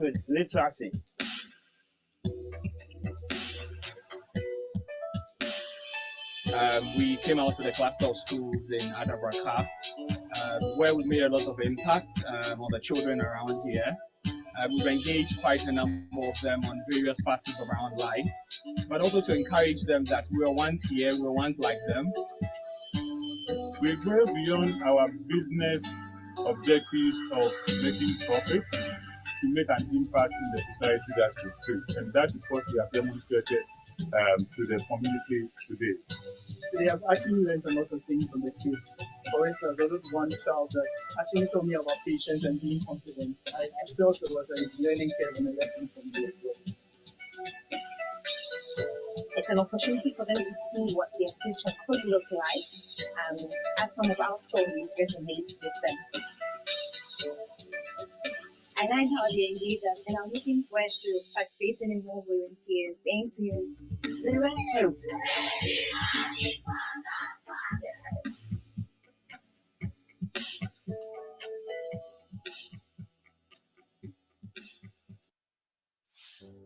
with literacy. We came out to the cluster of schools in Adabraka, where we made a lot of impact on the children around here. We've engaged quite a number of them on various facets around life, but also to encourage them that we were once here, we were once like them. We go beyond our business objectives of making profits to make an impact in the society that we create, and that is what we have demonstrated to the community today. They have actually learned a lot of things on the field. For instance, there was one child that actually told me about patience and being confident. I felt it was a learning curve and a lesson for me as well. It's an opportunity for them to see what their future could look like, as some of our stories resonate with them. I like how they engage us, and I'm looking forward to participating in more volunteers. Thank you.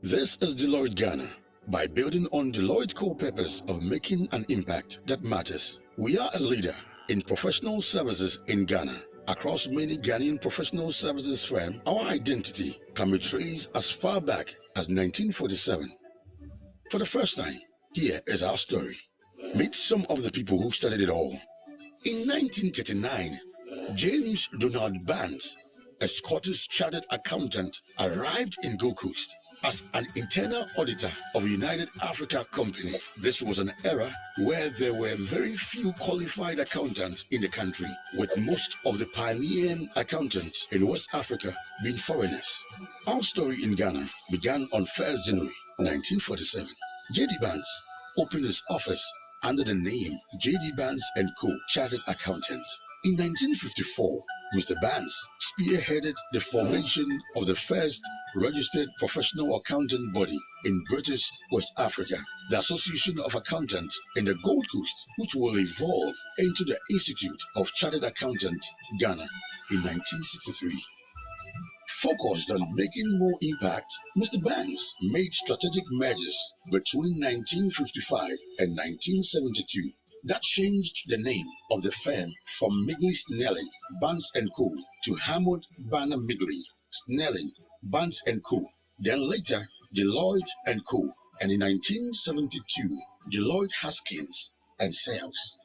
This is Deloitte Ghana. By building on Deloitte's core purpose of making an impact that matters, we are a leader in professional services in Ghana. Across many Ghanaian professional services firms, our identity can be traced as far back as 1947. For the first time, here is our story. Meet some of the people who started it all. In 1939, James Donald Barnes, a Scottish chartered accountant, arrived in Gold Coast as an internal auditor of a United Africa company. This was an era where there were very few qualified accountants in the country, with most of the pioneering accountants in West Africa being foreigners. Our story in Ghana began on 1st January 1947. J.D. Barnes opened his office under the name J.D. Barnes & Co. Chartered Accountant. In 1954, Mr. Barnes spearheaded the formation of the first registered professional accounting body in British West Africa, the Association of Accountants in the Gold Coast, which will evolve into the Institute of Chartered Accountants, Ghana, in 1963. Focused on making more impact, Mr. Barnes made strategic mergers between 1955 and 1972 that changed the name of the firm from Migley Snelling, Barnes & Co. to Hammond Banner Migley, Snelling, Barnes & Co. Then later, Deloitte & Co. And in 1972, Deloitte Haskins and Sales.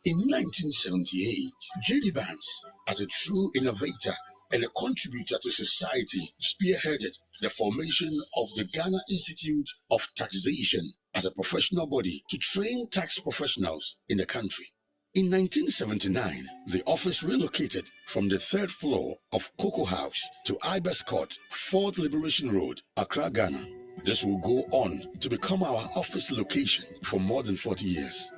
In 1978, J.D. Barnes, as a true innovator and a contributor to society, spearheaded the formation of the Ghana Institute of Taxation as a professional body to train tax professionals in the country. In 1979, the office relocated from the 3rd floor of Cocoa House to Ibis Court, 4th Liberation Road, Accra, Ghana. This will go on to become our office location for more than 40 years.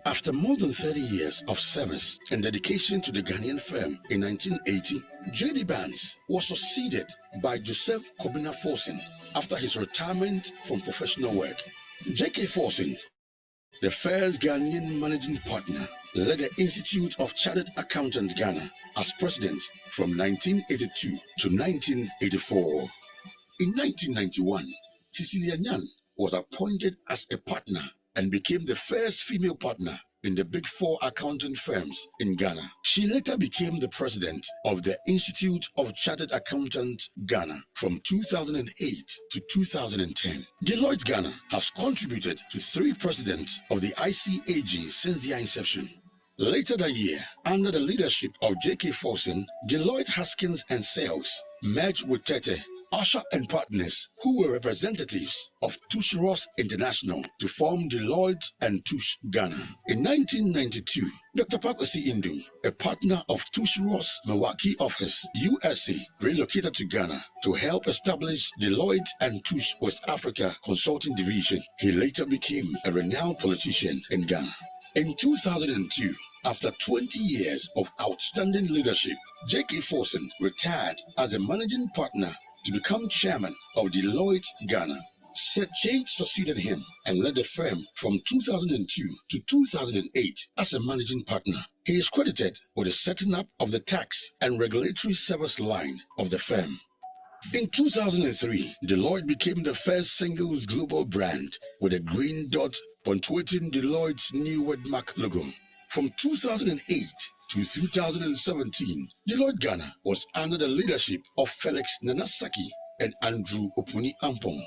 After more than 30 years of service and dedication to the Ghanaian firm in 1980, J.D. Barnes was succeeded by Joseph Kobina Forson after his retirement from professional work. J.K. Forson, the first Ghanaian managing partner, led the Institute of Chartered Accountants Ghana as president from 1982 to 1984. In 1991, Cecilia Nyan was appointed as a partner and became the first female partner in the Big Four accounting firms in Ghana. She later became the president of the Institute of Chartered Accountants Ghana from 2008 to 2010. Deloitte Ghana has contributed to 3 presidents of the ICAG since their inception. Later that year, under the leadership of J.K. Forson, Deloitte Haskins and Sales merged with Tete, Usher and Partners, who were representatives of Touche Ross International, to form Deloitte and Touche Ghana. In 1992, Dr. Pakwasi Indum, a partner of Touche Ross Milwaukee office, USA, relocated to Ghana to help establish Deloitte and Touche West Africa Consulting Division. He later became a renowned politician in Ghana. In 2002, after 20 years of outstanding leadership, J.K. Forson retired as a managing partner to become chairman of Deloitte Ghana. Seth Chage succeeded him and led the firm from 2002 to 2008 as a managing partner. He is credited with the setting up of the tax and regulatory service line of the firm. In 2003, Deloitte became the first singles global brand with a green dot punctuating Deloitte's new wordmark logo. From 2008 to 2017, Deloitte Ghana was under the leadership of Felix Nanasaki and Andrew Opuni Ampong.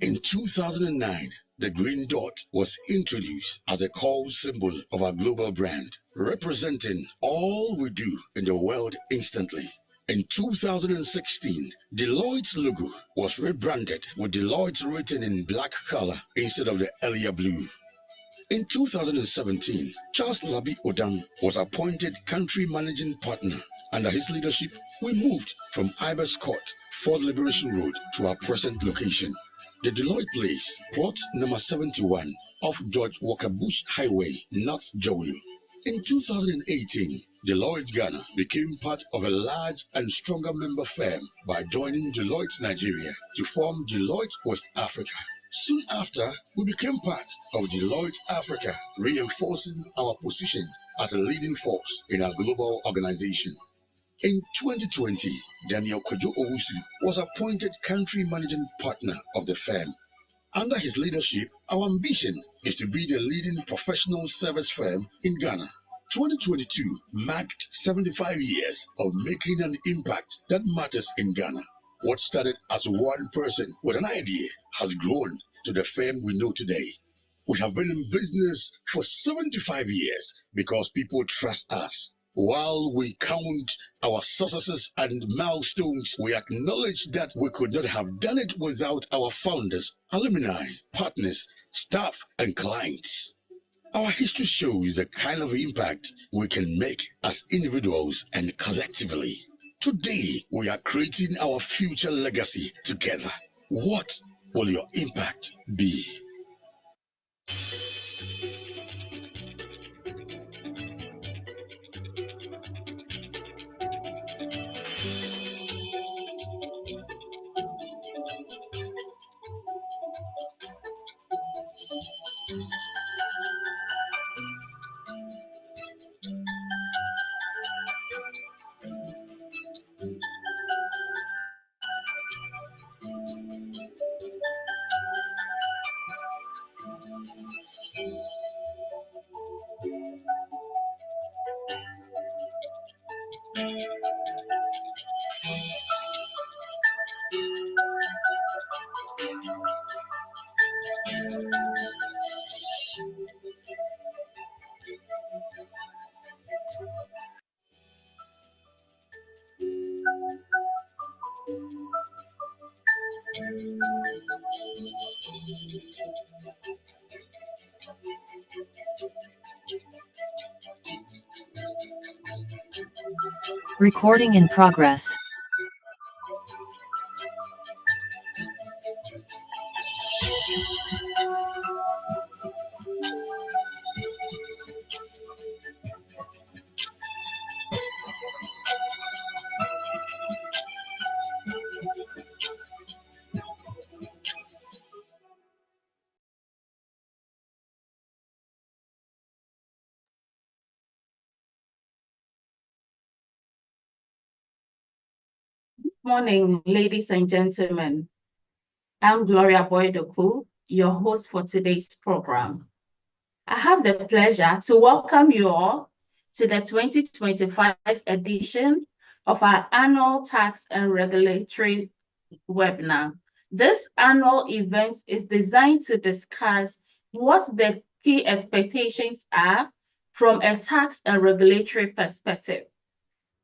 In 2009, the green dot was introduced as a core symbol of our global brand, representing all we do in the world instantly. In 2016, Deloitte's logo was rebranded with Deloitte written in black color instead of the earlier blue. In 2017, Charles Labi Odam was appointed country managing partner. Under his leadership, we moved from Ibis Court, Fort Liberation Road to our present location, the Deloitte Place, plot number 71 off George Walker Bush Highway, North Jowlu. In 2018, Deloitte Ghana became part of a large and stronger member firm by joining Deloitte Nigeria to form Deloitte West Africa. Soon after, we became part of Deloitte Africa, reinforcing our position as a leading force in our global organization. In 2020, Daniel Kojo Owusu was appointed country managing partner of the firm. Under his leadership, our ambition is to be the leading professional service firm in Ghana. 2022 marked 75 years of making an impact that matters in Ghana. What started as one person with an idea has grown to the firm we know today. We have been in business for 75 years because people trust us. While we count our successes and milestones, we acknowledge that we could not have done it without our founders, alumni, partners, staff, and clients. Our history shows the kind of impact we can make as individuals and collectively. Today, we are creating our future legacy together. What will your impact be? Recording in progress. Morning, ladies and gentlemen. I'm Gloria Boydoku, your host for today's program. I have the pleasure to welcome you all to the 2025 edition of our annual tax and regulatory webinar. This annual event is designed to discuss what the key expectations are from a tax and regulatory perspective,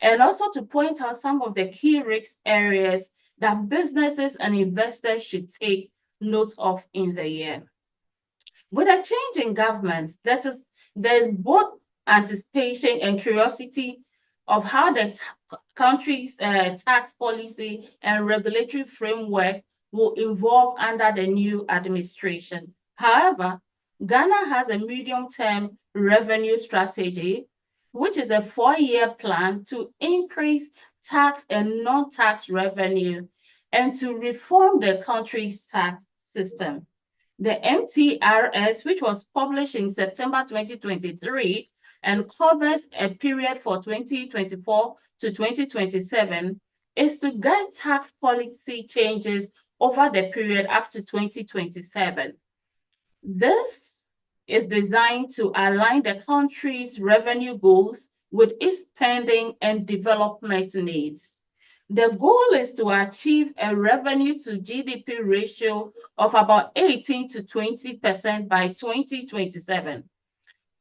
and also to point out some of the key risk areas that businesses and investors should take note of in the year. With a change in government, there's both anticipation and curiosity of how the country's tax policy and regulatory framework will evolve under the new administration. However, Ghana has a medium-term revenue strategy, which is a 4-year plan to increase tax and non-tax revenue and to reform the country's tax system. The MTRS, which was published in September 2023 and covers a period for 2024 to 2027, is to guide tax policy changes over the period up to 2027. This is designed to align the country's revenue goals with its spending and development needs. The goal is to achieve a revenue to GDP ratio of about 18 to 20% by 2027.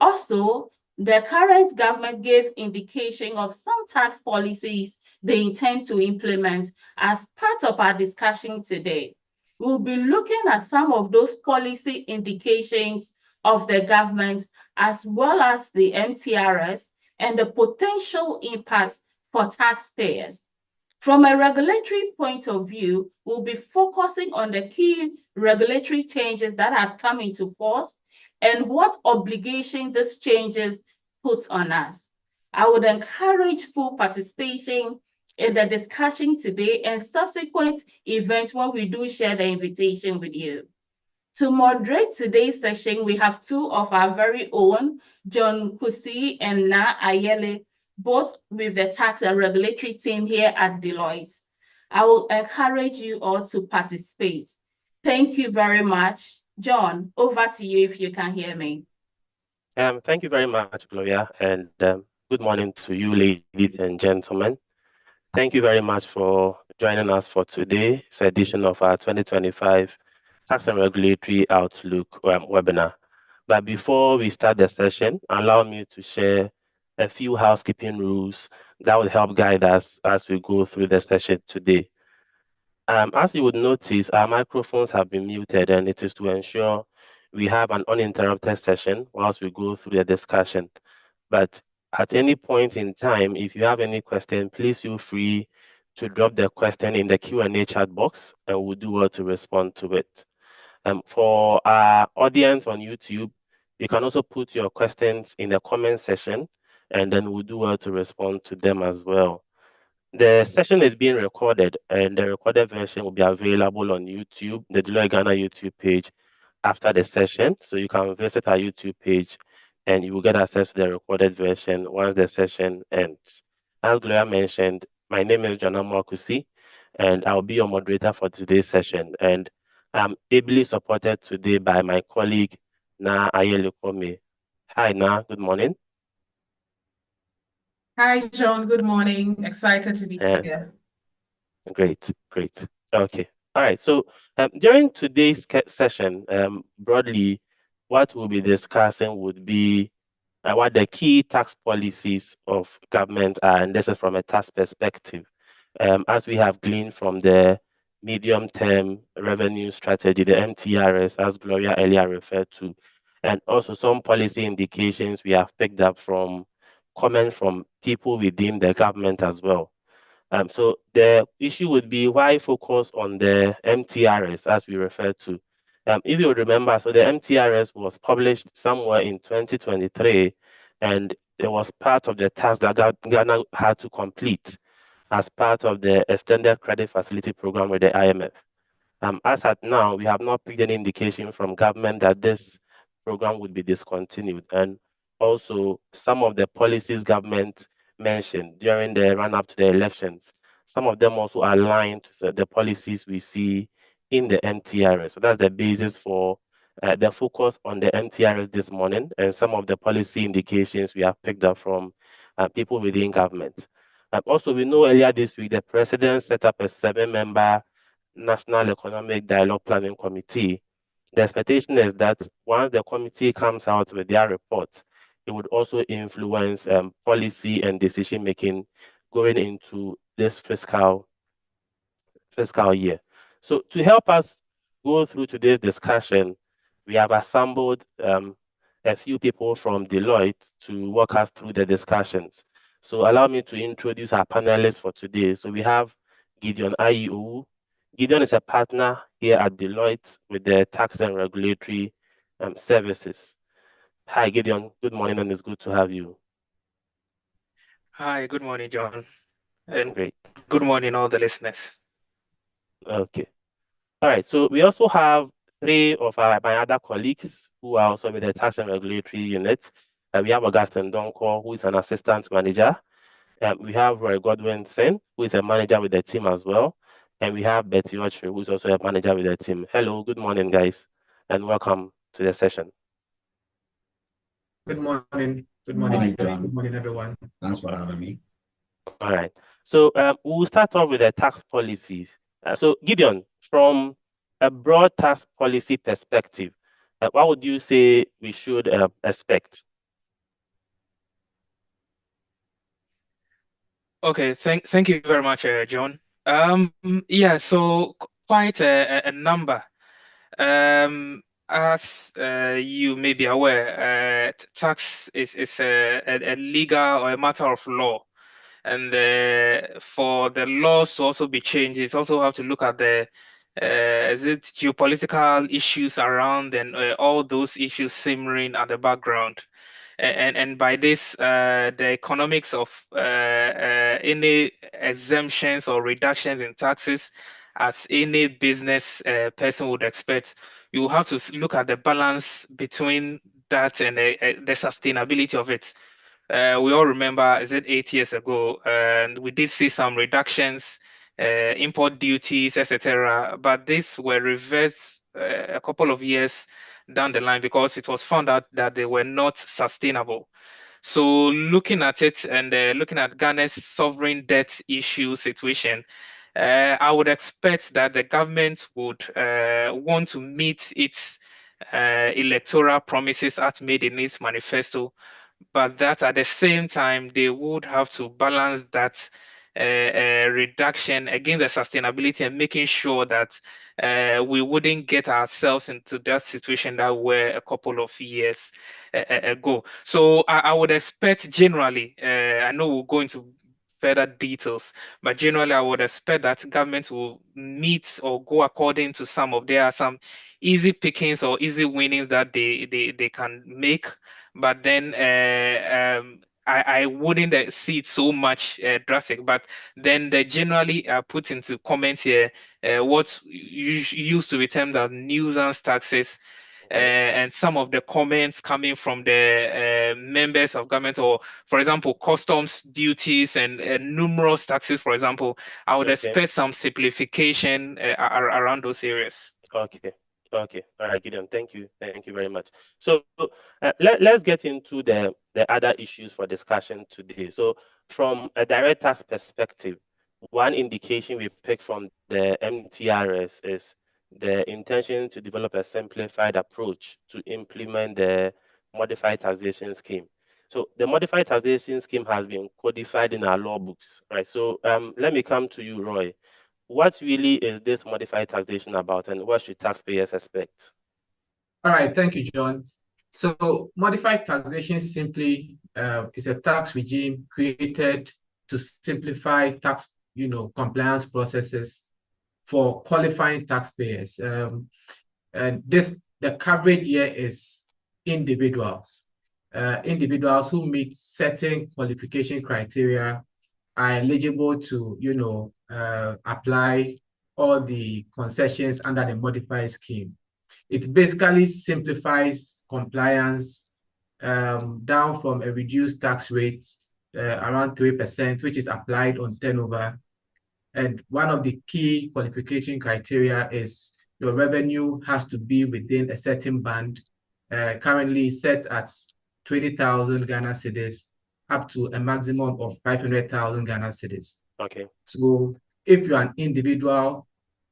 Also, the current government gave indication of some tax policies they intend to implement as part of our discussion today. We'll be looking at some of those policy indications of the government as well as the MTRS and the potential impacts for taxpayers. From a regulatory point of view, we'll be focusing on the key regulatory changes that have come into force and what obligation these changes put on us. I would encourage full participation in the discussion today and subsequent events when we do share the invitation with you. To moderate today's session, we have two of our very own, John Kusi and Na Ayele, both with the tax and regulatory team here at Deloitte. I will encourage you all to participate. Thank you very much. John, over to you if you can hear me. Thank you very much, Gloria, and good morning to you, ladies and gentlemen. Thank you very much for joining us for today's edition of our 2025 Tax and Regulatory Outlook webinar. But before we start the session, allow me to share a few housekeeping rules that will help guide us as we go through the session today. As you would notice, our microphones have been muted, and it is to ensure we have an uninterrupted session whilst we go through the discussion. But at any point in time, if you have any question, please feel free to drop the question in the Q&A chat box, and we'll do well to respond to it. For our audience on YouTube, you can also put your questions in the comment section, and then we'll do well to respond to them as well. The session is being recorded, and the recorded version will be available on YouTube, the Deloitte Ghana YouTube page, after the session. So you can visit our YouTube page, and you will get access to the recorded version once the session ends. As Gloria mentioned, my name is John Kusi, and I'll be your moderator for today's session. And I'm ably supported today by my colleague, Na Ayele. Hi, Na. Good morning. Hi, John. Good morning. Excited to be here. Great. Okay. All right. So during today's session, broadly, what we'll be discussing would be what the key tax policies of government are, and this is from a tax perspective, as we have gleaned from the medium-term revenue strategy, the MTRS, as Gloria earlier referred to, and also some policy indications we have picked up from comment from people within the government as well. So the issue would be why focus on the MTRS as we refer to. If you remember, so the MTRS was published somewhere in 2023, and it was part of the task that Ghana had to complete as part of the extended credit facility program with the IMF. As at now, we have not picked any indication from government that this program would be discontinued. And also, some of the policies government mentioned during the run-up to the elections, some of them also align to the policies we see in the MTRS. So that's the basis for the focus on the MTRS this morning, and some of the policy indications we have picked up from people within government. Also, we know earlier this week, the president set up a 7-member National Economic Dialogue Planning Committee. The expectation is that once the committee comes out with their report, it would also influence policy and decision making going into this fiscal year. So to help us go through today's discussion, we have assembled a few people from Deloitte to walk us through the discussions. So allow me to introduce our panelists for today. So we have Gideon Ayu. Gideon is a partner here at Deloitte with the tax and regulatory services. Hi, Gideon. Good morning, and it's good to have you. Hi, good morning, John. And Great. good morning, all the listeners. Okay. All right. So we also have 3 of my other colleagues who are also with the tax and regulatory unit. We have Augustine Donko, who is an assistant manager. We have Roy Godwinson, who is a manager with the team as well. And we have Betty Ochre, who is also a manager with the team. Hello, good morning, guys, and welcome to the session. Good morning. Good morning, John. Good morning, everyone. Thanks for having me. All right. So we'll start off with the tax policies. So Gideon, from a broad tax policy perspective, what would you say we should expect? Okay, thank you very much, John. Yeah, so quite a number. As you may be aware, tax is a legal or a matter of law. And for the laws to also be changed, it's also have to look at the is it geopolitical issues around and all those issues simmering at the background. And by this, the economics of any exemptions or reductions in taxes, as any business person would expect, you have to look at the balance between that and the sustainability of it. We all remember, is it 8 years ago, and we did see some reductions, import duties, etc. But these were reversed a couple of years down the line because it was found out that they were not sustainable. So looking at it and looking at Ghana's sovereign debt issue situation, I would expect that the government would want to meet its electoral promises as made in its manifesto, but that at the same time they would have to balance that reduction against the sustainability and making sure that we wouldn't get ourselves into that situation that were a couple of years ago. So I would expect generally, I know we'll go into further details, but generally I would expect that government will meet or go according to there are some easy pickings or easy winnings that they can make, but then I wouldn't see it so much drastic. But then they generally put into comments here what used to be termed as nuisance taxes. And some of the comments coming from the members of government, or for example, customs duties and numerous taxes, for example, I would expect some simplification around those areas. Okay. Okay. All right, Gideon. Thank you. Thank you very much. So let's get into the other issues for discussion today. So from a direct tax perspective, one indication we pick from the MTRS is the intention to develop a simplified approach to implement the modified taxation scheme. So the modified taxation scheme has been codified in our law books, right? So let me come to you, Roy. What really is this modified taxation about, and what should taxpayers expect? All right, thank you, John. So modified taxation simply is a tax regime created to simplify tax, compliance processes for qualifying taxpayers. And the coverage here is individuals. Individuals who meet certain qualification criteria are eligible to, apply all the concessions under the modified scheme. It basically simplifies compliance down from a reduced tax rate around 3%, which is applied on turnover. And one of the key qualification criteria is your revenue has to be within a certain band, currently set at 20,000 Ghana cedis up to a maximum of 500,000 Ghana cedis. Okay. So if you're an individual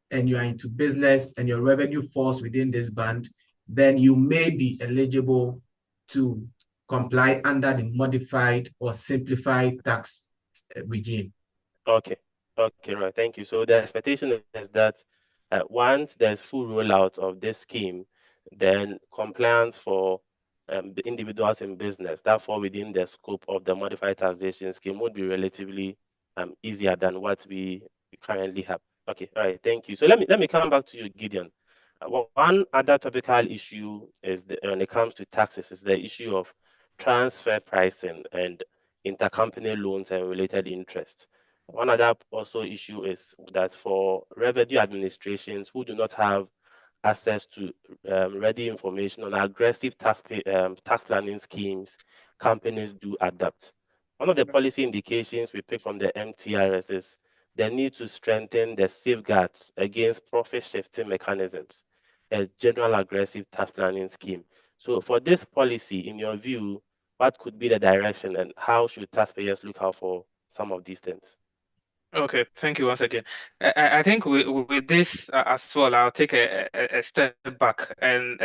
and you are into business and your revenue falls within this band, then you may be eligible to comply under the modified or simplified tax regime. Okay. Okay, right. Thank you. So the expectation is that once there's full rollout of this scheme, then compliance for the individuals in business that fall within the scope of the modified taxation scheme would be relatively easier than what we currently have. Okay, all right. Thank you. So let me come back to you, Gideon. One other topical issue is when it comes to taxes is the issue of transfer pricing and intercompany loans and related interest. One other also issue is that for revenue administrations who do not have access to ready information on aggressive tax planning schemes, companies do adapt. One of the policy indications we pick from the MTRS is the need to strengthen the safeguards against profit shifting mechanisms, a general aggressive tax planning scheme. So for this policy, in your view, what could be the direction and how should taxpayers look out for some of these things? Okay, thank you once again. I think with this as well, I'll take a step back, and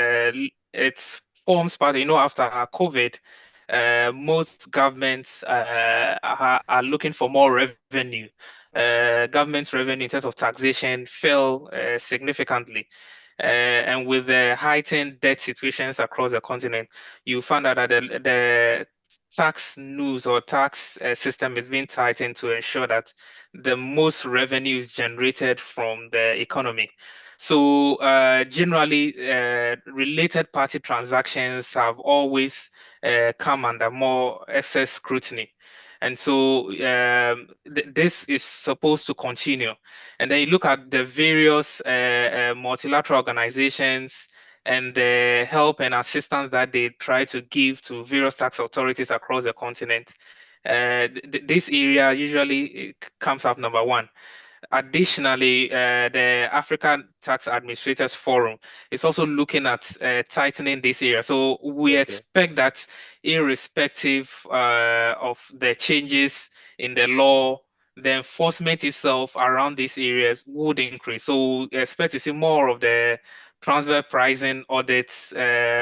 it forms part. After COVID, most governments are looking for more revenue. Government's revenue in terms of taxation fell significantly. And with the heightened debt situations across the continent, you found out that the tax news or tax system is being tightened to ensure that the most revenue is generated from the economy. So generally, related party transactions have always come under more excess scrutiny. And so this is supposed to continue. And then you look at the various multilateral organizations and the help and assistance that they try to give to various tax authorities across the continent. This area usually comes up number one. Additionally, the African Tax Administrators Forum is also looking at tightening this area. So we expect that irrespective of the changes in the law, the enforcement itself around these areas would increase. So we expect to see more of the transfer pricing audits,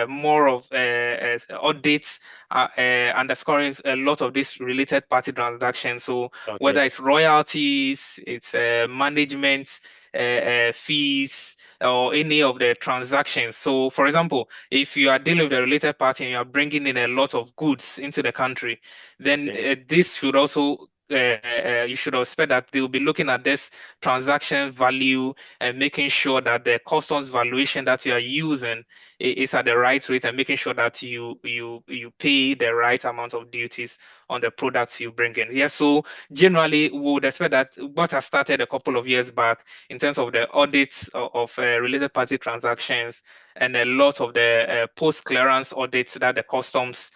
more of audits underscoring a lot of these related party transactions. So whether it's royalties, it's management fees, or any of the transactions. So, for example, if you are dealing with a related party and you are bringing in a lot of goods into the country, then this should also you should expect that they will be looking at this transaction value and making sure that the customs valuation that you are using is at the right rate and making sure that you pay the right amount of duties on the products you bring in. Yes, so generally we would expect that what has started a couple of years back in terms of the audits of related party transactions and a lot of the post-clearance audits that the customs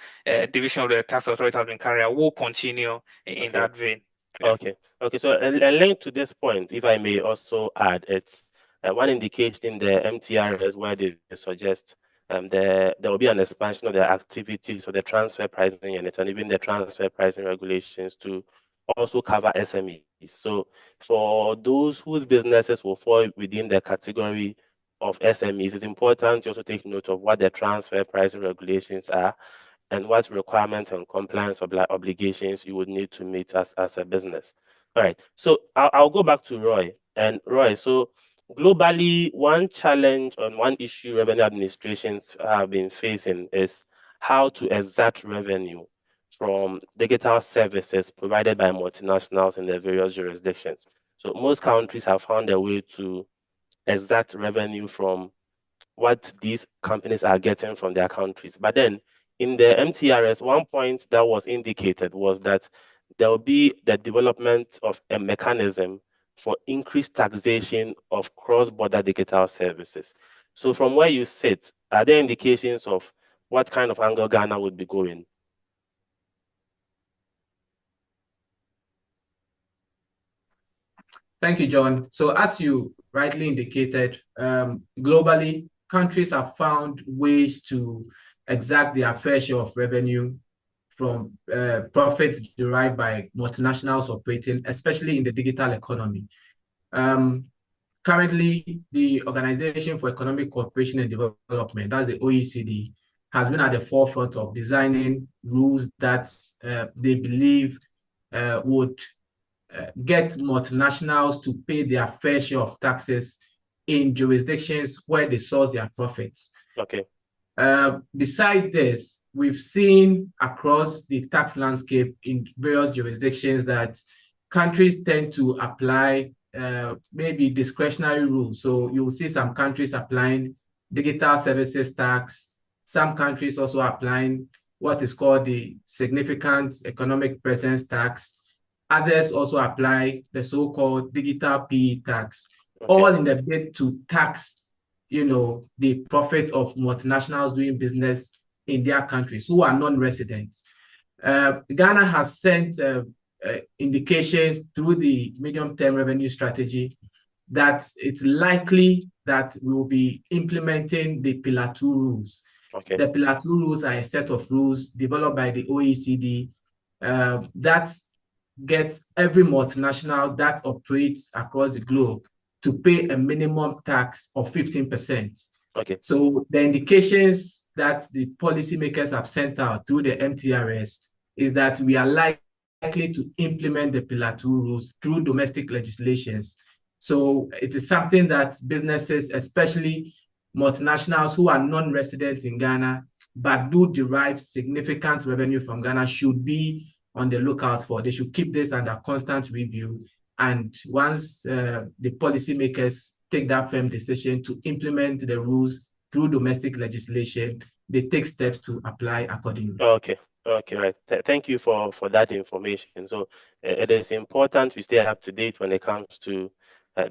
division of the tax authority have been carrying will continue in that vein. Yeah. Okay. So a link to this point, if I may also add, it's one indication in the MTRS where they suggest there will be an expansion of the activities of the transfer pricing unit and even the transfer pricing regulations to also cover SMEs. So for those whose businesses will fall within the category of SMEs, it's important to also take note of what the transfer pricing regulations are and what requirements and compliance obligations you would need to meet as a business. All right, so I'll go back to Roy. And Roy, so globally, one challenge and one issue revenue administrations have been facing is how to extract revenue from digital services provided by multinationals in their various jurisdictions. So most countries have found a way to extract revenue from what these companies are getting from their countries. But then in the MTRS, one point that was indicated was that there will be the development of a mechanism for increased taxation of cross-border digital services. So from where you sit, are there indications of what kind of angle Ghana would be going? Thank you, John. So as you rightly indicated, globally, countries have found ways to exact their fair share of revenue from profits derived by multinationals operating, especially in the digital economy. Currently, the Organization for Economic Cooperation and Development, that's the OECD, has been at the forefront of designing rules that they believe would get multinationals to pay their fair share of taxes in jurisdictions where they source their profits. Okay. Besides this, we've seen across the tax landscape in various jurisdictions that countries tend to apply maybe discretionary rules. So you'll see some countries applying digital services tax, some countries also applying what is called the significant economic presence tax. Others also apply the so-called digital PE tax, all in the bid to tax, the profit of multinationals doing business in their countries who are non-residents. Ghana has sent indications through the medium-term revenue strategy that it's likely that we will be implementing the Pillar 2 rules. Okay. The Pillar 2 rules are a set of rules developed by the OECD that gets every multinational that operates across the globe to pay a minimum tax of 15%. Okay. So the indications that the policymakers have sent out through the MTRS is that we are likely to implement the Pillar 2 rules through domestic legislations. So it is something that businesses, especially multinationals who are non-residents in Ghana, but do derive significant revenue from Ghana, should be on the lookout for. They should keep this under constant review. And once the policymakers take that firm decision to implement the rules through domestic legislation, they take steps to apply accordingly. Okay. Okay, right. Thank you for that information. So it is important we stay up to date when it comes to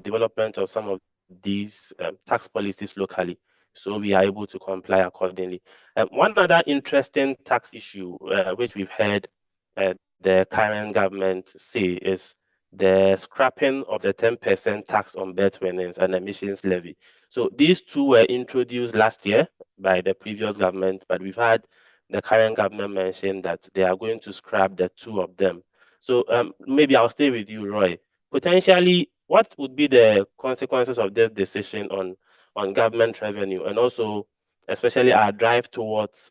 development of some of these tax policies locally, so we are able to comply accordingly. One other interesting tax issue which we've heard the current government say is the scrapping of the 10% tax on birth earnings and emissions levy. So these two were introduced last year by the previous government, but we've had the current government mention that they are going to scrap the two of them. So maybe I'll stay with you, Roy. Potentially, what would be the consequences of this decision on government revenue, and also especially our drive towards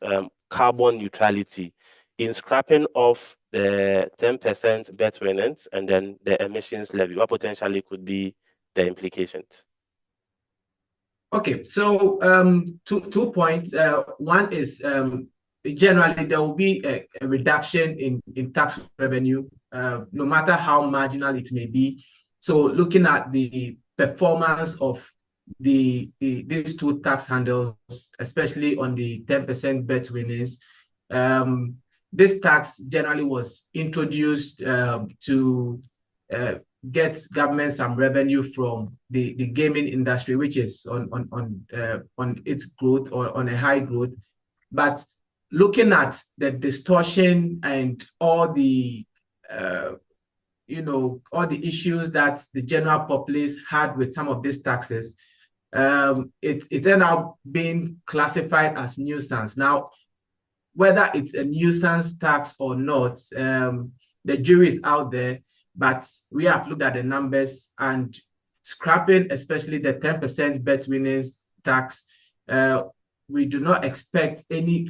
carbon neutrality in scrapping off the 10% birth earnings and then the emissions levy? What potentially could be the implications? Okay, so 2 points. One is generally there will be a reduction in tax revenue, no matter how marginal it may be. So looking at the performance of these two tax handles, especially on the 10% birth winnings, this tax generally was introduced to get government some revenue from the gaming industry, which is on its growth or on a high growth. But looking at the distortion and all the all the issues that the general populace had with some of these taxes, it ended up being classified as nuisance. Now, whether it's a nuisance tax or not, the jury is out there, but we have looked at the numbers, and scrapping, especially the 10% birth winnings tax, we do not expect any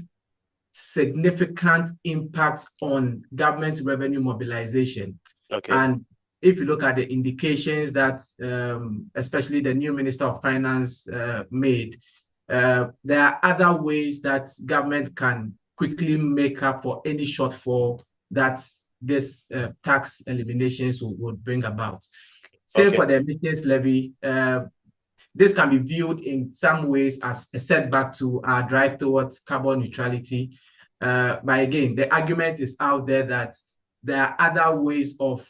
significant impact on government revenue mobilization. Okay. And if you look at the indications that especially the new Minister of Finance made, there are other ways that government can quickly make up for any shortfall that this tax eliminations would bring about. Same for the emissions levy. This can be viewed in some ways as a setback to our drive towards carbon neutrality. But again, the argument is out there that there are other ways of,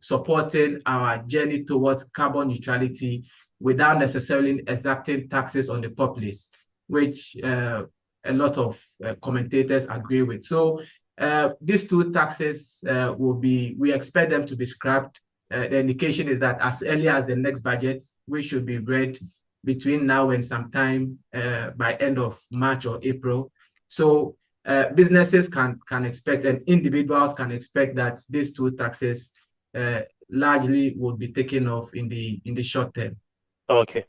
supporting our journey towards carbon neutrality without necessarily exacting taxes on the populace, which a lot of commentators agree with. So these two taxes we expect them to be scrapped. The indication is that as early as the next budget, we should be read between now and sometime by end of March or April. So businesses can expect, and individuals can expect, that these two taxes largely will be taken off in the short term. Okay.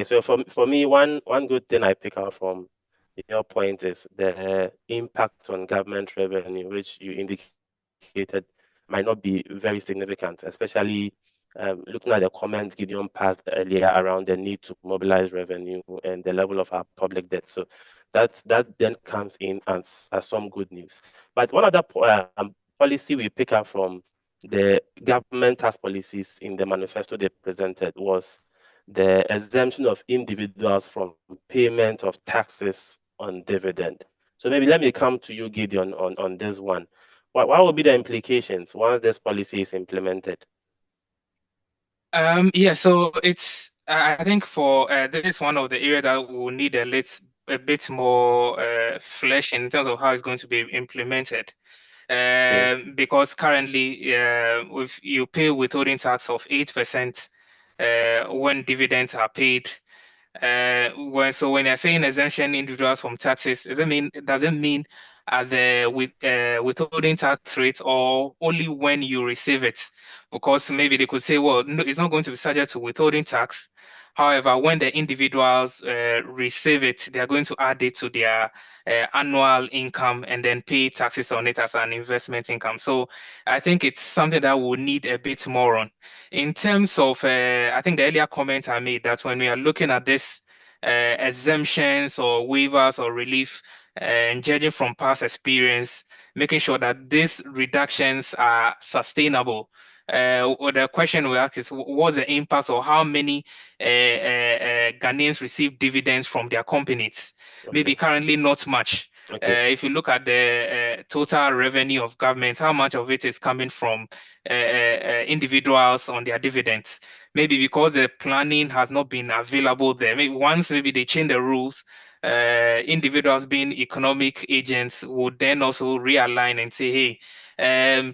So for me, one good thing I pick out from your point is the impact on government revenue, which you indicated might not be very significant, especially looking at the comments Gideon passed earlier around the need to mobilize revenue and the level of our public debt. So that then comes in as some good news. But one other policy we pick up from the government tax policies in the manifesto they presented was the exemption of individuals from payment of taxes on dividend. So maybe let me come to you, Gideon, on this one. What will be the implications once this policy is implemented? Yeah, so it's I think for this is one of the areas that we will need a a bit more flesh in terms of how it's going to be implemented. Because currently, if you pay withholding tax of 8% when dividends are paid. When they're saying exemption individuals from taxes, doesn't mean at the withholding tax rate or only when you receive it? Because maybe they could say, well, no, it's not going to be subject to withholding tax. However, when the individuals receive it, they are going to add it to their annual income and then pay taxes on it as an investment income. So I think it's something that we'll need a bit more on. In terms of, I think the earlier comment I made that when we are looking at this exemptions or waivers or relief, and judging from past experience, making sure that these reductions are sustainable. The question we ask is, what's the impact or how many Ghanaians receive dividends from their companies? Okay. Maybe currently not much. Okay. If you look at the total revenue of government, how much of it is coming from individuals on their dividends? Maybe because the planning has not been available there. Maybe once they change the rules, individuals being economic agents would then also realign and say, hey,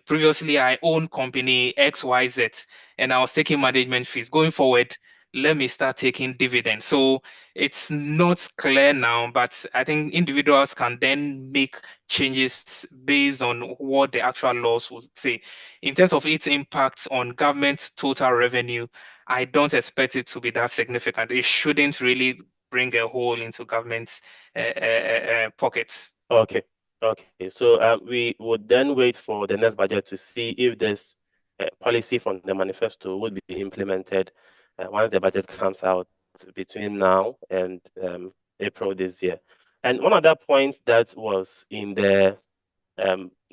previously I owned company XYZ and I was taking management fees. Going forward, let me start taking dividends. So it's not clear now, but I think individuals can then make changes based on what the actual laws would say. In terms of its impact on government total revenue, I don't expect it to be that significant. It shouldn't really bring a hole into government's pockets. Okay. Okay. So we would then wait for the next budget to see if this policy from the manifesto would be implemented once the budget comes out between now and April this year. And one other point that was in the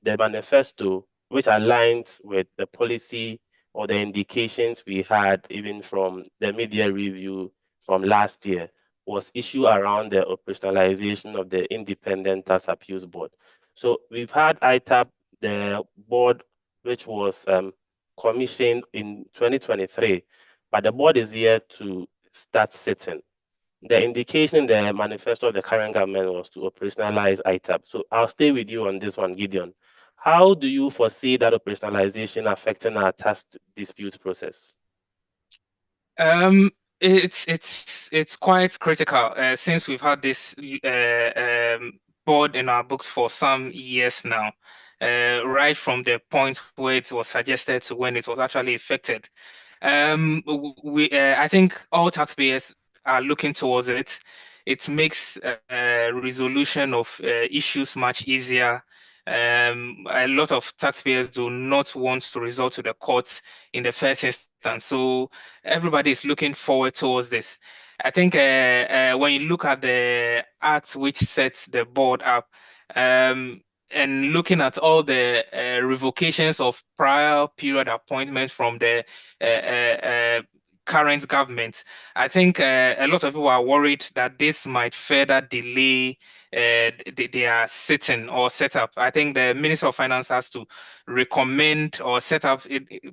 manifesto, which aligns with the policy or the indications we had even from the media review from last year, was issue around the operationalization of the Independent Tax Appeals Board. So we've had ITAB, the board, which was commissioned in 2023, but the board is here to start sitting. The indication in the manifesto of the current government was to operationalize ITAB. So I'll stay with you on this one, Gideon. How do you foresee that operationalization affecting our tax dispute process? It's quite critical since we've had this board in our books for some years now, right from the point where it was suggested to when it was actually effected. I think all taxpayers are looking towards it. It makes resolution of issues much easier. A lot of taxpayers do not want to resort to the courts in the first instance. So everybody is looking forward towards this. I think when you look at the act which sets the board up, and looking at all the revocations of prior period appointments from the current government, I think a lot of people are worried that this might further delay their sitting or setup. I think the Minister of Finance has to recommend or set up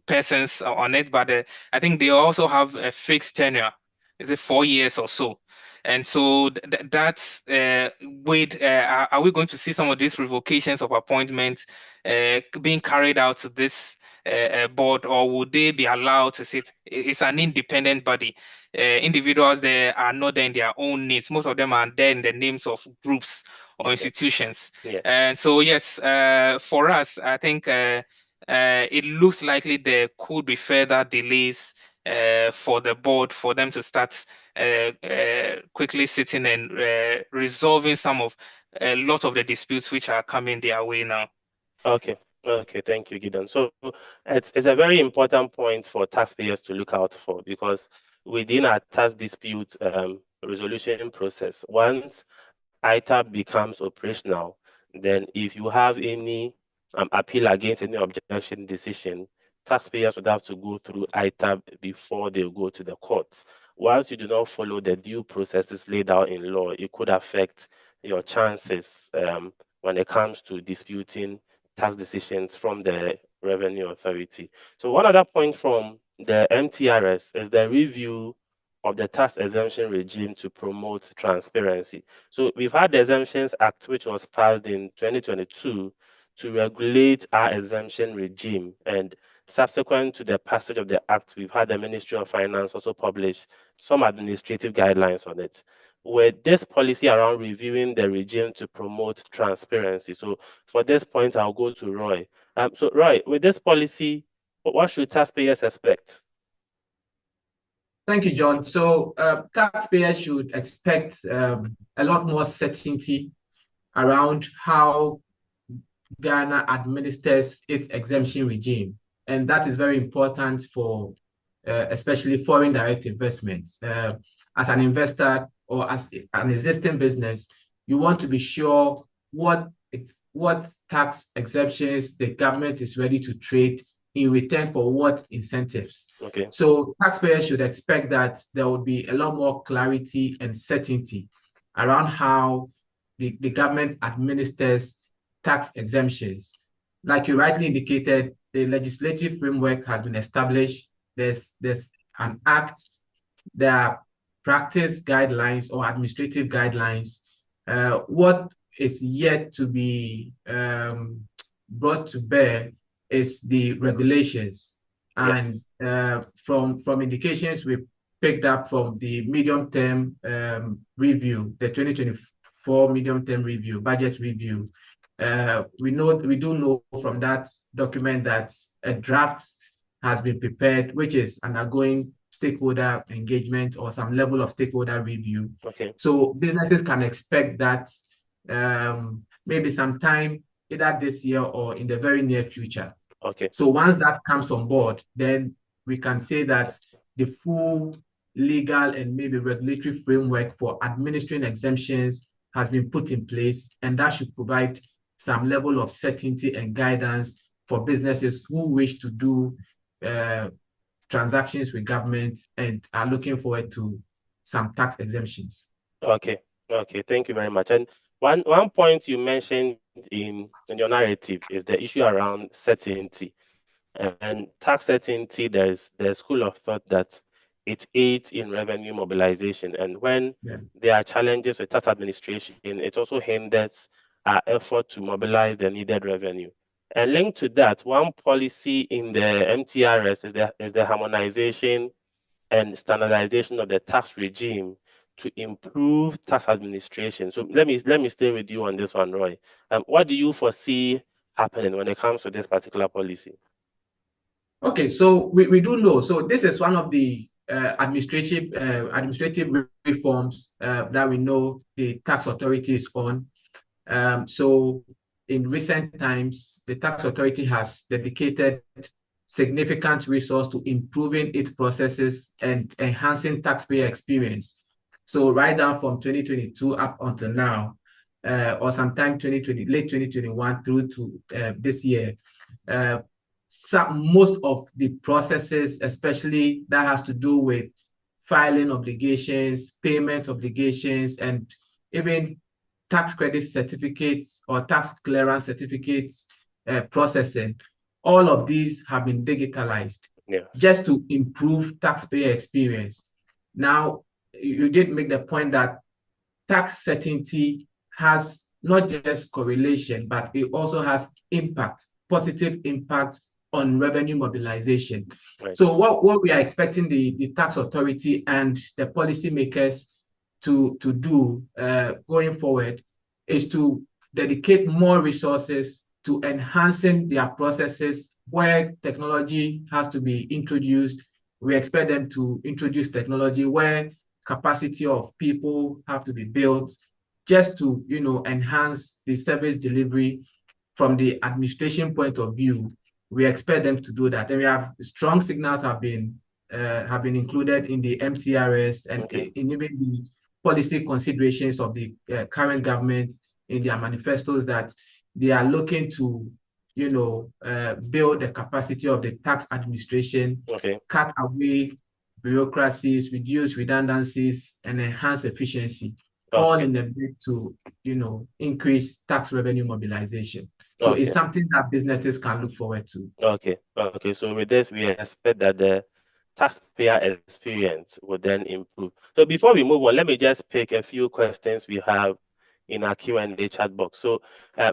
persons on it, but I think they also have a fixed tenure. Is it 4 years or so? And so that's wait. Are we going to see some of these revocations of appointments being carried out to this board, or would they be allowed to sit? It's an independent body. Individuals there are not there in their own names. Most of them are there in the names of groups or institutions. Yes. And so, yes, for us, I think it looks likely there could be further delays for the board for them to start quickly sitting and resolving a lot of the disputes which are coming their way now. Okay. Okay, thank you, Gideon. So it's a very important point for taxpayers to look out for, because within our tax dispute resolution process, once ITAB becomes operational, then if you have any appeal against any objection decision, taxpayers would have to go through ITAB before they go to the courts. Once you do not follow the due processes laid out in law, it could affect your chances when it comes to disputing tax decisions from the Revenue Authority. So one other point from the MTRS is the review of the tax exemption regime to promote transparency. So we've had the Exemptions Act, which was passed in 2022 to regulate our exemption regime. And subsequent to the passage of the act, we've had the Ministry of Finance also publish some administrative guidelines on it, with this policy around reviewing the regime to promote transparency. So for this point, I'll go to Roy. So Roy, with this policy, what should taxpayers expect? Thank you, John. So taxpayers should expect a lot more certainty around how Ghana administers its exemption regime. And that is very important for especially foreign direct investments. As an investor or as an existing business, you want to be sure what tax exemptions the government is ready to trade in return for what incentives. Okay. So taxpayers should expect that there would be a lot more clarity and certainty around how the government administers tax exemptions. Like you rightly indicated, the legislative framework has been established. There's an act, there are practice guidelines or administrative guidelines. What is yet to be brought to bear is the regulations. Yes. And from indications we picked up from the medium-term review, the 2024 medium-term review, budget review, we do know from that document that a draft has been prepared, which is undergoing stakeholder engagement or some level of stakeholder review. Okay. So businesses can expect that maybe sometime either this year or in the very near future. Okay. So once that comes on board, then we can say that the full legal and maybe regulatory framework for administering exemptions has been put in place, and that should provide some level of certainty and guidance for businesses who wish to do transactions with government and are looking forward to some tax exemptions. Okay. Okay. Thank you very much. And one point you mentioned in your narrative is the issue around certainty. And tax certainty, there's the school of thought that it aids in revenue mobilization. And when there are challenges with tax administration, it also hinders our effort to mobilize the needed revenue. And linked to that, one policy in the MTRS is the harmonization and standardization of the tax regime to improve tax administration. So let me stay with you on this one, Roy. What do you foresee happening when it comes to this particular policy? Okay, so we do know. So this is one of the administrative reforms that we know the tax authority is on. So in recent times, the tax authority has dedicated significant resource to improving its processes and enhancing taxpayer experience. So right down from 2022 up until now, or sometime late 2021 through to this year, most of the processes, especially that has to do with filing obligations, payment obligations, and even tax credit certificates or tax clearance certificates processing, all of these have been digitalized just to improve taxpayer experience. Now, you did make the point that tax certainty has not just correlation, but it also has impact, positive impact on revenue mobilization. Right. So what we are expecting the tax authority and the policymakers to do going forward is to dedicate more resources to enhancing their processes. Where technology has to be introduced, we expect them to introduce technology. Where capacity of people have to be built, just to enhance the service delivery from the administration point of view. We expect them to do that, and we have strong signals have been included in the MTRS and in even the policy considerations of the current government in their manifestos, that they are looking to build the capacity of the tax administration, cut away bureaucracies, reduce redundancies, and enhance efficiency, all in the bid to increase tax revenue mobilization. So it's something that businesses can look forward to. Okay. So with this, we expect that taxpayer experience will then improve. So before we move on, let me just pick a few questions we have in our Q&A chat box. So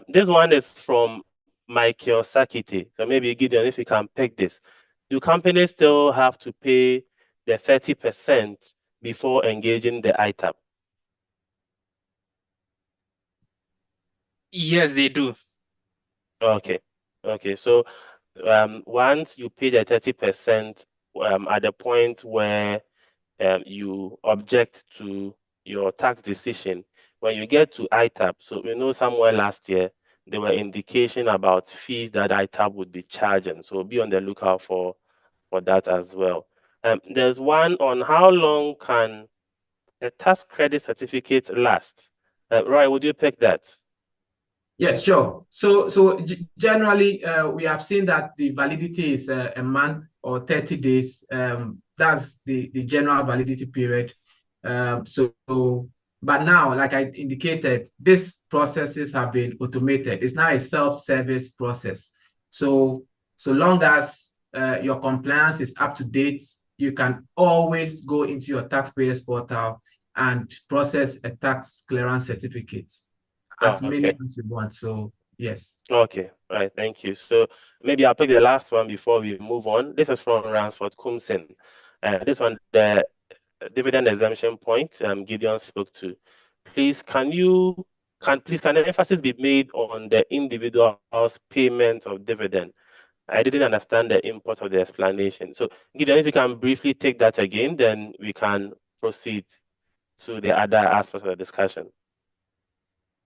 this one is from Michael Sakiti. So maybe Gideon, if you can pick this. Do companies still have to pay the 30% before engaging the ITAP? Yes, they do. Okay. Okay. So once you pay the 30% at the point where you object to your tax decision, when you get to ITAP, so we know somewhere last year there were indication about fees that ITAP would be charging. So be on the lookout for that as well. There's one on how long can a tax credit certificate last? Roy, would you pick that? Yes, sure. So generally, we have seen that the validity is a month or 30 days. That's the general validity period. But now, like I indicated, these processes have been automated. It's now a self-service process. So long as your compliance is up to date, you can always go into your taxpayers portal and process a tax clearance certificate as many as you want. So yes. Okay, right. Thank you. So maybe I'll pick the last one before we move on. This is from Ransford Kumsen. This one, the dividend exemption point Gideon spoke to. Please, can the emphasis be made on the individual's payment of dividend? I didn't understand the import of the explanation. So Gideon, if you can briefly take that again, then we can proceed to the other aspects of the discussion.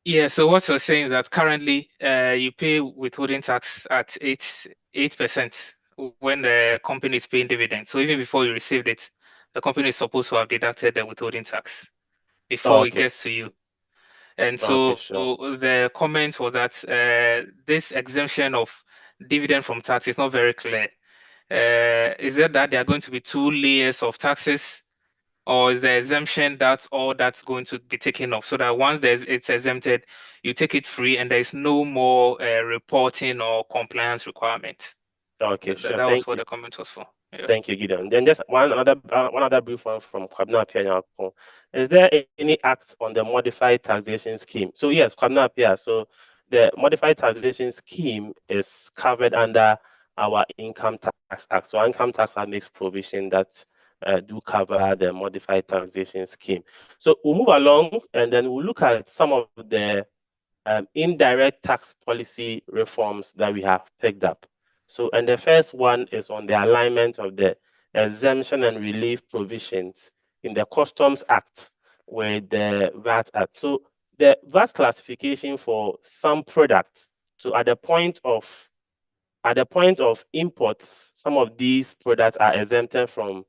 Yeah, so what you're saying is that currently you pay withholding tax at 8% when the company is paying dividends. So even before you received it, the company is supposed to have deducted the withholding tax before it gets to you. And so sure. the comment was that this exemption of dividend from tax is not very clear. Is it that there are going to be 2 layers of taxes, or is the exemption that's all that's going to be taken off, so that once it's exempted, you take it free and there's no more reporting or compliance requirement? Okay, sure. That was Thank what you. the comment was for. Yeah. Thank you, Gideon. Then just one other brief one from Kwabena Appiah. Is there any act on the modified taxation scheme? So yes, Kwabena Appiah. So the modified taxation scheme is covered under our Income Tax Act. So our Income Tax Act makes provision that do cover the modified taxation scheme. So we'll move along and then we'll look at some of the indirect tax policy reforms that we have picked up. So, and the first one is on the alignment of the exemption and relief provisions in the Customs Act with the VAT Act. So the VAT classification for some products, so at the point of imports, some of these products are exempted from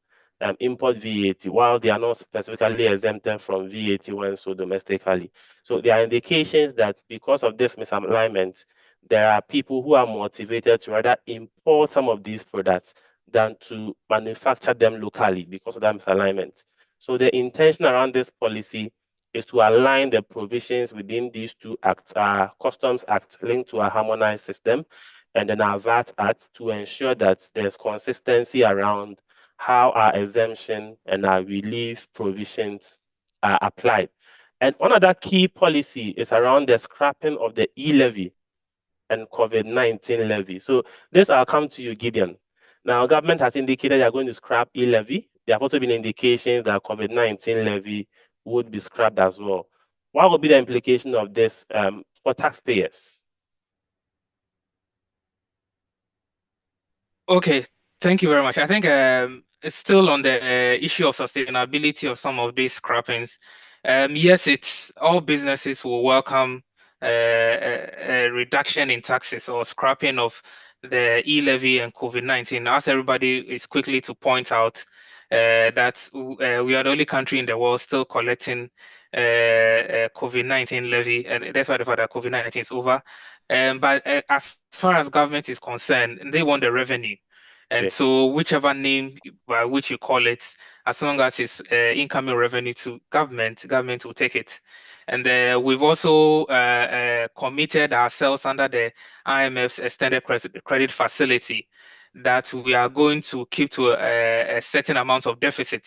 import VAT, while they are not specifically exempted from VAT when sold domestically. So there are indications that because of this misalignment, there are people who are motivated to rather import some of these products than to manufacture them locally because of that misalignment. So the intention around this policy is to align the provisions within these two acts, our Customs Act linked to a harmonized system, and then our VAT Act, to ensure that there's consistency around how our exemption and our relief provisions are applied. And one other key policy is around the scrapping of the e-levy and COVID-19 levy. So this I'll come to you, Gideon. Now, government has indicated they are going to scrap e-levy. There have also been indications that COVID-19 levy would be scrapped as well. What will be the implication of this for taxpayers? Okay, thank you very much. I think it's still on the issue of sustainability of some of these scrappings. Yes, it's all businesses will welcome a reduction in taxes or scrapping of the e-levy and COVID-19. As everybody is quickly to point out, that we are the only country in the world still collecting COVID-19 levy, and that's why the fact that COVID-19 is over. But as far as government is concerned, they want the revenue. And so whichever name by which you call it, as long as it's incoming revenue to government will take it. And we've also committed ourselves under the IMF's extended credit facility that we are going to keep to a certain amount of deficit.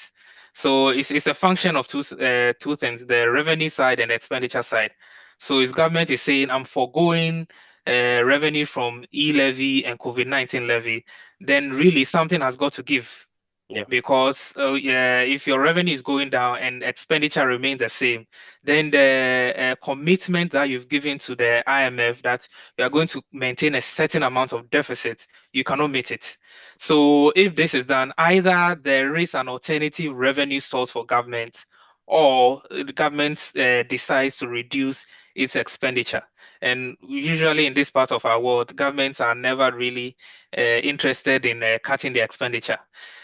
So it's a function of two things: the revenue side and the expenditure side. So his government is saying, I'm foregoing revenue from e-levy and COVID-19 levy, then really something has got to give. Yeah. Because if your revenue is going down and expenditure remains the same, then the commitment that you've given to the IMF that you are going to maintain a certain amount of deficit, you cannot meet it. So if this is done, either there is an alternative revenue source for government, or the government decides to reduce its expenditure. And usually in this part of our world, governments are never really interested in cutting the expenditure.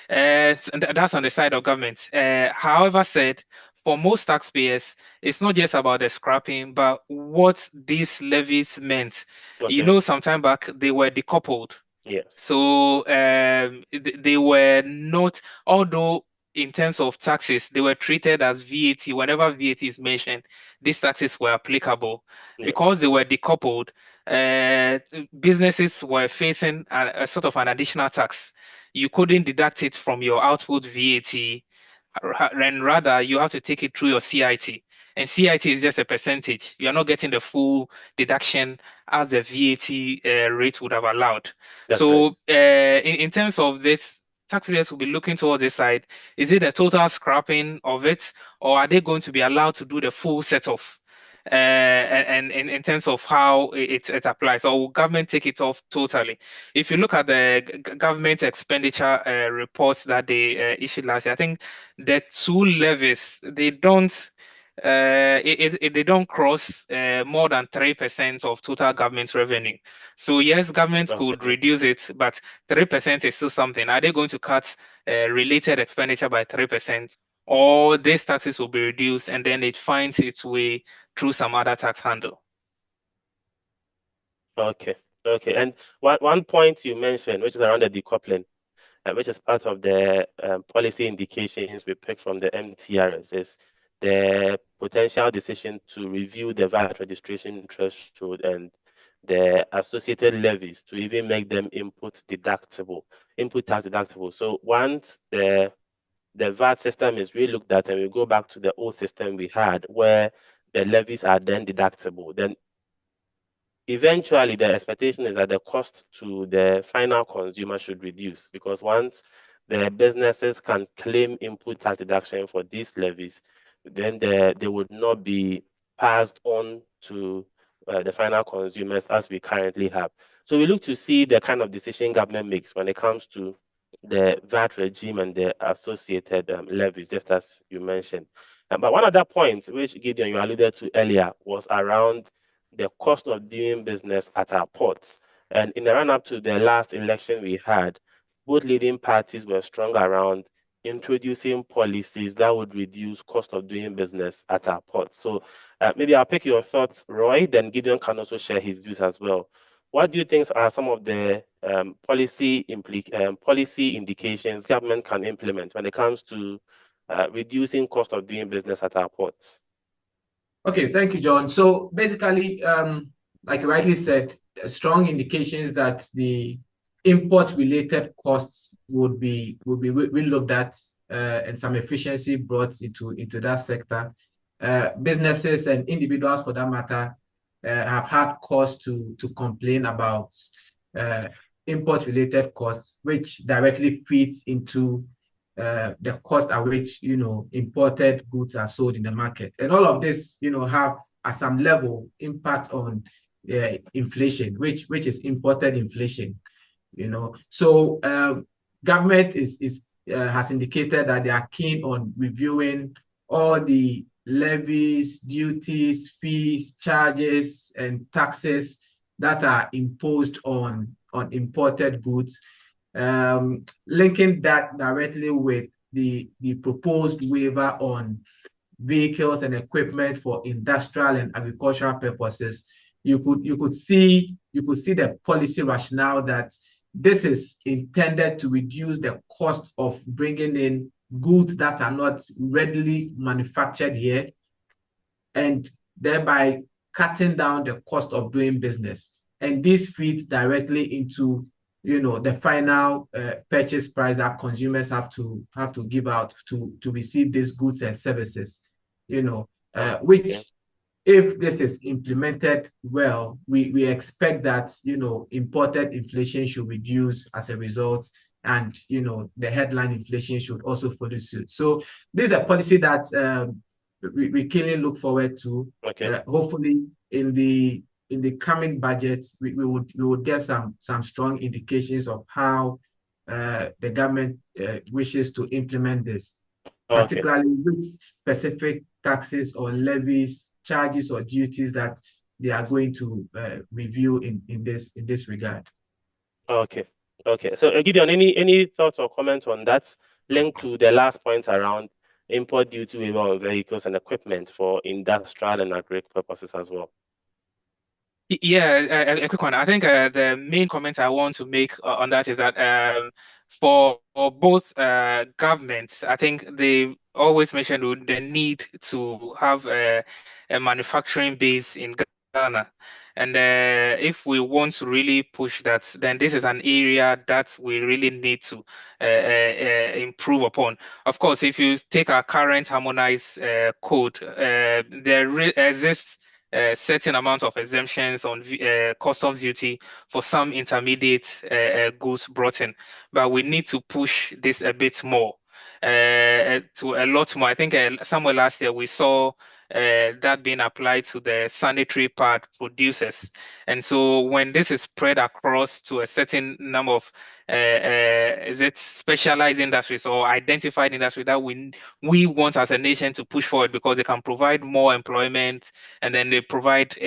That's on the side of government. However said, for most taxpayers, it's not just about the scrapping, but what these levies meant. Okay. You know, some time back, they were decoupled. Yes. So they were not, although in terms of taxes, they were treated as VAT. Whenever VAT is mentioned, these taxes were applicable. Yes. Because they were decoupled, businesses were facing a sort of an additional tax. You couldn't deduct it from your output VAT, and rather you have to take it through your CIT. And CIT is just a percentage. You're not getting the full deduction as the VAT rate would have allowed. That's so right. In terms of this, taxpayers will be looking towards this side. Is it a total scrapping of it, or are they going to be allowed to do the full set-off? And in terms of how it applies, or will government take it off totally? If you look at the government expenditure reports that they issued last year, I think the two levies, they don't they don't cross more than 3% of total government revenue. So yes, government could reduce it, but 3% is still something. Are they going to cut related expenditure by 3%? Or these taxes will be reduced and then it finds its way through some other tax handle? Okay. And one point you mentioned, which is around the decoupling, which is part of the policy indications we pick from the MTRS, is the potential decision to review the VAT registration threshold and the associated levies to even make them input tax deductible. So once the VAT system is re-looked at and we go back to the old system we had where the levies are then deductible, then eventually the expectation is that the cost to the final consumer should reduce, because once the businesses can claim input tax deduction for these levies, then they would not be passed on to the final consumers as we currently have. So we look to see the kind of decision government makes when it comes to the VAT regime and the associated levies, just as you mentioned. But one other point, which Gideon, you alluded to earlier, was around the cost of doing business at our ports. And in the run-up to the last election we had, both leading parties were strong around introducing policies that would reduce cost of doing business at our ports. So maybe I'll pick your thoughts, Roy, then Gideon can also share his views as well. What do you think are some of the policy indications government can implement when it comes to reducing cost of doing business at our ports? Okay, thank you, John. So basically, like you rightly said, strong indications that the import-related costs would be looked at and some efficiency brought into that sector. Businesses and individuals, for that matter, have had cause to complain about import-related costs, which directly feeds into the cost at which imported goods are sold in the market, and all of this have at some level impact on inflation, which is imported inflation. So government has indicated that they are keen on reviewing all the levies, duties, fees, charges, and taxes that are imposed on imported goods, linking that directly with the proposed waiver on vehicles and equipment for industrial and agricultural purposes. You could see the policy rationale that this is intended to reduce the cost of bringing in goods that are not readily manufactured here, and thereby cutting down the cost of doing business. And this feeds directly into the final purchase price that consumers have to give out to receive these goods and services, which, if this is implemented well, we expect that, imported inflation should reduce as a result, and, the headline inflation should also follow suit. So this is a policy that we keenly look forward to. Hopefully in the coming budget, we would get some strong indications of how the government wishes to implement this, particularly with specific taxes or levies, charges or duties that they are going to review in this regard. Okay. So Gideon, any thoughts or comments on that linked to the last point around import duty waiver on vehicles and equipment for industrial and agri purposes as well? Yeah, a quick one. I think the main comment I want to make on that is that for both governments, I think they always mentioned the need to have a manufacturing base in Ghana. And if we want to really push that, then this is an area that we really need to improve upon. Of course, if you take our current harmonized code, there exists a certain amount of exemptions on customs duty for some intermediate goods brought in, but we need to push this a bit more, to a lot more. I think somewhere last year we saw that being applied to the sanitary pad producers. And so when this is spread across to a certain number of is it specialized industries or identified industry that we want as a nation to push forward, because they can provide more employment, and then they provide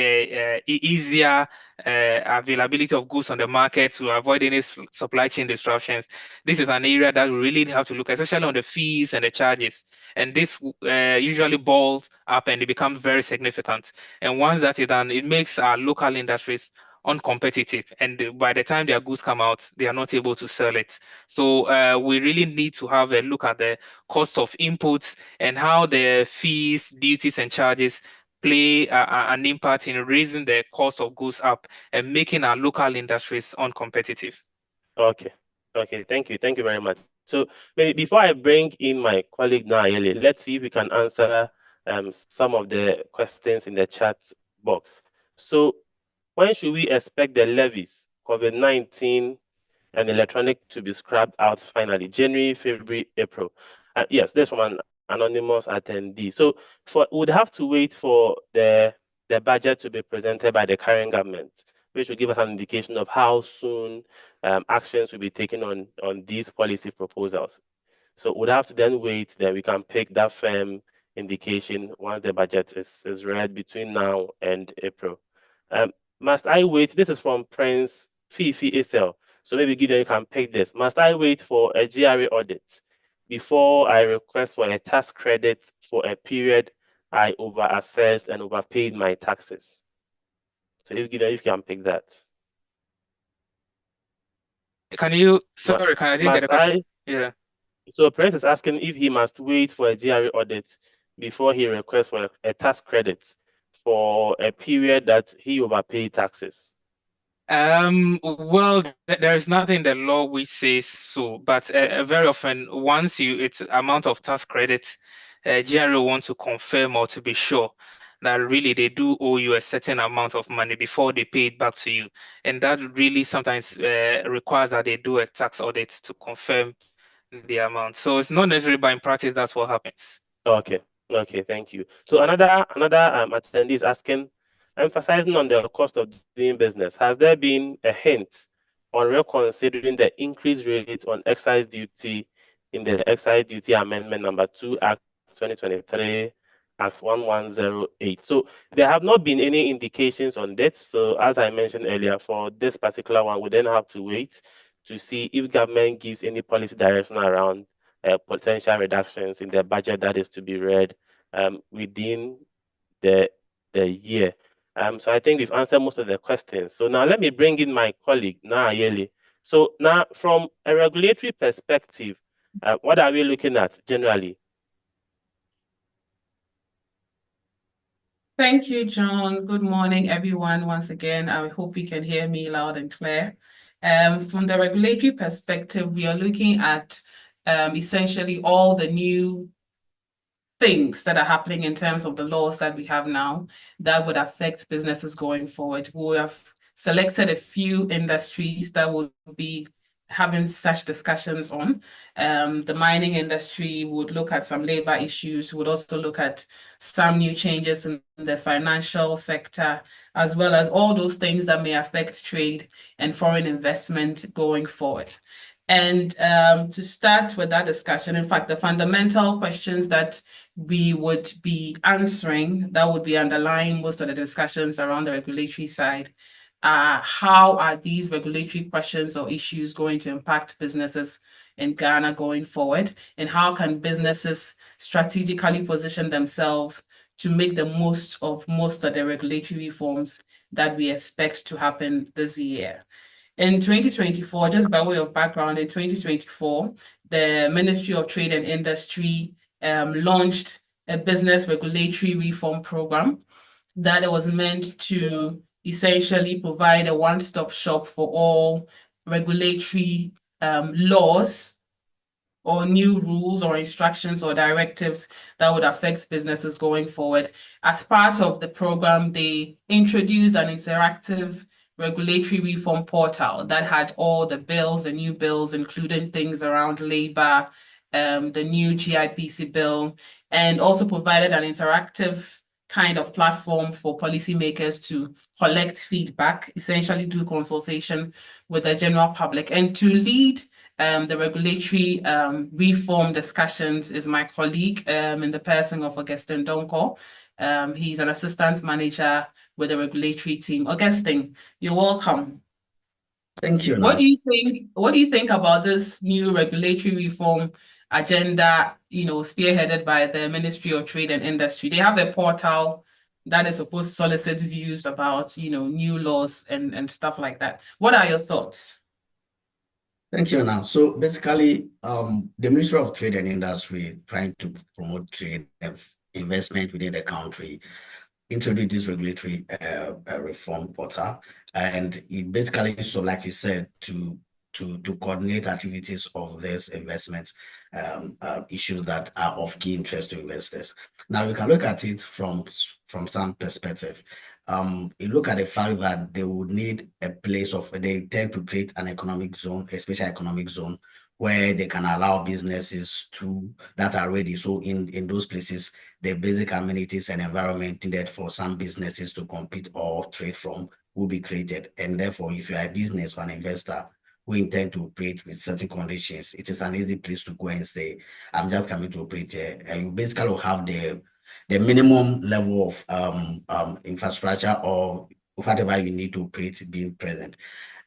easier availability of goods on the market to avoid any supply chain disruptions. This is an area that we really have to look, especially on the fees and the charges. And this usually balls up and it becomes very significant. And once that is done, it makes our local industries uncompetitive, and by the time their goods come out, they are not able to sell it. So we really need to have a look at the cost of inputs and how the fees, duties, and charges play an impact in raising the cost of goods up and making our local industries uncompetitive. Okay. Thank you very much. So maybe before I bring in my colleague Nayeli, let's see if we can answer some of the questions in the chat box. So when should we expect the levies, COVID-19 and electronic, to be scrapped out finally? January, February, April? Yes, this from an anonymous attendee. So we'd have to wait for the budget to be presented by the current government, which will give us an indication of how soon actions will be taken on these policy proposals. So we'd have to then wait, then we can pick that firm indication once the budget is read between now and April. Must I wait? This is from Prince Fifi Isel. So maybe Gideon, you can pick this. Must I wait for a GRA audit before I request for a tax credit for a period I over-assessed and overpaid my taxes? So if Gideon, if you can pick that. I didn't get the question. Yeah. So Prince is asking if he must wait for a GRA audit before he requests for a tax credit for a period that he overpaid taxes. Well, there is nothing in the law which says so, but very often, once it's amount of tax credit, GRA wants to confirm or to be sure that really they do owe you a certain amount of money before they pay it back to you. And that really sometimes requires that they do a tax audit to confirm the amount. So it's not necessarily, but in practice, that's what happens. Okay, thank you. So another attendee is asking, emphasizing on the cost of doing business, has there been a hint on reconsidering the increased rate on excise duty in the Excise Duty Amendment number 2 Act 2023, Act 1108? So there have not been any indications on that. So as I mentioned earlier, for this particular one, we then have to wait to see if government gives any policy direction around potential reductions in the budget that is to be read within the year. So I think we've answered most of the questions. So now let me bring in my colleague, Nayeli. So now from a regulatory perspective, what are we looking at generally? Thank you, John. Good morning, everyone. Once again, I hope you can hear me loud and clear. From the regulatory perspective, we are looking at essentially all the new things that are happening in terms of the laws that we have now that would affect businesses going forward. We have selected a few industries that would be having such discussions on. The mining industry would look at some labor issues, would also look at some new changes in the financial sector, as well as all those things that may affect trade and foreign investment going forward. And to start with that discussion, in fact, the fundamental questions that we would be answering, that would be underlying most of the discussions around the regulatory side, how are these regulatory questions or issues going to impact businesses in Ghana going forward? And how can businesses strategically position themselves to make the most of the regulatory reforms that we expect to happen this year? In 2024, just by way of background, in 2024, the Ministry of Trade and Industry launched a business regulatory reform program that was meant to essentially provide a one-stop shop for all regulatory laws or new rules or instructions or directives that would affect businesses going forward. As part of the program, they introduced an interactive regulatory reform portal that had all the bills, the new bills, including things around labor, the new GIPC bill, and also provided an interactive kind of platform for policymakers to collect feedback, essentially do consultation with the general public. And to lead the regulatory reform discussions is my colleague in the person of Augustine Donko. He's an assistant manager with the regulatory team. Augustine, you're welcome. Thank you. What do you think about this new regulatory reform agenda, spearheaded by the Ministry of Trade and Industry? They have a portal that is supposed to solicit views about, new laws and stuff like that. What are your thoughts? Thank you. Now, so basically, the Ministry of Trade and Industry, trying to promote trade and investment within the country, introduced this regulatory reform portal, and it basically, so like you said, to coordinate activities of this investment issues that are of key interest to investors. Now, you can look at it from some perspective. You look at the fact that they would need a place they tend to create an economic zone, a special economic zone, where they can allow businesses that are ready. So in those places, the basic amenities and environment needed for some businesses to compete or trade from will be created. And therefore, if you are a business or an investor who intend to operate with certain conditions, it is an easy place to go and say, I'm just coming to operate here. And you basically will have the minimum level of infrastructure or whatever you need to operate being present.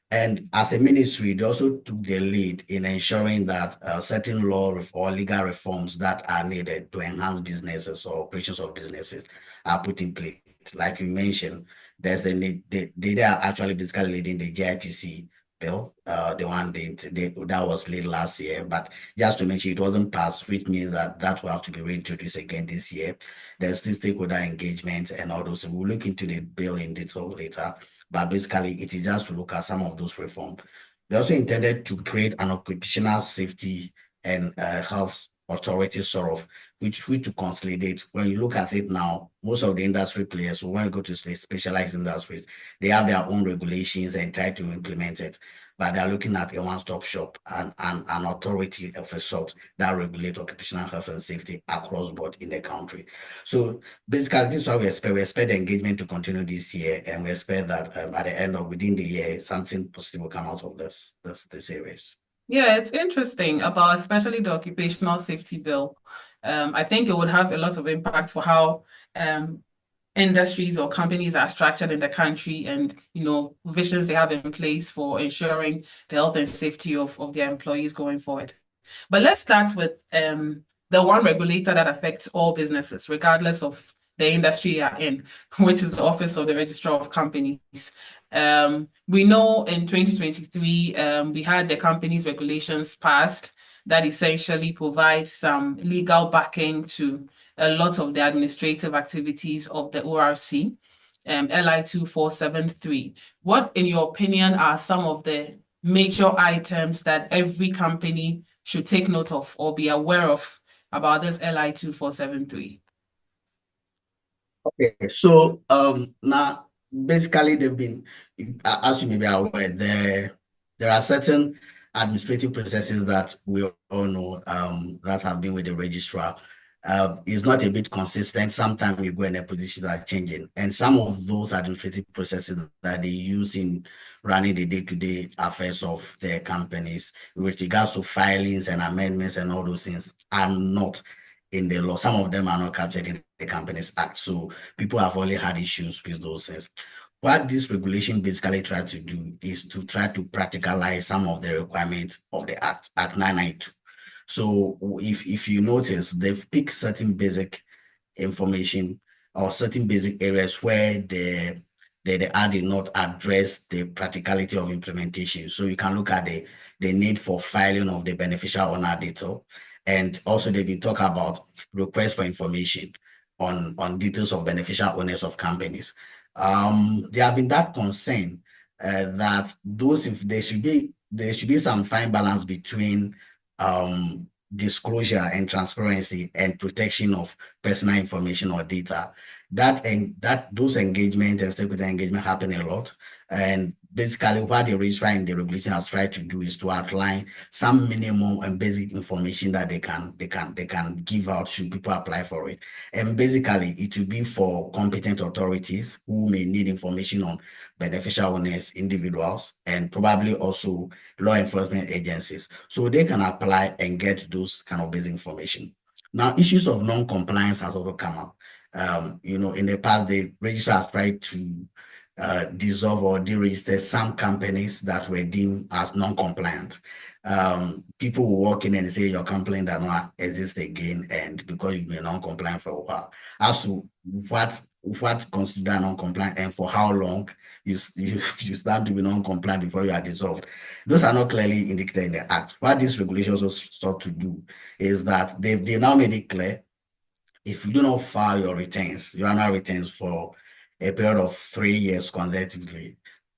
And as a ministry, they also took the lead in ensuring that certain law or legal reforms that are needed to enhance businesses or operations of businesses are put in place. Like you mentioned, there's the need, they are actually basically leading the GIPC bill, the one that was late last year, but just to mention, it wasn't passed, which means that will have to be reintroduced again this year. There's still stakeholder engagement and all those. So we'll look into the bill in detail later, but basically it is just to look at some of those reforms. They also intended to create an occupational safety and health authority sort of, which to consolidate. When you look at it now, most of the industry players, so when you go to specialized industries, they have their own regulations and try to implement it, but they're looking at a one-stop shop and an authority of a sort that regulate occupational health and safety across board in the country. So basically, this is what we expect. We expect the engagement to continue this year, and we expect that at the end of within the year, something positive will come out of this areas. Yeah, it's interesting about especially the occupational safety bill. I think it would have a lot of impact for how industries or companies are structured in the country and, visions they have in place for ensuring the health and safety of their employees going forward. But let's start with the one regulator that affects all businesses, regardless of the industry you're in, which is the Office of the Registrar of Companies. We know in 2023, we had the companies regulations passed that essentially provides some legal backing to a lot of the administrative activities of the ORC, LI 2473. What, in your opinion, are some of the major items that every company should take note of or be aware of about this LI 2473? Okay, so now basically they've been, as you may be aware, there are certain administrative processes that we all know that have been with the registrar. It's not a bit consistent. Sometimes you go in a position that are changing, and some of those administrative processes that they use in running the day-to-day affairs of their companies with regards to filings and amendments and all those things are not in the law. Some of them are not captured in the Companies Act. So people have only had issues with those things. What this regulation basically tries to do is to try to practicalize some of the requirements of the Act 992. So if you notice, they've picked certain basic information or certain basic areas where the Act did not address the practicality of implementation. So you can look at the need for filing of the beneficial owner detail. And also they've been talking about requests for information on details of beneficial owners of companies. There have been that concern that there should be some fine balance between disclosure and transparency and protection of personal information or data. Those engagements and stakeholder engagement happen a lot. And basically what the registrar and the regulation has tried to do is to outline some minimum and basic information that they can give out should people apply for it. And basically it will be for competent authorities who may need information on beneficial owners, individuals, and probably also law enforcement agencies. So they can apply and get those kind of basic information. Now, issues of non-compliance has also come up. In the past, the registrar has tried to dissolve or deregister some companies that were deemed as non-compliant. People will walk in and say your company does not exist again, and because you've been non-compliant for a while. As to what constitutes non-compliant and for how long you stand to be non-compliant before you are dissolved, those are not clearly indicated in the Act. What these regulations also sought to do is that they now made it clear if you do not file your annual returns for a period of 3 years consecutive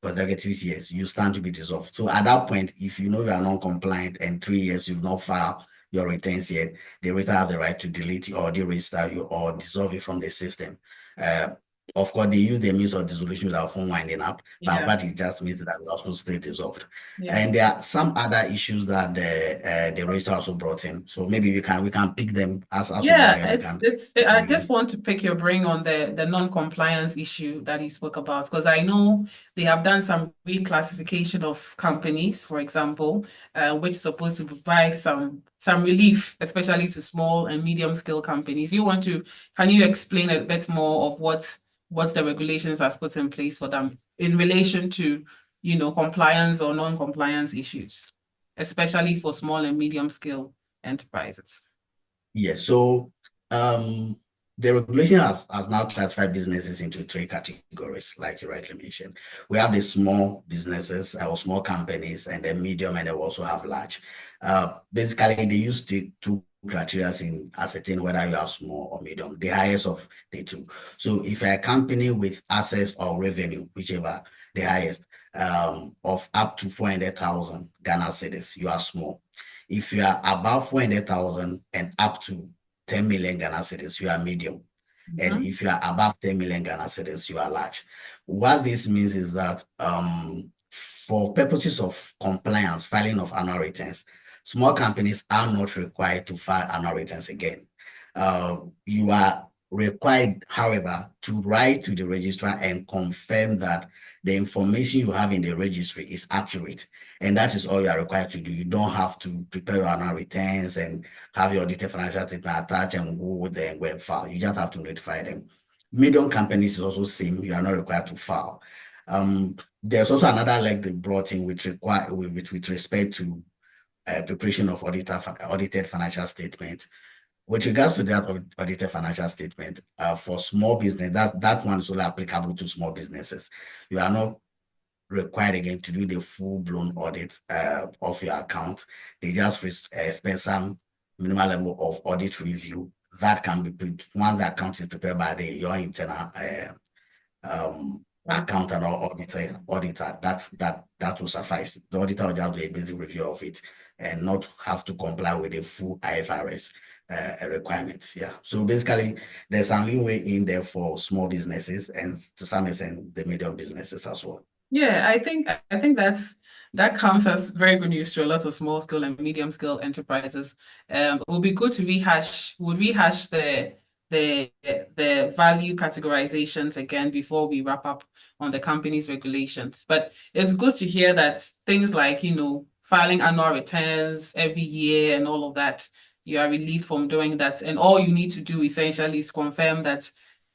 years, you stand to be dissolved. So at that point, if you know you are non-compliant and 3 years you've not filed your returns yet, the registrar has the right to delete you or deregister you or dissolve you from the system. Of course, they use the means of dissolution without phone winding up, but what it just means that we also stay dissolved. And there are some other issues that the registrar also brought in. So maybe we can pick them as I just want to pick your brain on the non-compliance issue that you spoke about, because I know they have done some reclassification of companies, for example, which is supposed to provide some relief, especially to small and medium scale companies. Can you explain a bit more of what the regulations has put in place for them in relation to, compliance or non-compliance issues, especially for small and medium scale enterprises? Yes, so the regulation has now classified businesses into 3 categories, like you rightly mentioned. We have the small businesses or small companies, and then medium, and they also have large. Basically, they use the 2 criteria in ascertain whether you are small or medium, the highest of the 2. So if you're a company with assets or revenue, whichever the highest, of up to 400,000 Ghana cedis, you are small. If you are above 400,000 and up to 10 million Ghana cedis, you are medium. And if you are above 10 million Ghana cedis, you are large. What this means is that for purposes of compliance, filing of annual returns, small companies are not required to file annual returns again. You are required, however, to write to the registrar and confirm that the information you have in the registry is accurate. And that is all you are required to do. You don't have to prepare your annual returns and have your audited financial statement attached and go there and go and file. You just have to notify them. Medium companies is also same. You are not required to file. There's also another leg they brought in with respect to preparation of audited financial statement. With regards to that audited financial statement, for small business, that one is only applicable to small businesses. You are not required again to do the full-blown audit of your account. They just expect some minimal level of audit review that can be once the account is prepared by your internal accountant or auditor, that will suffice. The auditor will just do a basic review of it and not have to comply with the full IFRS requirements. Yeah. So basically, there's some leeway in there for small businesses and to some extent the medium businesses as well. Yeah, I think that comes as very good news to a lot of small scale and medium scale enterprises. It would be good to rehash the value categorizations again before we wrap up on the company's regulations. But it's good to hear that things like, filing annual returns every year and all of that, you are relieved from doing that. And all you need to do essentially is confirm that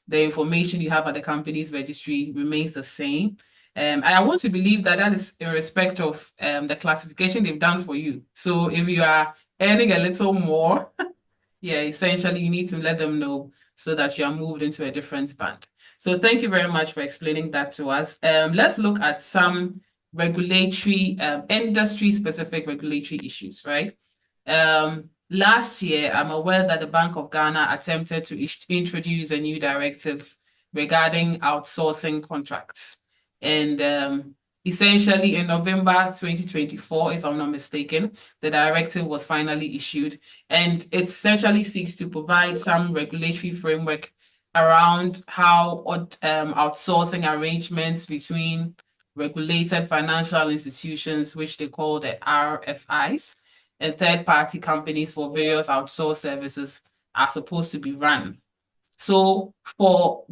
the information you have at the company's registry remains the same. And I want to believe that is in respect of the classification they've done for you. So if you are earning a little more, yeah, essentially you need to let them know so that you are moved into a different band. So thank you very much for explaining that to us. Let's look at some regulatory, industry-specific regulatory issues, right? Last year, I'm aware that the Bank of Ghana attempted to introduce a new directive regarding outsourcing contracts. And essentially in November 2024, if I'm not mistaken, the directive was finally issued, and it essentially seeks to provide some regulatory framework around how outsourcing arrangements between regulated financial institutions, which they call the RFIs, and third-party companies for various outsourced services are supposed to be run. So for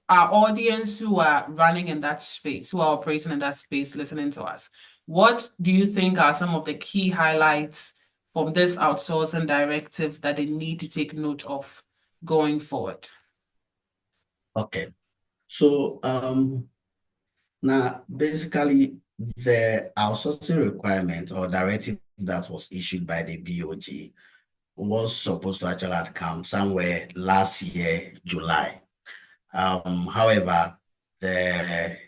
our audience who are running in that space, who are operating in that space, listening to us, what do you think are some of the key highlights from this outsourcing directive that they need to take note of going forward? Okay. So now basically the outsourcing requirement or directive that was issued by the BOG was supposed to actually come somewhere last year, July. However, there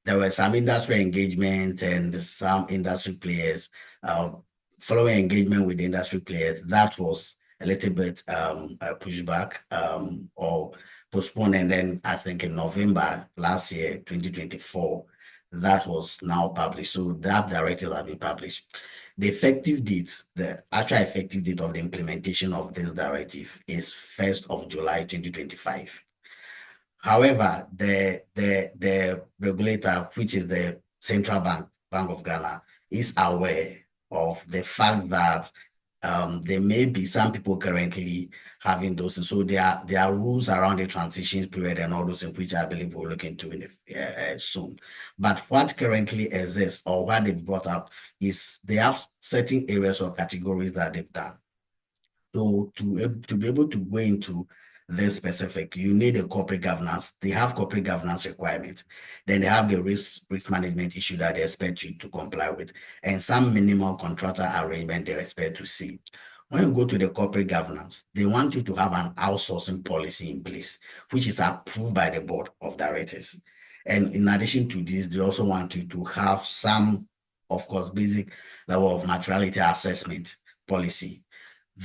were some industry engagement and some industry players, following engagement with the industry players, that was a little bit pushed back or postponed. And then I think in November last year, 2024, that was now published. So that directive has been published. The effective date, the actual effective date of the implementation of this directive is 1st of July, 2025. However, the regulator, which is the Central Bank of Ghana, is aware of the fact that there may be some people currently having those. And so there are rules around the transition period and all those things, which I believe we'll look into soon. But what currently exists or what they've brought up is they have certain areas or categories that they've done. So to be able to go into this specific, you need a corporate governance. They have corporate governance requirements. Then they have the risk management issue that they expect you to comply with, and some minimal contractor arrangement they expect to see. When you go to the corporate governance, they want you to have an outsourcing policy in place, which is approved by the board of directors. And in addition to this, they also want you to have some, of course, basic level of materiality assessment policy.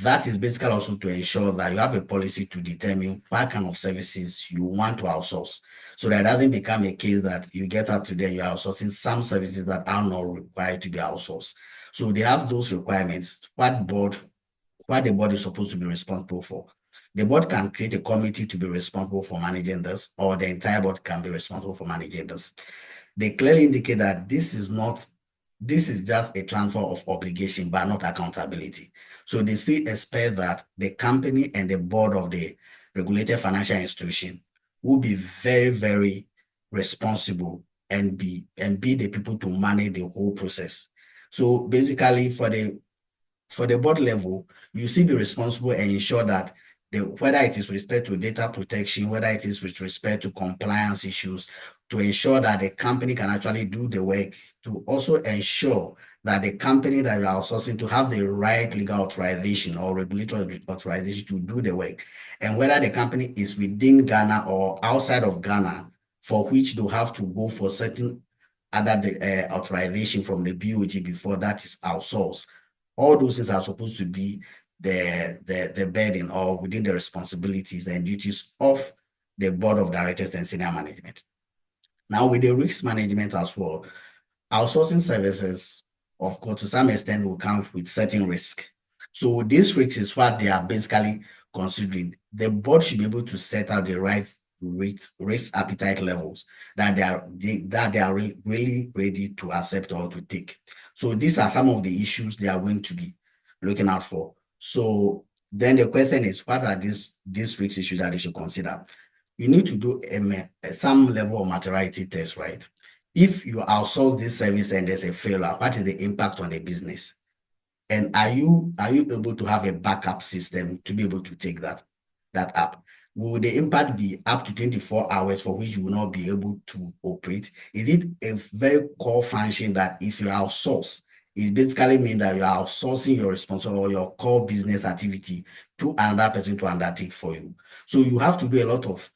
That is basically also to ensure that you have a policy to determine what kind of services you want to outsource, so that it doesn't become a case that you get up to there, you're outsourcing some services that are not required to be outsourced. So they have those requirements, what the board is supposed to be responsible for. The board can create a committee to be responsible for managing this, or the entire board can be responsible for managing this. They clearly indicate that this is just a transfer of obligation, but not accountability. So they still expect that the company and the board of the regulated financial institution will be very, very responsible and be the people to manage the whole process. So basically for the board level, you still be responsible and ensure that whether it is with respect to data protection, whether it is with respect to compliance issues, to ensure that the company can actually do the work, to also ensure that the company that you are outsourcing to have the right legal authorization or regulatory authorization to do the work, and whether the company is within Ghana or outside of Ghana, for which they'll have to go for certain other authorization from the BOG before that is outsourced. All those things are supposed to be the burden or within the responsibilities and duties of the board of directors and senior management. Now, with the risk management as well, outsourcing services, of course, to some extent will come with certain risk. So this risk is what they are basically considering. The board should be able to set out the right risk appetite levels that they are really ready to accept or to take. So these are some of the issues they are going to be looking out for. So then the question is, what are these risk issues that they should consider? You need to do some level of materiality test, right? If you outsource this service and there's a failure, what is the impact on the business? And are you able to have a backup system to be able to take that up? Will the impact be up to 24 hours for which you will not be able to operate? Is it a very core function that if you outsource, it basically means that you are outsourcing your responsibility or your core business activity to another person to undertake for you? So you have to do a lot of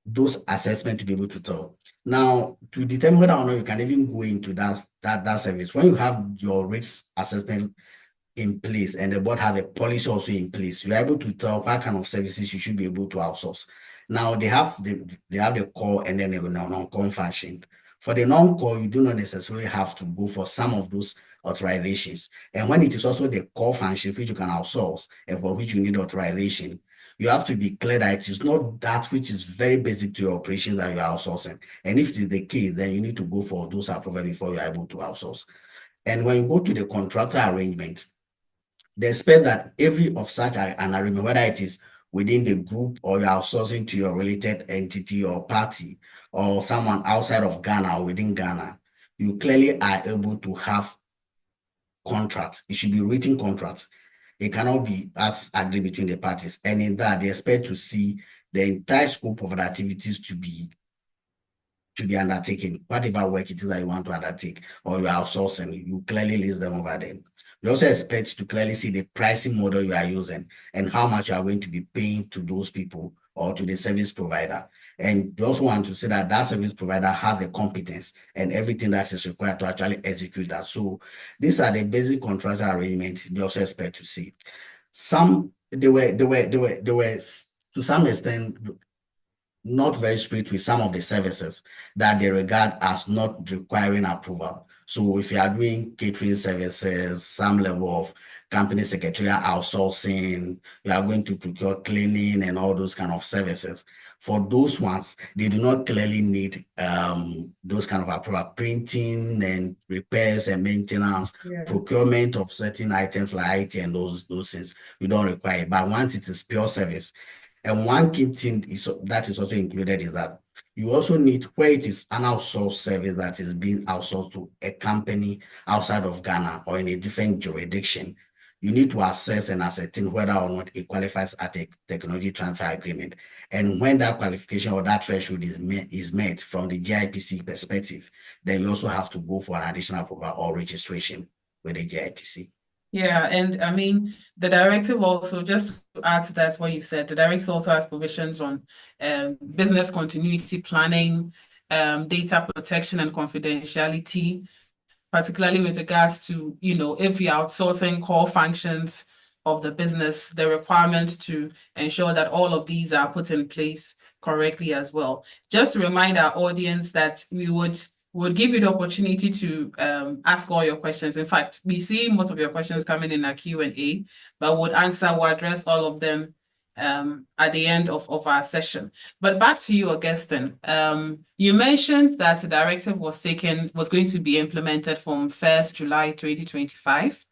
those assessments to be able to tell. Now, to determine whether or not you can even go into that service, when you have your risk assessment in place and the board has a policy also in place, you're able to tell what kind of services you should be able to outsource. Now, they have the core and then the non-core function. For the non-core, you do not necessarily have to go for some of those authorizations. And when it is also the core function which you can outsource and for which you need authorization, you have to be clear that it is not that which is very basic to your operations that you are outsourcing. And if it is the case, then you need to go for those approvals before you are able to outsource. And when you go to the contractor arrangement, they expect that every of such an arrangement, whether it is within the group or you're outsourcing to your related entity or party or someone outside of Ghana or within Ghana, you clearly are able to have contracts. It should be written contracts. It cannot be as agreed between the parties. And in that, they expect to see the entire scope of the activities to be undertaken, whatever work it is that you want to undertake, or you are outsourcing, you clearly list them over there. You also expect to clearly see the pricing model you are using and how much you are going to be paying to those people or to the service provider. And you also want to see that that service provider has the competence and everything that is required to actually execute that. So these are the basic contractual arrangements they also expect to see. They were to some extent not very strict with some of the services that they regard as not requiring approval. So if you are doing catering services, some level of company secretarial outsourcing, you are going to procure cleaning and all those kind of services. For those ones, they do not clearly need those kind of approval. Printing and repairs and maintenance, procurement of certain items like IT and those things, you don't require it. But once it is pure service, and one key thing that is also included is that you also need, where it is an outsourced service that is being outsourced to a company outside of Ghana or in a different jurisdiction, you need to assess and ascertain whether or not it qualifies at a technology transfer agreement. And when that qualification or that threshold is met from the GIPC perspective, then you also have to go for an additional approval or registration with the GIPC. Yeah, and I mean, the directive also, just to add to that, what you said, the directive also has provisions on business continuity planning, data protection and confidentiality, particularly with regards to, if you're outsourcing core functions of the business, the requirement to ensure that all of these are put in place correctly as well. Just to remind our audience that we would give you the opportunity to ask all your questions. In fact, we see most of your questions coming in our Q&A, but we'll address all of them at the end of our session. But back to you, Augustine. You mentioned that the directive was going to be implemented from 1st July 2025.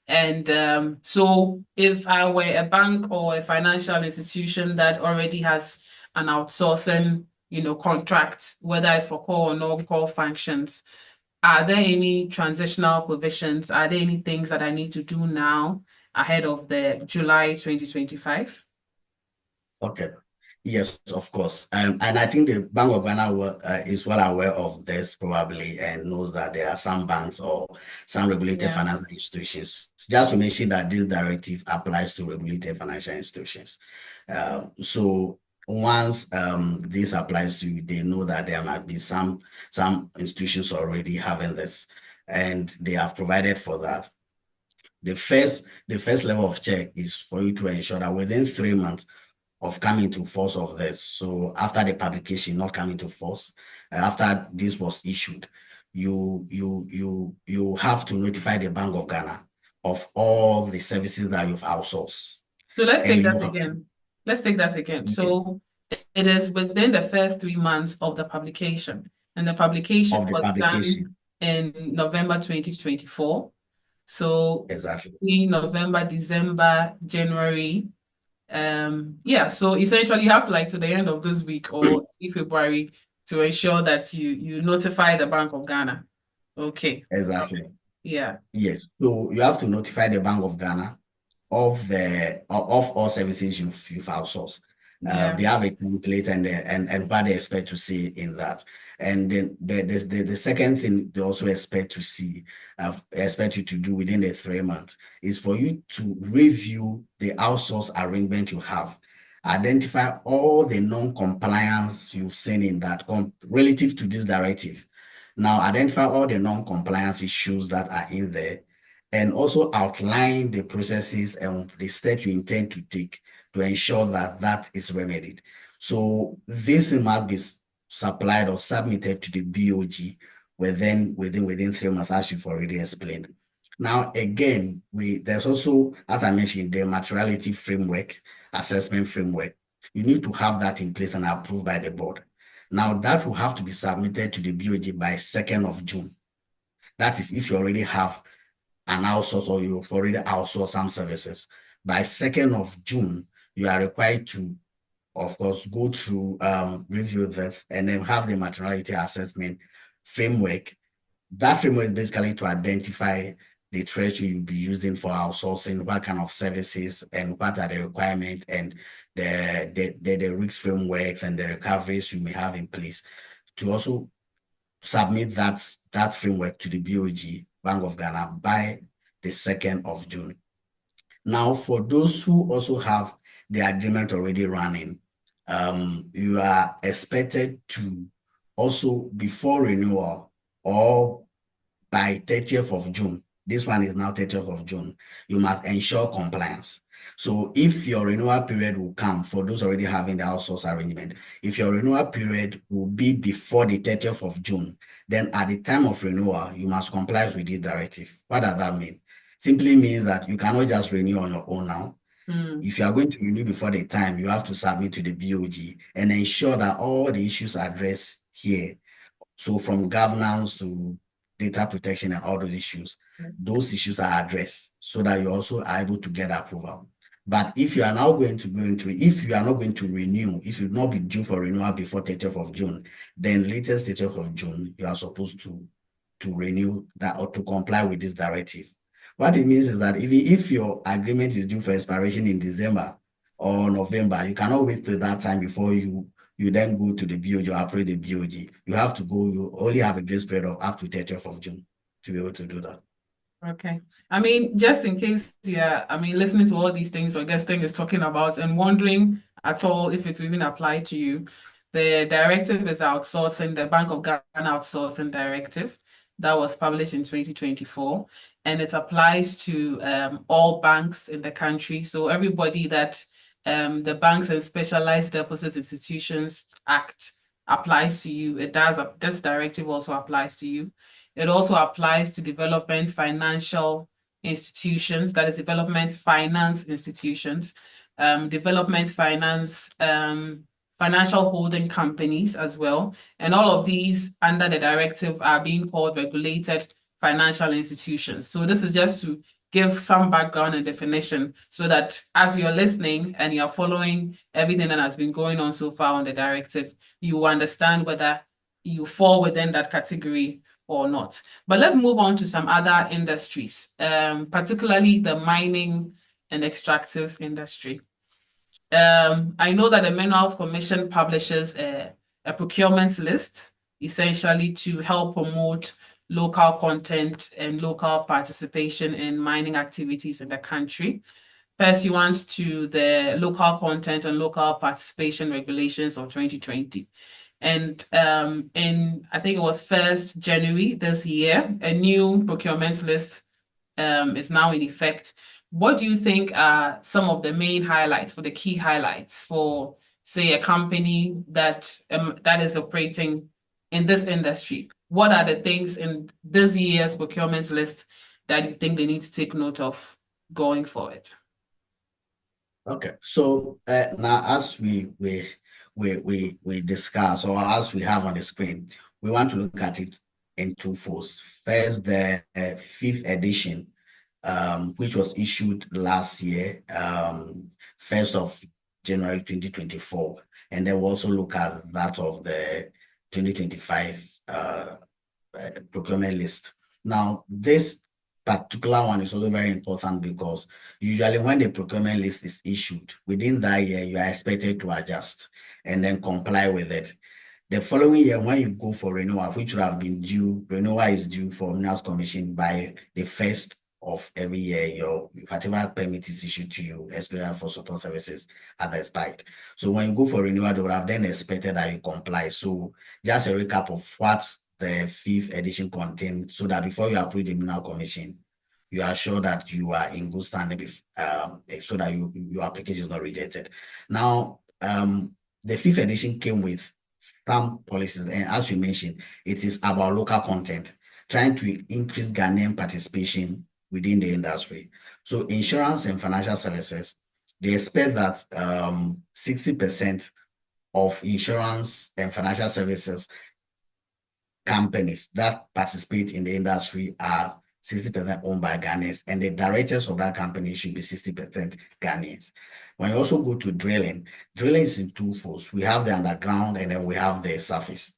And so if I were a bank or a financial institution that already has an outsourcing contract, whether it's for core or non-core functions, are there any transitional provisions? Are there any things that I need to do now ahead of the July 2025? Okay. Yes, of course. And I think the Bank of Ghana is well aware of this probably and knows that there are some banks or some regulated financial institutions. Just to mention that this directive applies to regulated financial institutions. So once this applies to you, they know that there might be some institutions already having this, and they have provided for that. The first level of check is for you to ensure that within 3 months coming to force of this. So after the publication not coming to force, after this was issued, you have to notify the Bank of Ghana of all the services that you've outsourced. So let's And take that again. Let's take that again. So it is within the first 3 months of the publication, and the publication was done in November 2024. So exactly in November, December, January. Yeah, so essentially you have like to the end of this week or in February to ensure that you notify the Bank of Ghana. Okay. Exactly. Yeah. Yes. So you have to notify the Bank of Ghana of all services you've outsourced. Yeah. They have a template and what they expect to see in that. And then the second thing they also expect to see, expect you to do within the 3 months is for you to review the outsource arrangement you have. Identify all the non-compliance you've seen in that relative to this directive. Now, identify all the non-compliance issues that are in there, and also outline the processes and the steps you intend to take to ensure that that is remedied. So this must be supplied or submitted to the BOG within 3 months, as you've already explained. Now, again, there's also, as I mentioned, the materiality framework, assessment framework. You need to have that in place and approved by the board. Now, that will have to be submitted to the BOG by 2nd of June. That is if you already have an outsource or you've already outsourced some services. By 2nd of June, you are required to, of course, go through, review this, and then have the materiality assessment framework. That framework is basically to identify the threshold you'll be using for outsourcing, what kind of services, and what are the requirements, and the risk frameworks and the recoveries you may have in place to also submit that framework to the BOG, Bank of Ghana, by the 2nd of June. Now, for those who also have the agreement already running, you are expected to also, before renewal or by 30th of June, this one is now 30th of June, you must ensure compliance. So if your renewal period will come for those already having the outsource arrangement, if your renewal period will be before the 30th of June, then at the time of renewal, you must comply with this directive. What does that mean? Simply means that you cannot just renew on your own now. If you are going to renew before the time, you have to submit to the BOG and ensure that all the issues addressed here, so from governance to data protection and all those issues are addressed so that you also are able to get approval. But if you are now going to if you are not going to renew, if you not be due for renewal before 30th of June, then latest 30th of June, you are supposed to renew that or to comply with this directive. What it means is that if your agreement is due for expiration in December or November, you cannot wait till that time before you then go to the BOG or approach the BOG. You have to go, you only have a grace period of up to 30th of June to be able to do that. Okay. I mean, just in case you're, listening to all these things or Guesting is talking about and wondering at all if it will even apply to you, the directive is outsourcing, the Bank of Ghana outsourcing directive that was published in 2024, and it applies to all banks in the country. So everybody that the Banks and Specialized Deposit Institutions Act applies to you. It does. This directive also applies to you. It also applies to development financial institutions, that is development finance institutions, development finance, financial holding companies as well. And all of these under the directive are being called regulated financial institutions. So this is just to give some background and definition so that as you're listening and you're following everything that has been going on so far on the directive, you understand whether you fall within that category or not. But let's move on to some other industries, particularly the mining and extractives industry. I know that the Minerals Commission publishes a procurement list, essentially to help promote local content and local participation in mining activities in the country, pursuant to the local content and local participation regulations of 2020. And in, I think it was 1st January this year, a new procurement list is now in effect, what do you think are some of the main highlights, for the key highlights for, say, a company that that is operating in this industry? What are the things in this year's procurement list that you think they need to take note of going forward? Okay, so now as we discuss, or as we have on the screen, we want to look at it in two folds. First, the 5th edition, which was issued last year, 1st of January 2024, and then we'll also look at that of the 2025 procurement list. Now, this particular one is also very important because usually when the procurement list is issued, within that year, you are expected to adjust and then comply with it. The following year, when you go for renewal, which would have been due, renewal is due for Minerals Commission by the 1st of every year, your whatever permit is issued to you, especially for support services, has expired. So when you go for renewal, they would have then expected that you comply. So just a recap of what the 5th edition contains, so that before you approve the Mineral Commission, you are sure that you are in good standing, so that your application is not rejected. Now, the 5th edition came with some policies, and as you mentioned, it is about local content, trying to increase Ghanaian participation within the industry. So insurance and financial services, they expect that 60% of insurance and financial services companies that participate in the industry are 60% owned by Ghanaians, and the directors of that company should be 60% Ghanaians. When you also go to drilling is in two folds. We have the underground and then we have the surface.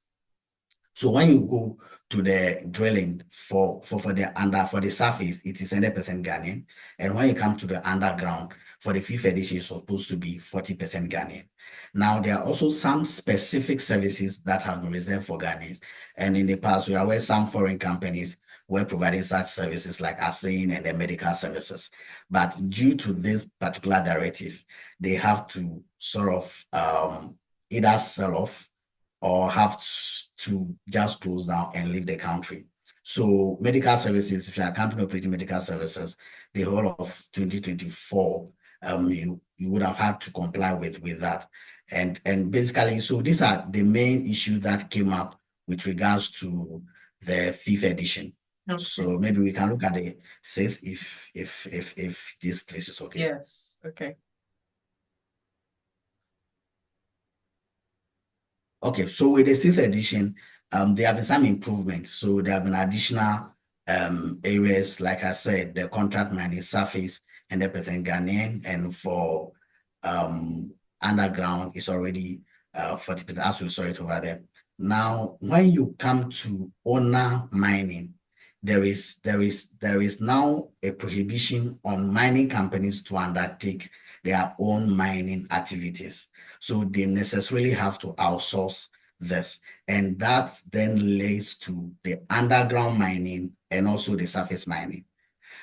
So when you go to the drilling for the surface, it is 100% Ghanaian. And when you come to the underground, for the 5th edition, it's supposed to be 40% Ghanaian. Now, there are also some specific services that have been reserved for Ghanaians. And in the past, we are aware some foreign companies were providing such services like assaying and the medical services. But due to this particular directive, they have to sort of either sell off or have to just close down and leave the country. So medical services, if you are a company operating medical services, the whole of 2024, you would have had to comply with that. And basically, so these are the main issues that came up with regards to the 5th edition. Okay. So maybe we can look at the 6th if this place is okay. Yes, okay. Okay, so with the 6th edition, there have been some improvements. So there have been additional areas, like I said, the contract mining surface and everything Ghanaian, and for underground is already 40%, as we saw it over there. Now, when you come to owner mining, there is now a prohibition on mining companies to undertake their own mining activities. So they necessarily have to outsource this. And that then leads to the underground mining and also the surface mining.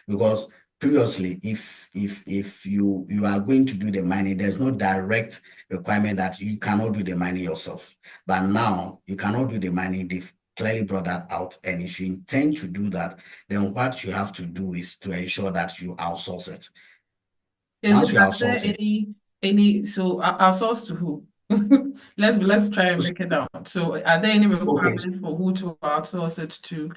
Because previously, if you are going to do the mining, there's no direct requirement that you cannot do the mining yourself. But now you cannot do the mining. They've clearly brought that out. And if you intend to do that, then what you have to do is to ensure that you outsource it. Once you outsource it, so outsource to who? let's try and break it down. So are there any requirements for who to outsource it to?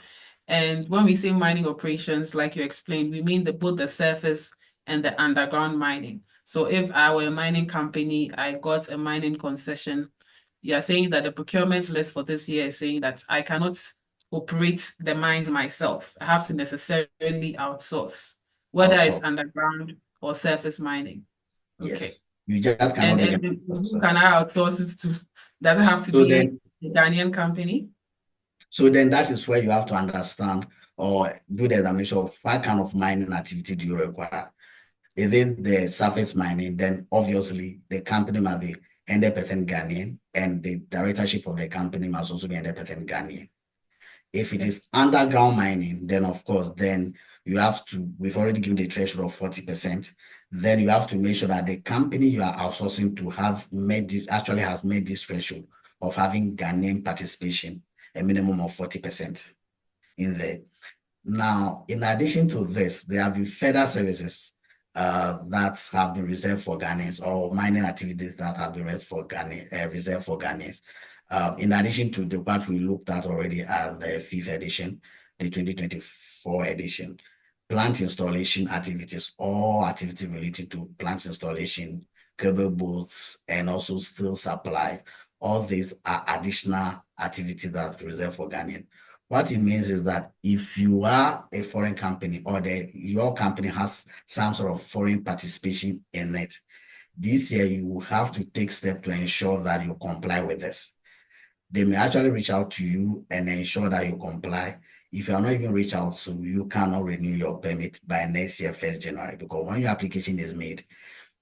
And when we say mining operations, like you explained, we mean both the surface and the underground mining. So if I were a mining company, I got a mining concession, you are saying that the procurement list for this year is saying that I cannot operate the mine myself. I have to necessarily outsource, whether it's underground or surface mining. Yes. Okay. You just cannot do them. Who can I outsource it to? Does it have to be a Ghanaian company? So then that is where you have to understand or do the examination of what kind of mining activity do you require. If it's the surface mining, then obviously the company must be 100% Ghanaian, and the directorship of the company must also be 100% Ghanaian. If it is underground mining, then of course, then you have to, we've already given the threshold of 40%. Then you have to make sure that the company you are outsourcing to actually has made this threshold of having Ghanaian participation, a minimum of 40% in there. Now, in addition to this, there have been further services that have been reserved for Ghanaians, or mining activities that have been reserved for Ghanaians. In addition to what we looked at already at the 5th edition, the 2024 edition, plant installation activities, all activity related to plant installation, cable bolts, and also steel supply. All these are additional activities that are reserved for Ghanaian. What it means is that if you are a foreign company, or your company has some sort of foreign participation in it, this year you have to take steps to ensure that you comply with this. They may actually reach out to you and ensure that you comply. If you are not even reach out, so you cannot renew your permit by next year, 1st January, because when your application is made,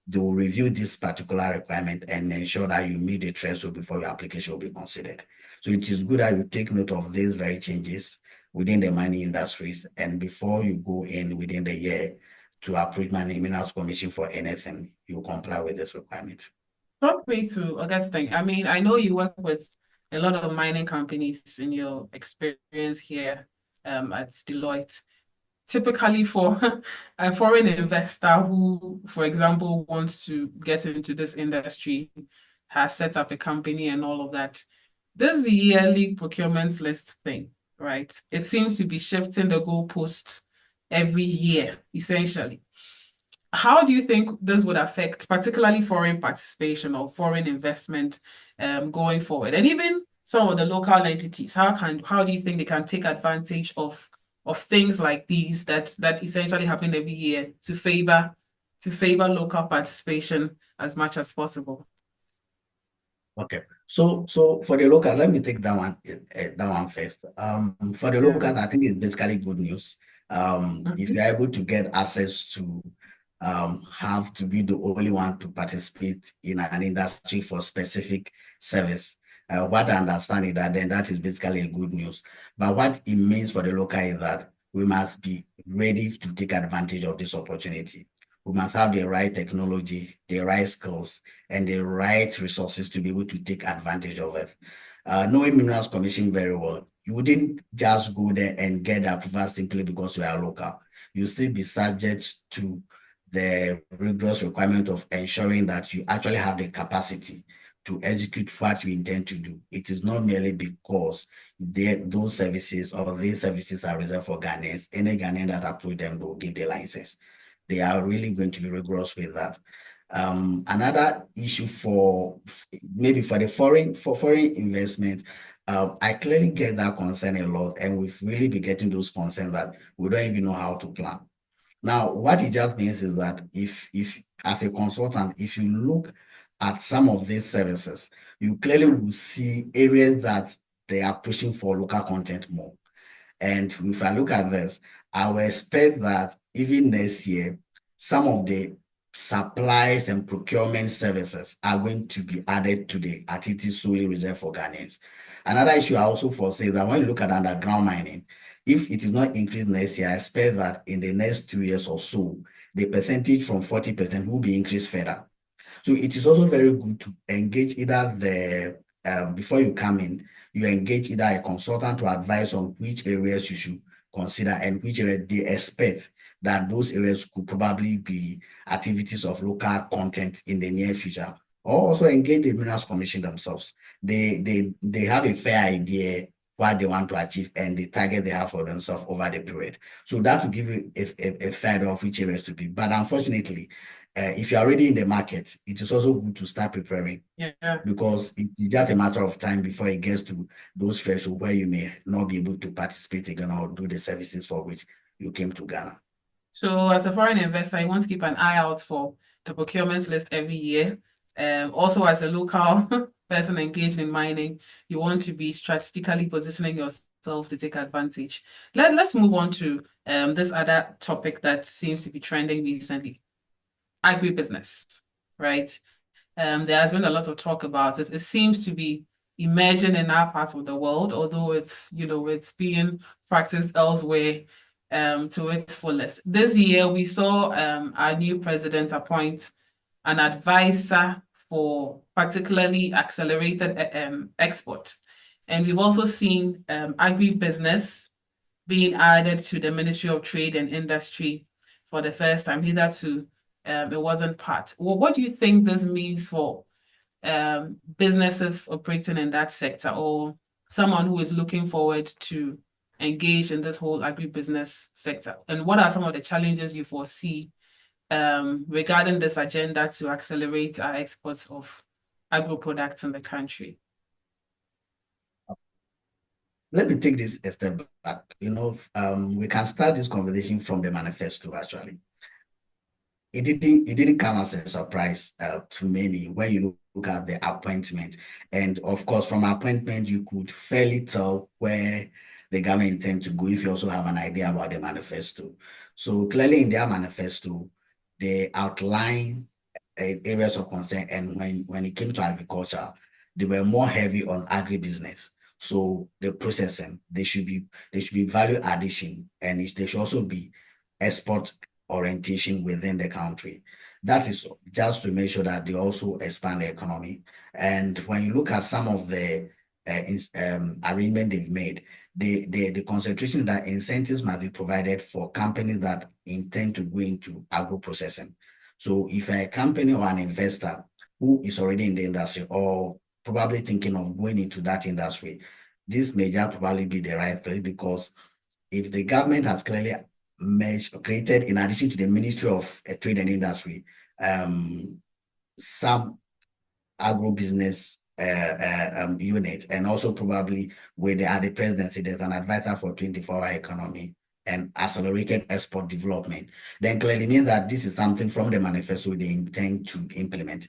they will review this particular requirement and ensure that you meet the threshold before your application will be considered. So it is good that you take note of these very changes within the mining industries, and before you go in within the year to approach Minerals Commission for anything, you comply with this requirement. Talk me through, Augustine. I mean, I know you work with a lot of mining companies in your experience here at Deloitte. Typically for a foreign investor who, for example, wants to get into this industry, has set up a company and all of that, this yearly procurement list thing, right? It seems to be shifting the goalposts every year, essentially. How do you think this would affect particularly foreign participation or foreign investment going forward? And even some of the local entities, how do you think they can take advantage of things like these that essentially happen every year to favor local participation as much as possible? Okay, so for the local, let me take that one first. For the local, I think it's basically good news. If you're able to get access to have to be the only one to participate in an industry for specific service, what I understand is that then that is basically a good news. But what it means for the local is that we must be ready to take advantage of this opportunity. We must have the right technology, the right skills, and the right resources to be able to take advantage of it. Knowing Minerals Commission very well, you wouldn't just go there and get the approval simply because you are local. You still be subject to the rigorous requirement of ensuring that you actually have the capacity to execute what you intend to do. It is not merely because those services or these services are reserved for Ghanaians. Any Ghanaian that approve them will give the license. They are really going to be rigorous with that. Another issue for foreign investment, I clearly get that concern a lot, and we've really been getting those concerns that we don't even know how to plan. Now, what it just means is that if as a consultant, if you look at some of these services, you clearly will see areas that they are pushing for local content more. And if I look at this, I will expect that even next year, some of the supplies and procurement services are going to be added to the activities solely reserved for Ghanaians. Another issue I also foresee that when you look at underground mining, if it is not increased next year, I expect that in the next 2 years or so, the percentage from 40% will be increased further. So it is also very good to engage either before you come in, you engage either a consultant to advise on which areas you should consider and which area they expect that those areas could probably be activities of local content in the near future, or also engage the Minerals Commission themselves. They have a fair idea what they want to achieve and the target they have for themselves over the period. So that will give you a fair idea of which areas to be. But unfortunately, if you're already in the market, it is also good to start preparing. Because it's just a matter of time before it gets to those thresholds where you may not be able to participate again or do the services for which you came to Ghana. So as a foreign investor, you want to keep an eye out for the procurement list every year. Also, as a local person engaged in mining, you want to be strategically positioning yourself to take advantage. Let's move on to this other topic that seems to be trending recently. Agribusiness, right? There has been a lot of talk about it. It seems to be emerging in our part of the world, although it's being practiced elsewhere to its fullest. This year, we saw our new president appoint an advisor for particularly accelerated export. And we've also seen agribusiness being added to the Ministry of Trade and Industry for the first time. Hitherto, it wasn't part. Well, what do you think this means for businesses operating in that sector, or someone who is looking forward to engage in this whole agribusiness sector? And what are some of the challenges you foresee regarding this agenda to accelerate our exports of agro products in the country? Let me take this a step back. We can start this conversation from the manifesto, actually. It didn't come as a surprise to many when you look at the appointment. And of course, from appointment, you could fairly tell where the government intends to go if you also have an idea about the manifesto. So clearly in their manifesto, they outline areas of concern. And when it came to agriculture, they were more heavy on agribusiness. So the processing, they should be value addition, and they should also be export orientation within the country. That is just to make sure that they also expand the economy. And when you look at some of the arrangement they've made, the concentration that incentives must be provided for companies that intend to go into agro processing. So if a company or an investor who is already in the industry or probably thinking of going into that industry, this may just probably be the right place, because if the government has clearly created, in addition to the Ministry of Trade and Industry, some agribusiness unit, and also probably with the presidency, there's an advisor for 24-hour economy and accelerated export development, then clearly means that this is something from the manifesto they intend to implement.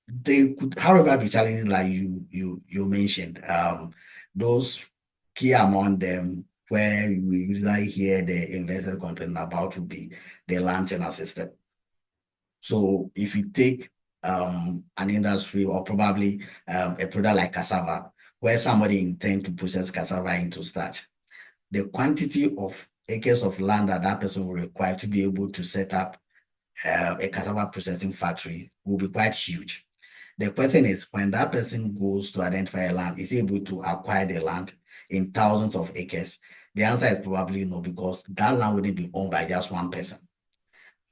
They could, however, be challenges like you mentioned. Those key among them, where we usually hear the investors complain about, would be the land tenure system. So if you take an industry, or probably a product like cassava, where somebody intends to process cassava into starch, the quantity of acres of land that person will require to be able to set up a cassava processing factory will be quite huge. The question is, when that person goes to identify a land, is he able to acquire the land in thousands of acres? The answer is probably no, because that land wouldn't be owned by just one person.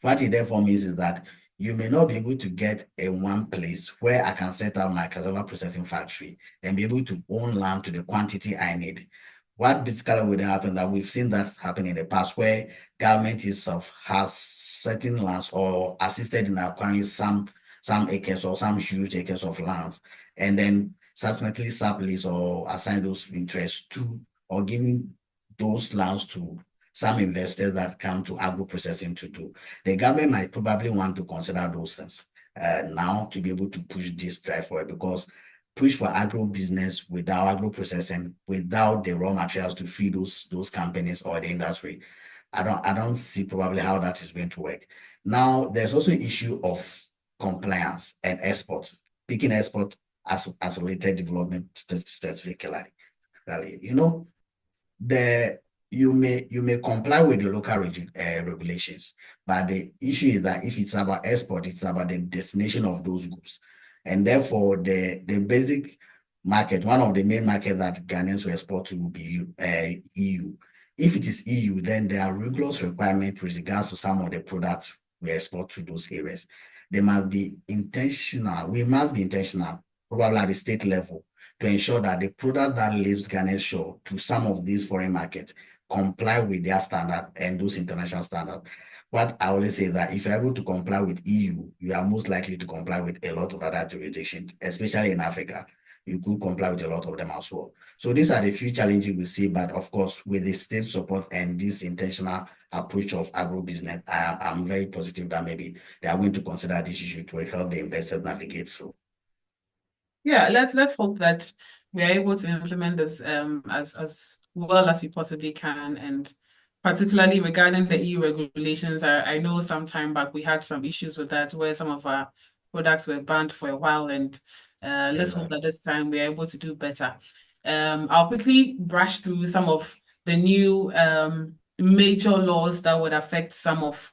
What it therefore means is that you may not be able to get in one place where I can set up my cassava processing factory and be able to own land to the quantity I need. What basically would happen, that we've seen that happen in the past, where government itself has certain lands or assisted in acquiring some acres or some huge acres of lands, and then subsequently sublease or assign those interests to, or giving those lands to some investors that come to agro processing to do. The government might probably want to consider those things now to be able to push this drive forward, because push for agro business without agro processing, without the raw materials to feed those companies or the industry, I don't see probably how that is going to work. Now, there's also an issue of compliance and export, picking export as related development specifically. You may comply with the local regulations, but the issue is that if it's about export, it's about the destination of those goods. And therefore, the basic market, one of the main markets that Ghanaians will export to will be EU. If it is EU, then there are rigorous requirements with regards to some of the products we export to those areas. They must be intentional. We must be intentional, probably at the state level, to ensure that the product that leaves Ghana's shore to some of these foreign markets comply with their standard and those international standards. What I always say is that if you're able to comply with EU, you are most likely to comply with a lot of other jurisdictions, especially in Africa. You could comply with a lot of them as well. So these are the few challenges we see, but of course, with the state support and this intentional approach of agribusiness, I'm very positive that maybe they are going to consider this issue to help the investors navigate through. Yeah, let's hope that we are able to implement this as well as we possibly can, and particularly regarding the EU regulations. I know some time back we had some issues with that, where some of our products were banned for a while, and let's hope that this time we are able to do better. I'll quickly brush through some of the new major laws that would affect some of,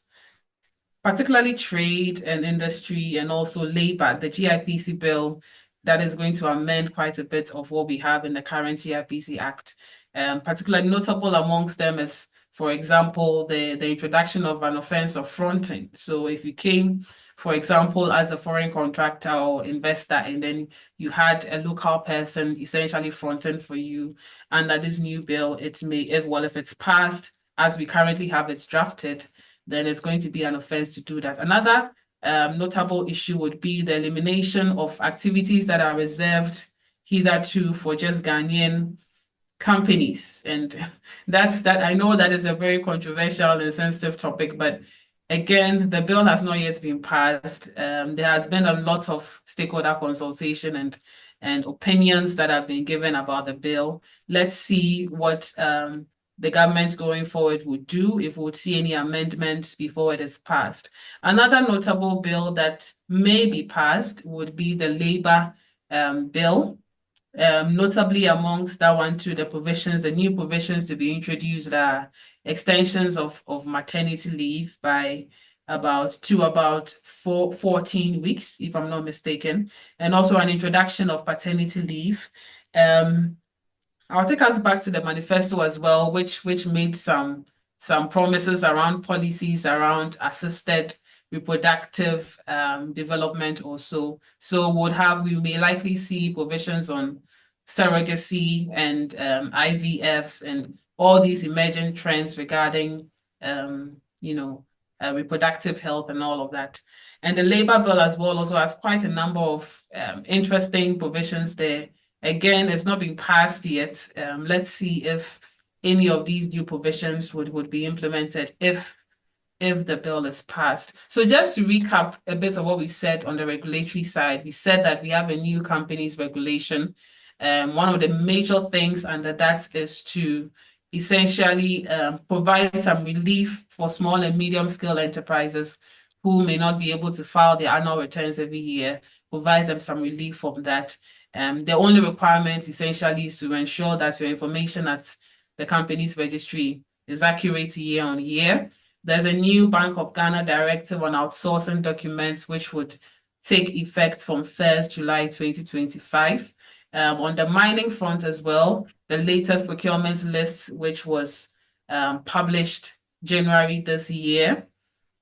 particularly trade and industry, and also labor. The GIPC bill that is going to amend quite a bit of what we have in the current GIPC Act. Particularly notable amongst them is For example, the introduction of an offense of fronting. So if you came, for example, as a foreign contractor or investor, and then you had a local person essentially fronting for you, under this new bill, it may, if it's passed as we currently have it drafted, then it's going to be an offense to do that. Another notable issue would be the elimination of activities that are reserved hitherto for just Ghanaian companies. And that I know that is a very controversial and sensitive topic, but again, the bill has not yet been passed. There has been a lot of stakeholder consultation and opinions that have been given about the bill. Let's see what the government going forward would do, if we would see any amendments before it is passed. Another notable bill that may be passed would be the labor bill. Notably amongst that one too, the new provisions to be introduced are extensions of maternity leave by about 14 weeks, if I'm not mistaken, and also an introduction of paternity leave. I'll take us back to the manifesto as well, which made some promises around policies around assisted reproductive development also. So we may likely see provisions on surrogacy and IVFs and all these emerging trends regarding reproductive health and all of that. And the labor bill as well also has quite a number of interesting provisions there. Again, it's not been passed yet. Let's see if any of these new provisions would be implemented if the bill is passed. So just to recap a bit of what we said on the regulatory side, we said that we have a new companies regulation. One of the major things under that is to essentially provide some relief for small and medium scale enterprises who may not be able to file their annual returns every year, provides them some relief from that. The only requirement essentially is to ensure that your information at the company's registry is accurate year on year. There's a new Bank of Ghana directive on outsourcing documents, which would take effect from 1st July 2025. On the mining front as well, the latest procurement list, which was published January this year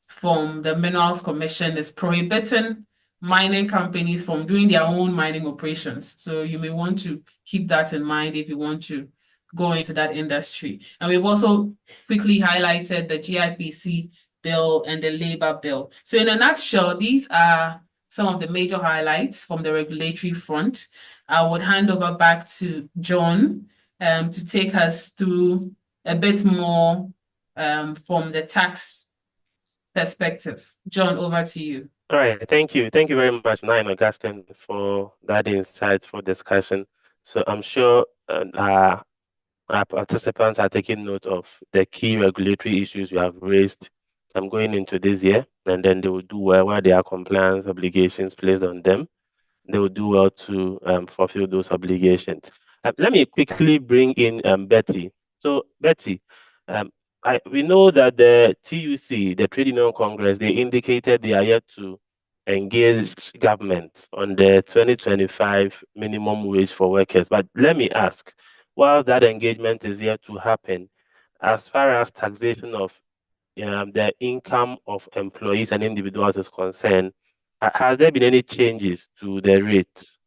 from the Minerals Commission, is prohibiting mining companies from doing their own mining operations. So you may want to keep that in mind if you want to go into that industry. And we've also quickly highlighted the GIPC bill and the labor bill. So in a nutshell, these are some of the major highlights from the regulatory front. I would hand over back to John to take us through a bit more from the tax perspective. John, over to you. All right, thank you. Thank you very much, Nine Augustine, for that insightful discussion. So I'm sure our participants are taking note of the key regulatory issues you have raised. I'm going into this year, and then they will do well where there are compliance obligations placed on them. They will do well to fulfill those obligations. Let me quickly bring in Betty. So Betty, we know that the TUC, the Trade Union Congress, they indicated they are yet to engage government on the 2025 minimum wage for workers. But let me ask, while that engagement is yet to happen, as far as taxation of the income of employees and individuals is concerned, has there been any changes to the rates?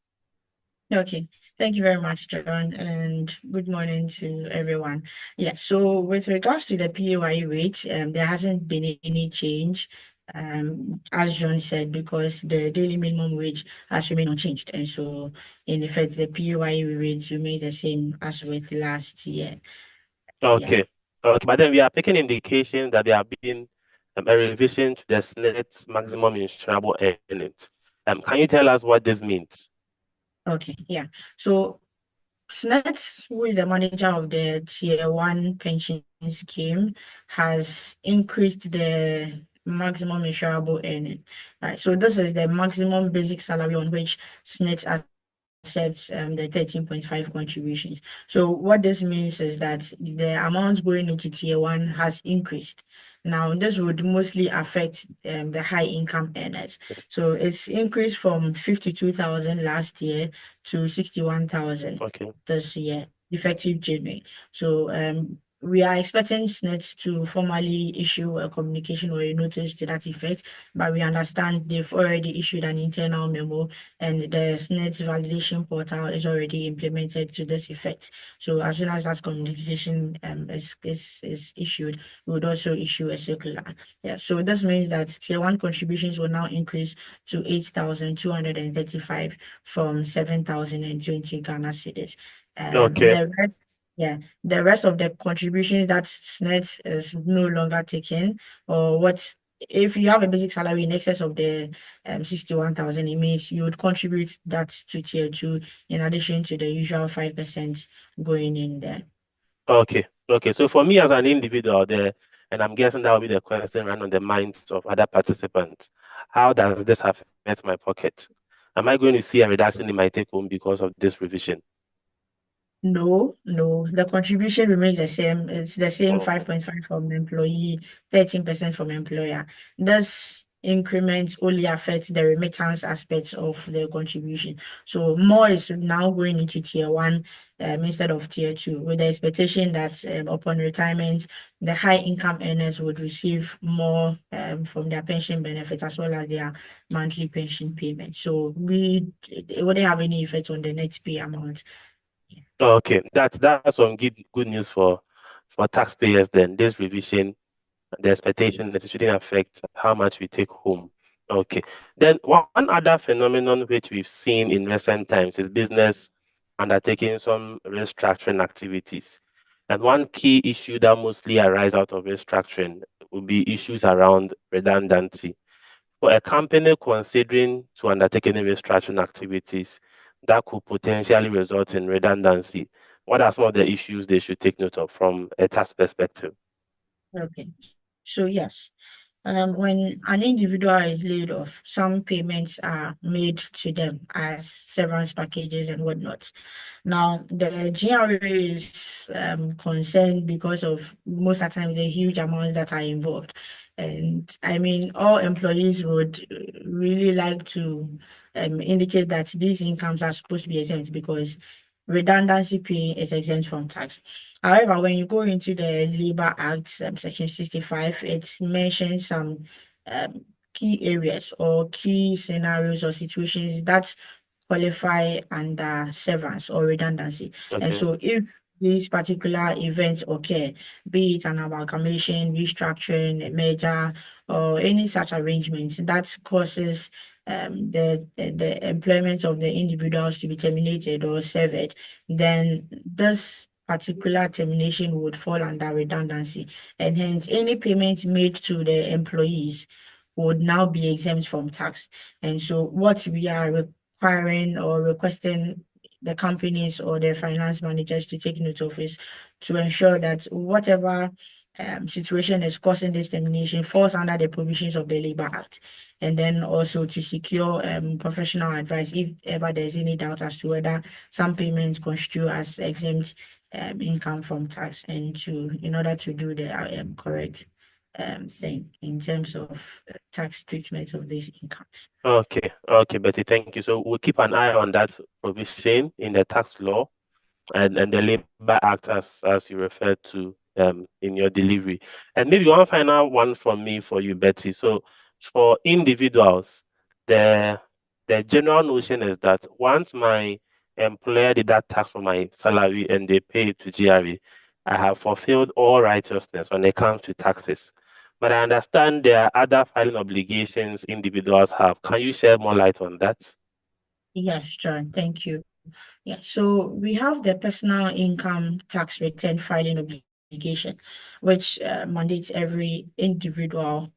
Okay, thank you very much, John, and good morning to everyone. Yeah, so with regards to the PAYE rate, there hasn't been any change, as John said, because the daily minimum wage has remained unchanged. And so, in effect, the PAYE rates remain the same as with last year. Okay, yeah. Okay, but then we are taking indication that there have been a revision to the SNET maximum insurable earnings. Can you tell us what this means? Okay, yeah. So SNET, who is the manager of the Tier 1 pension scheme, has increased the maximum insurable earning. Right. So this is the maximum basic salary on which SNET accepts the 13.5 contributions. So what this means is that the amount going into Tier 1 has increased. Now, this would mostly affect the high income earners. So it's increased from 52,000 last year to 61,000 this year, effective January. So we are expecting SNET to formally issue a communication or a notice to that effect, but we understand they've already issued an internal memo and the SNET validation portal is already implemented to this effect. So as soon as that communication is issued, we would also issue a circular. Yeah, so this means that tier 1 contributions will now increase to 8,235 from 7,020 Ghana cedis. Okay. The rest of the contributions that SNET is no longer taking, or what if you have a basic salary in excess of the 61,000, it means you would contribute that to tier 2 in addition to the usual 5% going in there. Okay. So for me as an individual there, and I'm guessing that will be the question run on the minds of other participants, how does this affect my pocket? Am I going to see a reduction in my take home because of this revision? No, the contribution remains the same. It's the same 5.5 from employee, 13% from employer. This increment only affects the remittance aspects of the contribution. So more is now going into tier 1 instead of tier 2, with the expectation that upon retirement, the high income earners would receive more from their pension benefits as well as their monthly pension payment. So it wouldn't have any effect on the net pay amount. Okay, that's some good news for taxpayers then. This revision, the expectation that it shouldn't affect how much we take home. Okay. Then one other phenomenon which we've seen in recent times is business undertaking some restructuring activities. And one key issue that mostly arise out of restructuring will be issues around redundancy. For a company considering to undertake any restructuring activities that could potentially result in redundancy, what are some of the issues they should take note of from a tax perspective? Okay, so yes, when an individual is laid off, some payments are made to them as severance packages and whatnot. Now, the GRA is concerned because of most of the time the huge amounts that are involved. And I mean, all employees would really like to indicate that these incomes are supposed to be exempt because redundancy pay is exempt from tax. However, when you go into the Labor Act, Section 65, it mentions some key areas or key scenarios or situations that qualify under severance or redundancy. Okay. And so if these particular events occur, be it an amalgamation, restructuring, a merger, or any such arrangements that causes the employment of the individuals to be terminated or severed, then this particular termination would fall under redundancy, and hence any payment made to the employees would now be exempt from tax. And so what we are requiring or requesting the companies or their finance managers to take note of is to ensure that whatever situation is causing this termination falls under the provisions of the Labor Act, and then also to secure professional advice if ever there's any doubt as to whether some payments constitute as exempt income from tax, and in order to do the correct thing in terms of tax treatment of these incomes. Okay, Betty, thank you. So we'll keep an eye on that provision in the tax law and the Labor Act as you referred to in your delivery. And maybe one final one from me for you, Betty. So for individuals, the general notion is that once my employer deduct tax from my salary and they pay it to GRA, I have fulfilled all righteousness when it comes to taxes. But I understand there are other filing obligations individuals have. Can you shed more light on that? Yes, John, thank you. Yeah, so we have the personal income tax return filing obligation, which mandates every individual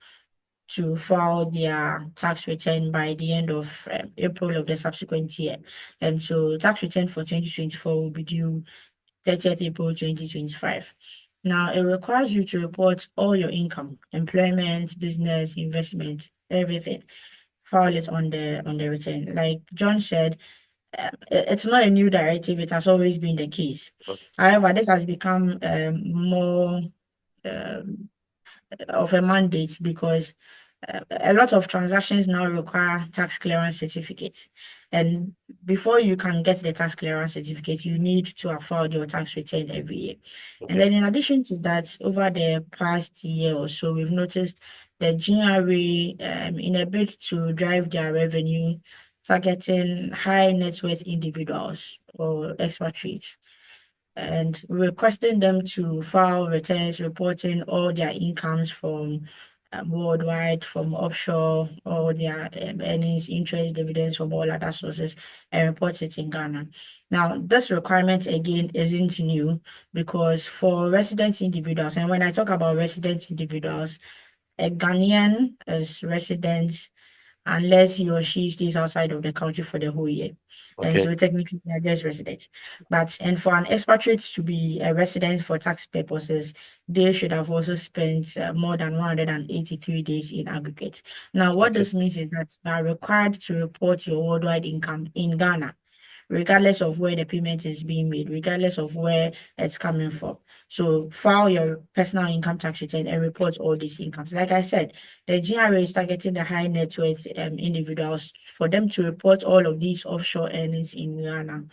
to file their tax return by the end of April of the subsequent year. And so tax return for 2024 will be due 30th April 2025. Now, it requires you to report all your income, employment, business, investment, everything. File it on the return. Like John said, it's not a new directive. It has always been the case. However, this has become more of a mandate because a lot of transactions now require tax clearance certificates. And before you can get the tax clearance certificate, you need to have filed your tax return every year. And then in addition to that, over the past year or so, we've noticed the GRA, in a bid to drive their revenue, targeting high net worth individuals or expatriates, and requesting them to file returns reporting all their incomes from worldwide, from offshore, all their earnings, interest, dividends from all other sources, and report it in Ghana. Now, this requirement again isn't new, because for resident individuals, and when I talk about resident individuals, a Ghanaian is resident unless he or she stays outside of the country for the whole year. And so technically they are just residents. And for an expatriate to be a resident for tax purposes, they should have also spent more than 183 days in aggregate. Now, what this means is that you are required to report your worldwide income in Ghana, regardless of where the payment is being made, regardless of where it's coming from. So file your personal income tax return and report all these incomes. Like I said, the GRA is targeting the high net worth individuals for them to report all of these offshore earnings in Ghana,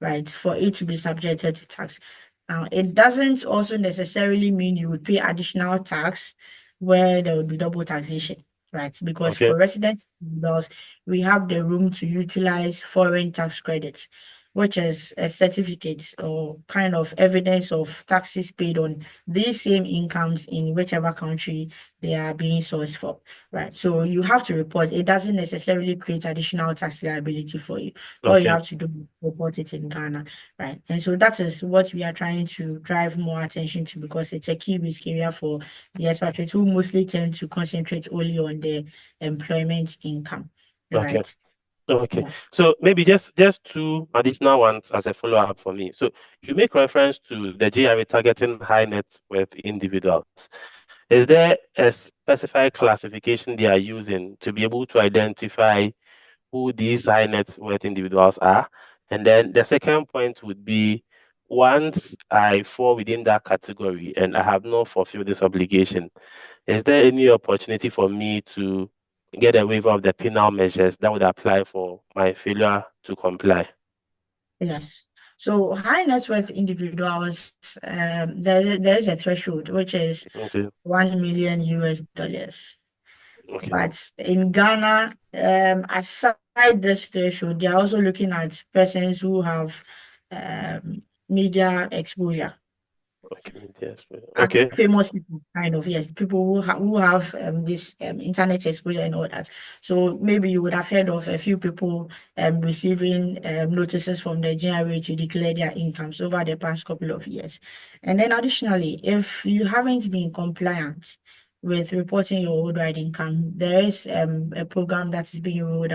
right, for it to be subjected to tax. Now, it doesn't also necessarily mean you would pay additional tax where there would be double taxation, right? Because for resident individuals, we have the room to utilize foreign tax credits, which is a certificate or kind of evidence of taxes paid on these same incomes in whichever country they are being sourced for, right? So you have to report. It doesn't necessarily create additional tax liability for you. All you have to do is report it in Ghana, right? And so that is what we are trying to drive more attention to, because it's a key risk area for the expatriates, who mostly tend to concentrate only on their employment income, right? Okay. So maybe just two additional ones as a follow-up for me. So you make reference to the GRA targeting high net worth individuals. Is there a specified classification they are using to be able to identify who these high net worth individuals are? And then the second point would be, once I fall within that category and I have not fulfilled this obligation, is there any opportunity for me to get a waiver of the penal measures that would apply for my failure to comply? Yes. So high net worth individuals, there is a threshold, which is 1 million US dollars. But in Ghana, aside this threshold, they are also looking at persons who have media exposure. Famous people, kind of, yes, people who have this internet exposure and all that. So maybe you would have heard of a few people receiving notices from the GRA to declare their incomes over the past couple of years. And then additionally, if you haven't been compliant with reporting your worldwide income, there is a program that is being rolled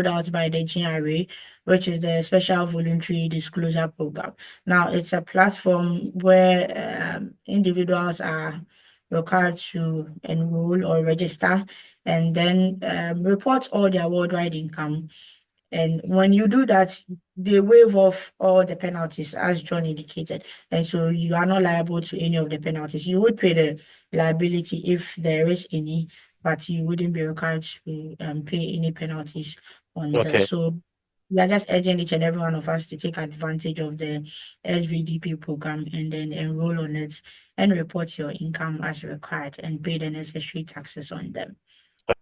out by the GRA, which is the Special Voluntary Disclosure Program. Now, it's a platform where individuals are required to enroll or register and then report all their worldwide income. And when you do that, they waive off all the penalties, as John indicated. And so you are not liable to any of the penalties. You would pay the liability if there is any, but you wouldn't be required to pay any penalties on this. So we are just urging each and every one of us to take advantage of the SVDP program and then enroll on it and report your income as required and pay the necessary taxes on them.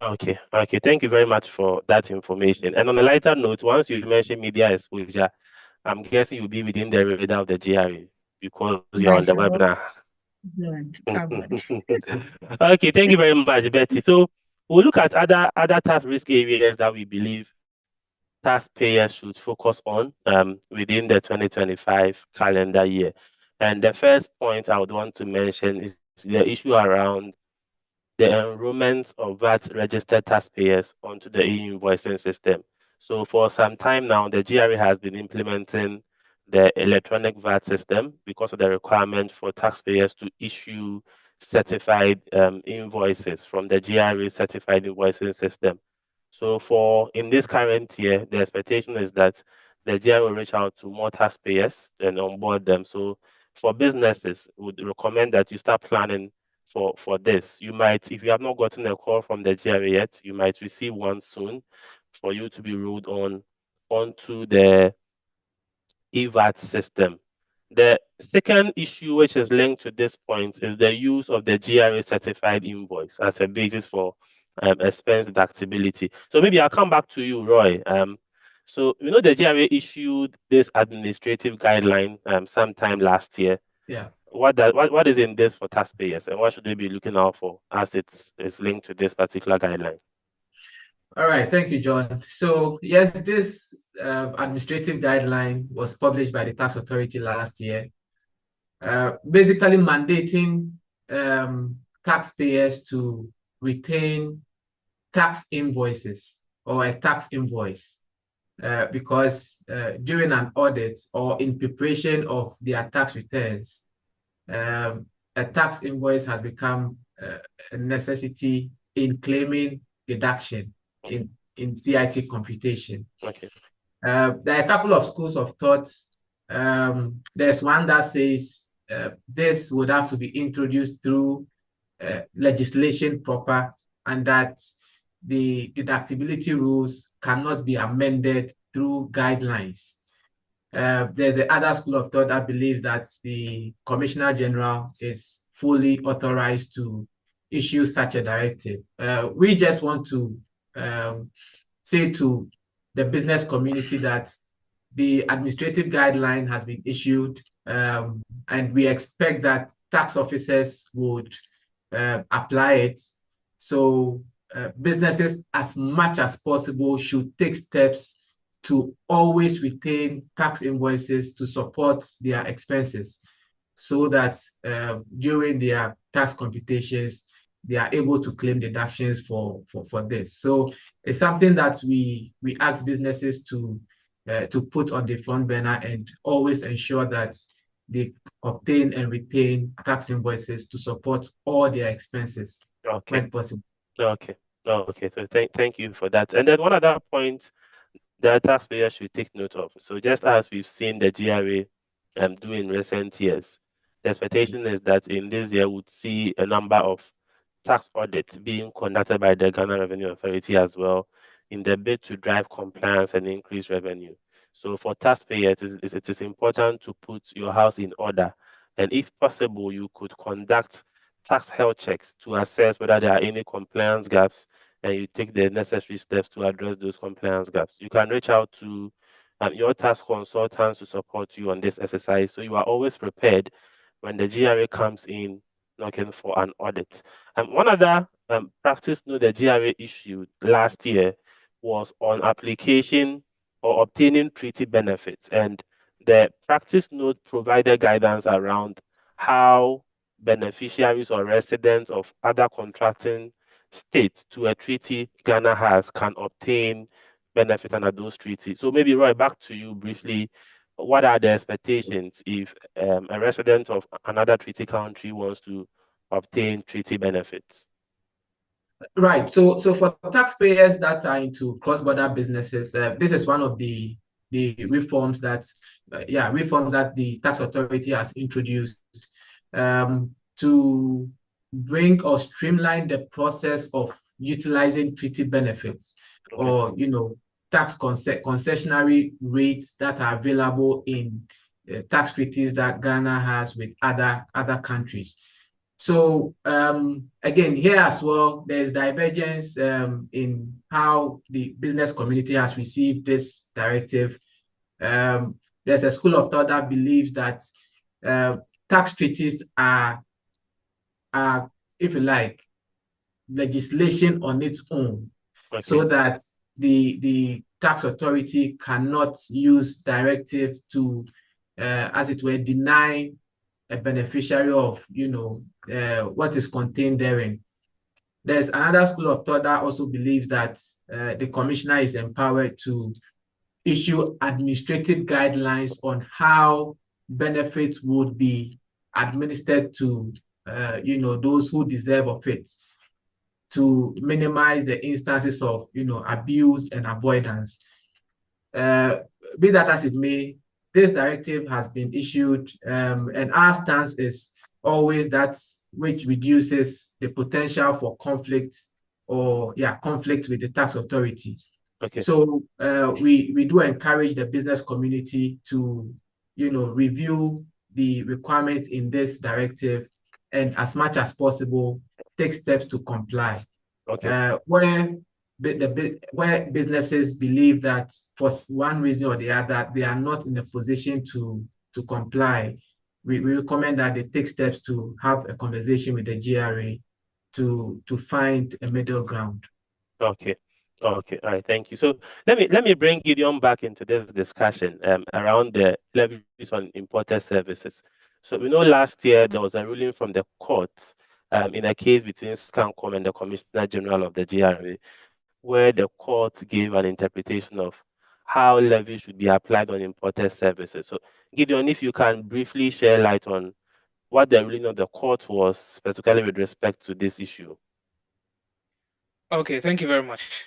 Okay. Thank you very much for that information. And on a lighter note, once you mention media exposure, I'm guessing you'll be within the radar of the GRA because you're on the webinar. Okay, thank you very much, Betty. So we'll look at other tax risk areas that we believe taxpayers should focus on within the 2025 calendar year. And the first point I would want to mention is the issue around the enrollment of VAT registered taxpayers onto the e-invoicing system. So for some time now, the GRA has been implementing the electronic VAT system because of the requirement for taxpayers to issue certified invoices from the GRA certified invoicing system. So in this current year, the expectation is that the GRA will reach out to more taxpayers and onboard them. So for businesses, we would recommend that you start planning for this. You might, if you have not gotten a call from the GRA yet, you might receive one soon for you to be rolled onto the EVAT system. The second issue which is linked to this point is the use of the GRA certified invoice as a basis for expense deductibility. So maybe I'll come back to you, Roy. So the GRA issued this administrative guideline sometime last year. Yeah. What is in this for taxpayers, and what should they be looking out for as it's linked to this particular guideline? All right, thank you, John. So yes, this administrative guideline was published by the tax authority last year, basically mandating taxpayers to retain tax invoices or a tax invoice because during an audit or in preparation of their tax returns, a tax invoice has become a necessity in claiming deduction in CIT computation. Okay. There are a couple of schools of thought. There's one that says this would have to be introduced through legislation proper, and that the deductibility rules cannot be amended through guidelines. There's the other school of thought that believes that the Commissioner General is fully authorized to issue such a directive. We just want to say to the business community that the administrative guideline has been issued, and we expect that tax officers would apply it. So businesses, as much as possible, should take steps to always retain tax invoices to support their expenses, so that during their tax computations, they are able to claim deductions for this. So it's something that we ask businesses to put on the front burner and always ensure that they obtain and retain tax invoices to support all their expenses when possible. Okay. So thank you for that. And then one other point that taxpayers should take note of. So just as we've seen the GRA do in recent years, the expectation is that in this year we'd see a number of tax audits being conducted by the Ghana Revenue Authority as well, in the bid to drive compliance and increase revenue. So for taxpayers, it is important to put your house in order, and if possible, you could conduct tax health checks to assess whether there are any compliance gaps, and you take the necessary steps to address those compliance gaps. You can reach out to your tax consultants to support you on this exercise, so you are always prepared when the GRA comes in looking for an audit. One other practice note the GRA issued last year was on application or obtaining treaty benefits, and the practice note provided guidance around how beneficiaries or residents of other contracting states to a treaty Ghana has can obtain benefits under those treaties. So maybe, Roy, back to you briefly. What are the expectations if a resident of another treaty country wants to obtain treaty benefits? Right. So for taxpayers that are into cross-border businesses, this is one of the reforms that the tax authority has introduced to bring or streamline the process of utilizing treaty benefits, or tax concessionary rates that are available in tax treaties that Ghana has with other countries. So again, here as well, there's divergence in how the business community has received this directive. There's a school of thought that believes that tax treaties are, if you like, legislation on its own, so that the tax authority cannot use directives to, as it were, deny a beneficiary of what is contained therein. There's another school of thought that also believes that the commissioner is empowered to issue administrative guidelines on how benefits would be administered to those who deserve of it, to minimize the instances of abuse and avoidance. Be that as it may, this directive has been issued, and our stance is always that which reduces the potential for conflict with the tax authority. Okay. So we do encourage the business community to, review the requirements in this directive and as much as possible, take steps to comply. Okay. Where businesses believe that for one reason or the other, they are not in a position to comply, we recommend that they take steps to have a conversation with the GRA to find a middle ground. Okay. Okay. All right. Thank you. So let me bring Gideon back into this discussion around the levies on imported services. So we know last year there was a ruling from the court in a case between Scancom and the Commissioner General of the GRA, where the court gave an interpretation of how levies should be applied on imported services. So Gideon, if you can briefly share light on what the ruling of the court was, specifically with respect to this issue. Okay, thank you very much.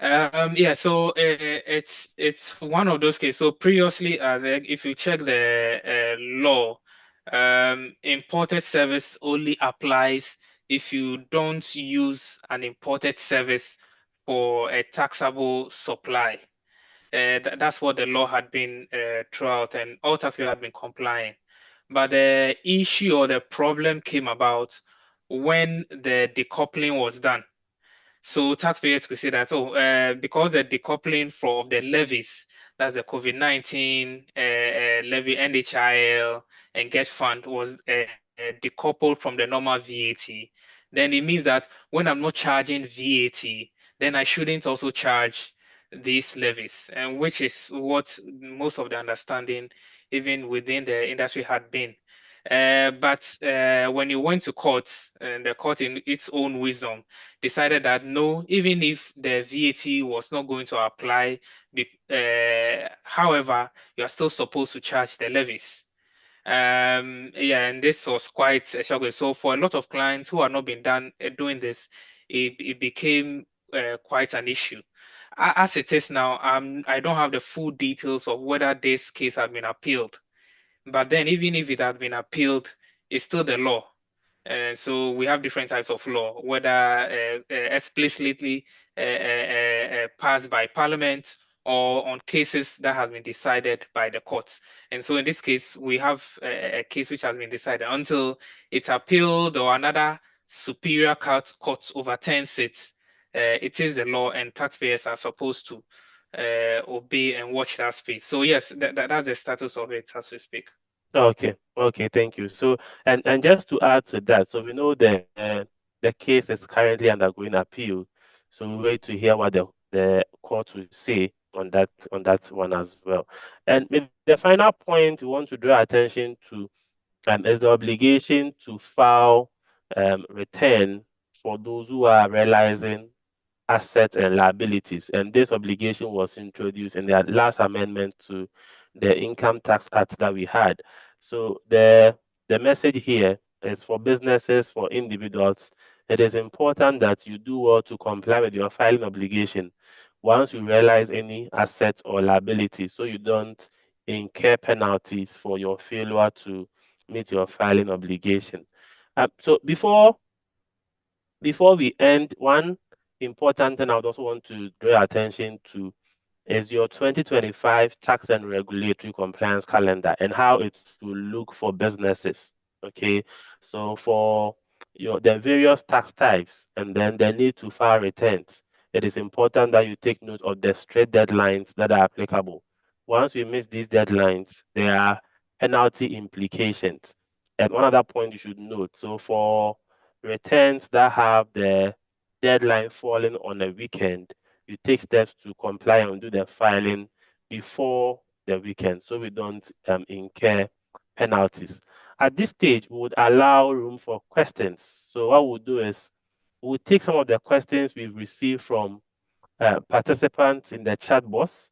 Yeah, so it's one of those cases. So previously, if you check the law, imported service only applies if you don't use an imported service for a taxable supply. That's what the law had been throughout, and all taxpayers had been complying. But the issue or the problem came about when the decoupling was done. So taxpayers could say that, because the decoupling of the levies, that's the COVID-19 levy, NHIL, and GET fund, was decoupled from the normal VAT, then it means that when I'm not charging VAT, then I shouldn't also charge these levies, and which is what most of the understanding, even within the industry, had been. But when it went to court, and the court, in its own wisdom, decided that no, even if the VAT was not going to apply, however, you are still supposed to charge the levies. Yeah, and this was quite a shock. So for a lot of clients who are not been doing this, it became quite an issue. As it is now, I don't have the full details of whether this case had been appealed. But then, even if it had been appealed, it's still the law. So we have different types of law, whether explicitly passed by Parliament or on cases that have been decided by the courts. And so in this case, we have a case which has been decided until it's appealed or another superior court overturns it. It is the law, and taxpayers are supposed to obey and watch that space. So yes, that's the status of it as we speak. Okay, okay, thank you. So, and just to add to that, so we know the case is currently undergoing appeal. So we wait to hear what the court will say on that one as well. And the final point we want to draw attention to is the obligation to file return for those who are realizing assets and liabilities. And this obligation was introduced in the last amendment to the Income Tax Act that we had. So the message here is for businesses, for individuals. It is important that you do well to comply with your filing obligation once you realize any assets or liability, so you don't incur penalties for your failure to meet your filing obligation. So before we end, one important thing I would also want to draw attention to is your 2025 tax and regulatory compliance calendar and how it will look for businesses. Okay, so for the various tax types and then the need to file returns, it is important that you take note of the strict deadlines that are applicable. Once we miss these deadlines, there are penalty implications. And one other point you should note, so for returns that have the deadline falling on a weekend, you take steps to comply and do the filing before the weekend so we don't incur penalties. At this stage, we would allow room for questions. So what we'll do is we'll take some of the questions we've received from participants in the chat box.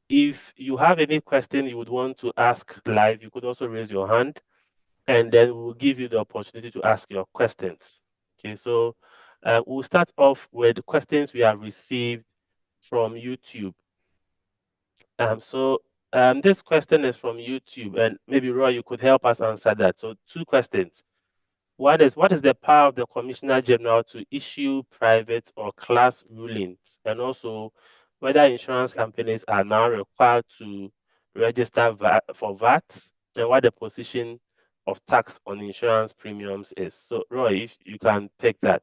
If you have any question you would want to ask live, you could also raise your hand, and then we'll give you the opportunity to ask your questions. Okay, so we'll start off with the questions we have received from YouTube. This question is from YouTube, and maybe Roy, you could help us answer that. So two questions. what is the power of the Commissioner General to issue private or class rulings, and also whether insurance companies are now required to register for VAT, and what the position of tax on insurance premiums is. So, Roy, if you can pick that.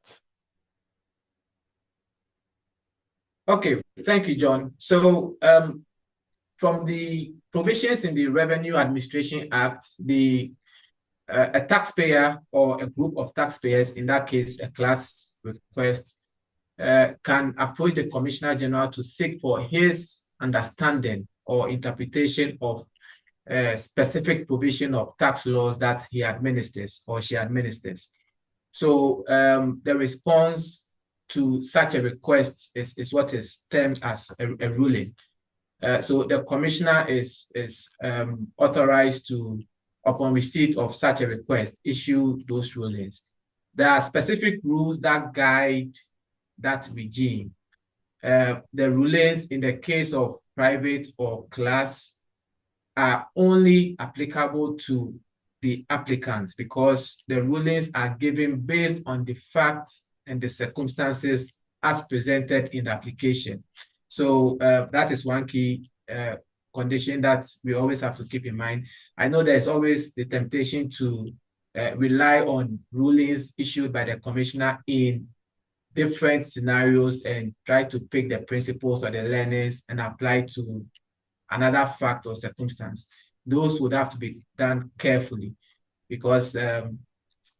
Okay, thank you, John. So, from the provisions in the Revenue Administration Act, a taxpayer or a group of taxpayers, in that case, a class request, can approach the Commissioner General to seek for his understanding or interpretation of a specific provision of tax laws that he administers or she administers. So the response to such a request is what is termed as a ruling. So the commissioner is authorized to, upon receipt of such a request, issue those rulings. There are specific rules that guide that regime. The rulings in the case of private or class are only applicable to the applicants because the rulings are given based on the facts and the circumstances as presented in the application. So that is one key condition that we always have to keep in mind. I know there's always the temptation to rely on rulings issued by the commissioner in different scenarios and try to pick the principles or the learnings and apply to another fact or circumstance. Those would have to be done carefully because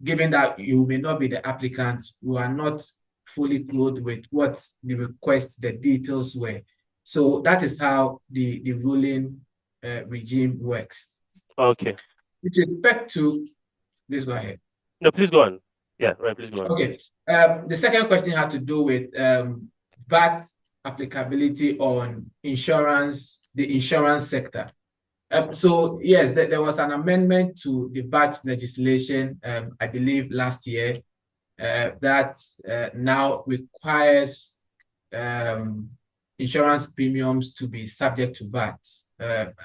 given that you may not be the applicant, you are not fully clothed with what the request, the details were. So that is how the ruling regime works. Okay. With respect to, please go ahead. No, please go on. Yeah, right, please go on. Okay. The second question had to do with VAT applicability on insurance, the insurance sector. So yes, there was an amendment to the VAT legislation, I believe last year, that now requires insurance premiums to be subject to VAT,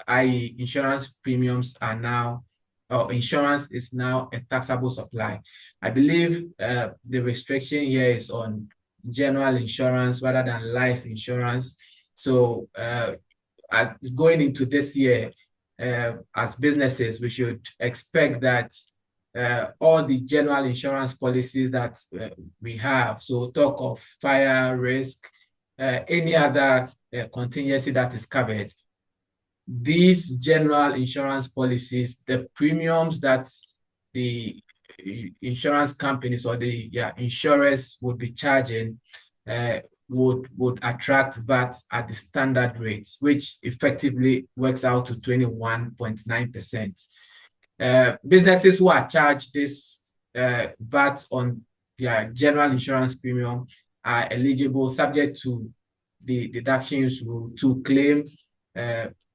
i.e. insurance premiums are now, or insurance is now a taxable supply. I believe the restriction here is on general insurance rather than life insurance. So as going into this year, as businesses, we should expect that all the general insurance policies that we have, so talk of fire risk, any other contingency that is covered, these general insurance policies, the premiums that the insurance companies or the insurers would be charging would attract VAT at the standard rates, which effectively works out to 21.9%. Businesses who are charged this VAT on their general insurance premium are eligible, subject to the deductions rule, to claim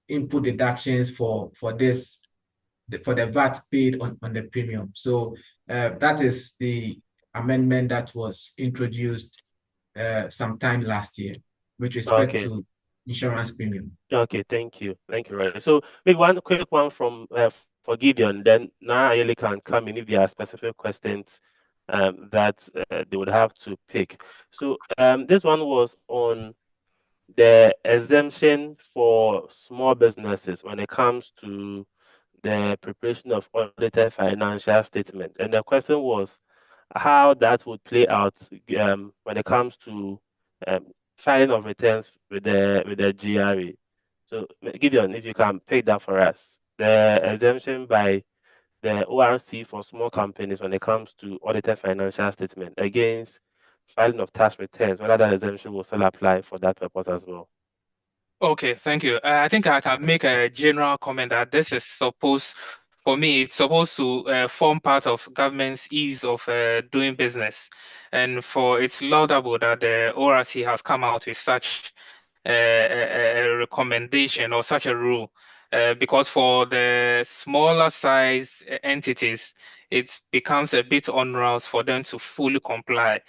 input deductions for the VAT paid on the premium. So that is the amendment that was introduced sometime last year with respect to insurance premium. Okay, thank you, Ray. So maybe one quick one from for Gideon, then now Ayeli can come in if there are specific questions that they would have to pick. So this one was on the exemption for small businesses when it comes to the preparation of audited financial statement, and the question was how that would play out when it comes to filing of returns with the GRA. So Gideon, if you can pick that for us, the exemption by the ORC for small companies when it comes to audited financial statement against filing of tax returns, whether that exemption will still apply for that purpose as well. Okay, thank you. I think I can make a general comment that this is supposed, for me, it's supposed to form part of government's ease of doing business. And for it's laudable that the ORC has come out with such a recommendation or such a rule. Because for the smaller size entities, it becomes a bit onerous for them to fully comply.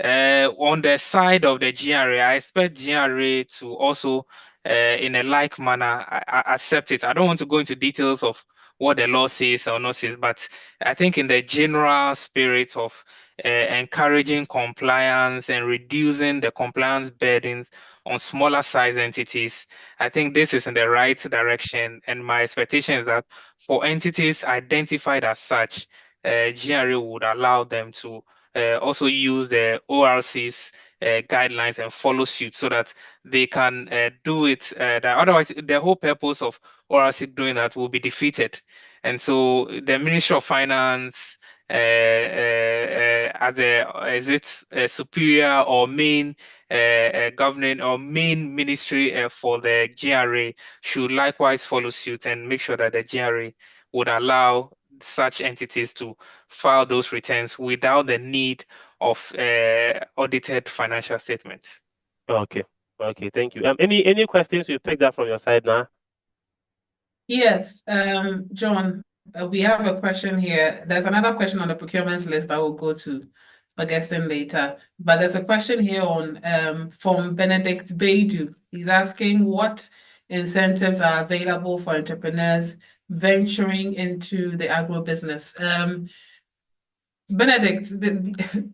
On the side of the GRA, I expect GRA to also, in a like manner, accept it. I don't want to go into details of what the law says or not says, but I think in the general spirit of encouraging compliance and reducing the compliance burdens on smaller size entities, I think this is in the right direction. And my expectation is that for entities identified as such, GRA would allow them to also use the ORC's guidelines and follow suit so that they can do it. That otherwise, the whole purpose of ORC doing that will be defeated. And so the Ministry of Finance, as its superior or main governing or main ministry for the GRA, should likewise follow suit and make sure that the GRA would allow such entities to file those returns without the need of audited financial statements. Okay. Okay. Thank you. Any questions you picked up from your side now? Yes, John, we have a question here. There's another question on the procurement list that we'll go to Augustine later. But there's a question here on from Benedict Beidu. He's asking what incentives are available for entrepreneurs venturing into the agribusiness. Benedict,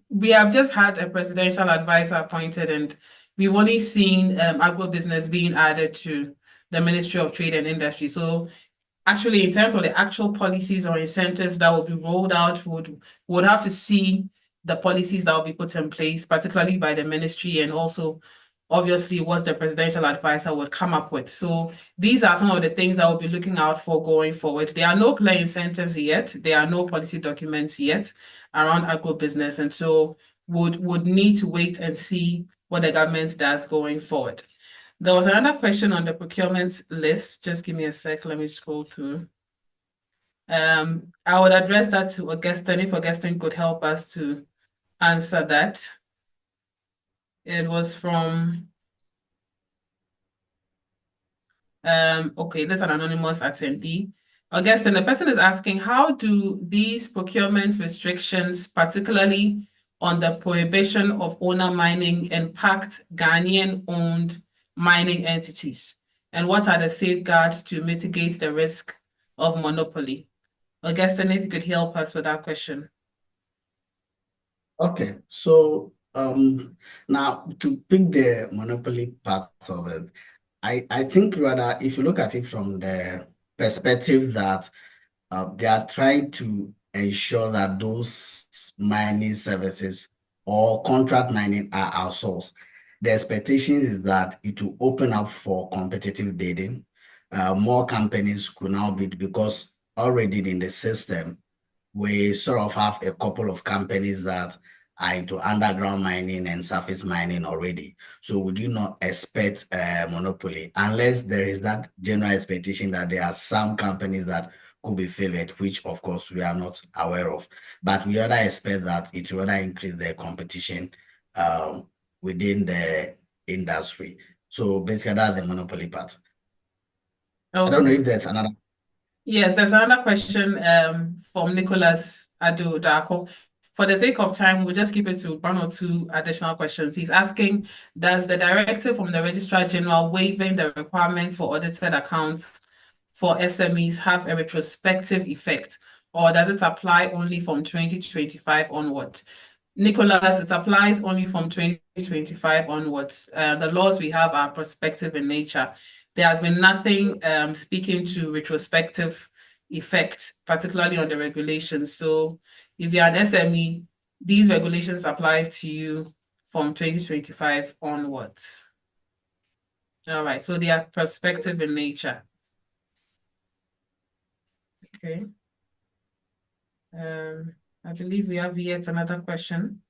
we have just had a presidential advisor appointed, and we've only seen agribusiness being added to the Ministry of Trade and Industry. So actually, in terms of the actual policies or incentives that will be rolled out, would have to see the policies that will be put in place, particularly by the ministry, and also obviously what the presidential advisor would come up with. So these are some of the things that we'll be looking out for going forward. There are no clear incentives yet. There are no policy documents yet around agribusiness. And so would need to wait and see what the government does going forward. There was another question on the procurement list. Just give me a sec. Let me scroll through. I would address that to Augustine, if Augustine could help us to answer that. It was from, okay, there's an anonymous attendee. Augustine, the person is asking, how do these procurement restrictions, particularly on the prohibition of owner mining, impact Ghanaian-owned mining entities? And what are the safeguards to mitigate the risk of monopoly? Augustine, if you could help us with that question. Okay, so now to pick the monopoly part of it, I think rather if you look at it from the perspective that they are trying to ensure that those mining services or contract mining are outsourced, the expectation is that it will open up for competitive bidding. More companies could now bid because already in the system, we sort of have a couple of companies that are into underground mining and surface mining already. So would you not expect a monopoly unless there is that general expectation that there are some companies that could be favored, which of course we are not aware of. But we rather expect that it will rather increase the competition within the industry. So basically that's the monopoly part. Okay. I don't know if there's another. Yes, there's another question from Nicholas Adu-Dako. For the sake of time, we'll just keep it to one or two additional questions. He's asking, does the directive from the Registrar General waiving the requirements for audited accounts for SMEs have a retrospective effect, or does it apply only from 2025 onwards? Nicholas, it applies only from 2025 onwards. The laws we have are prospective in nature. There has been nothing speaking to retrospective effect, particularly on the regulations. So if you're an SME, these regulations apply to you from 2025 onwards. All right, so they are prospective in nature. Okay. I believe we have yet another question.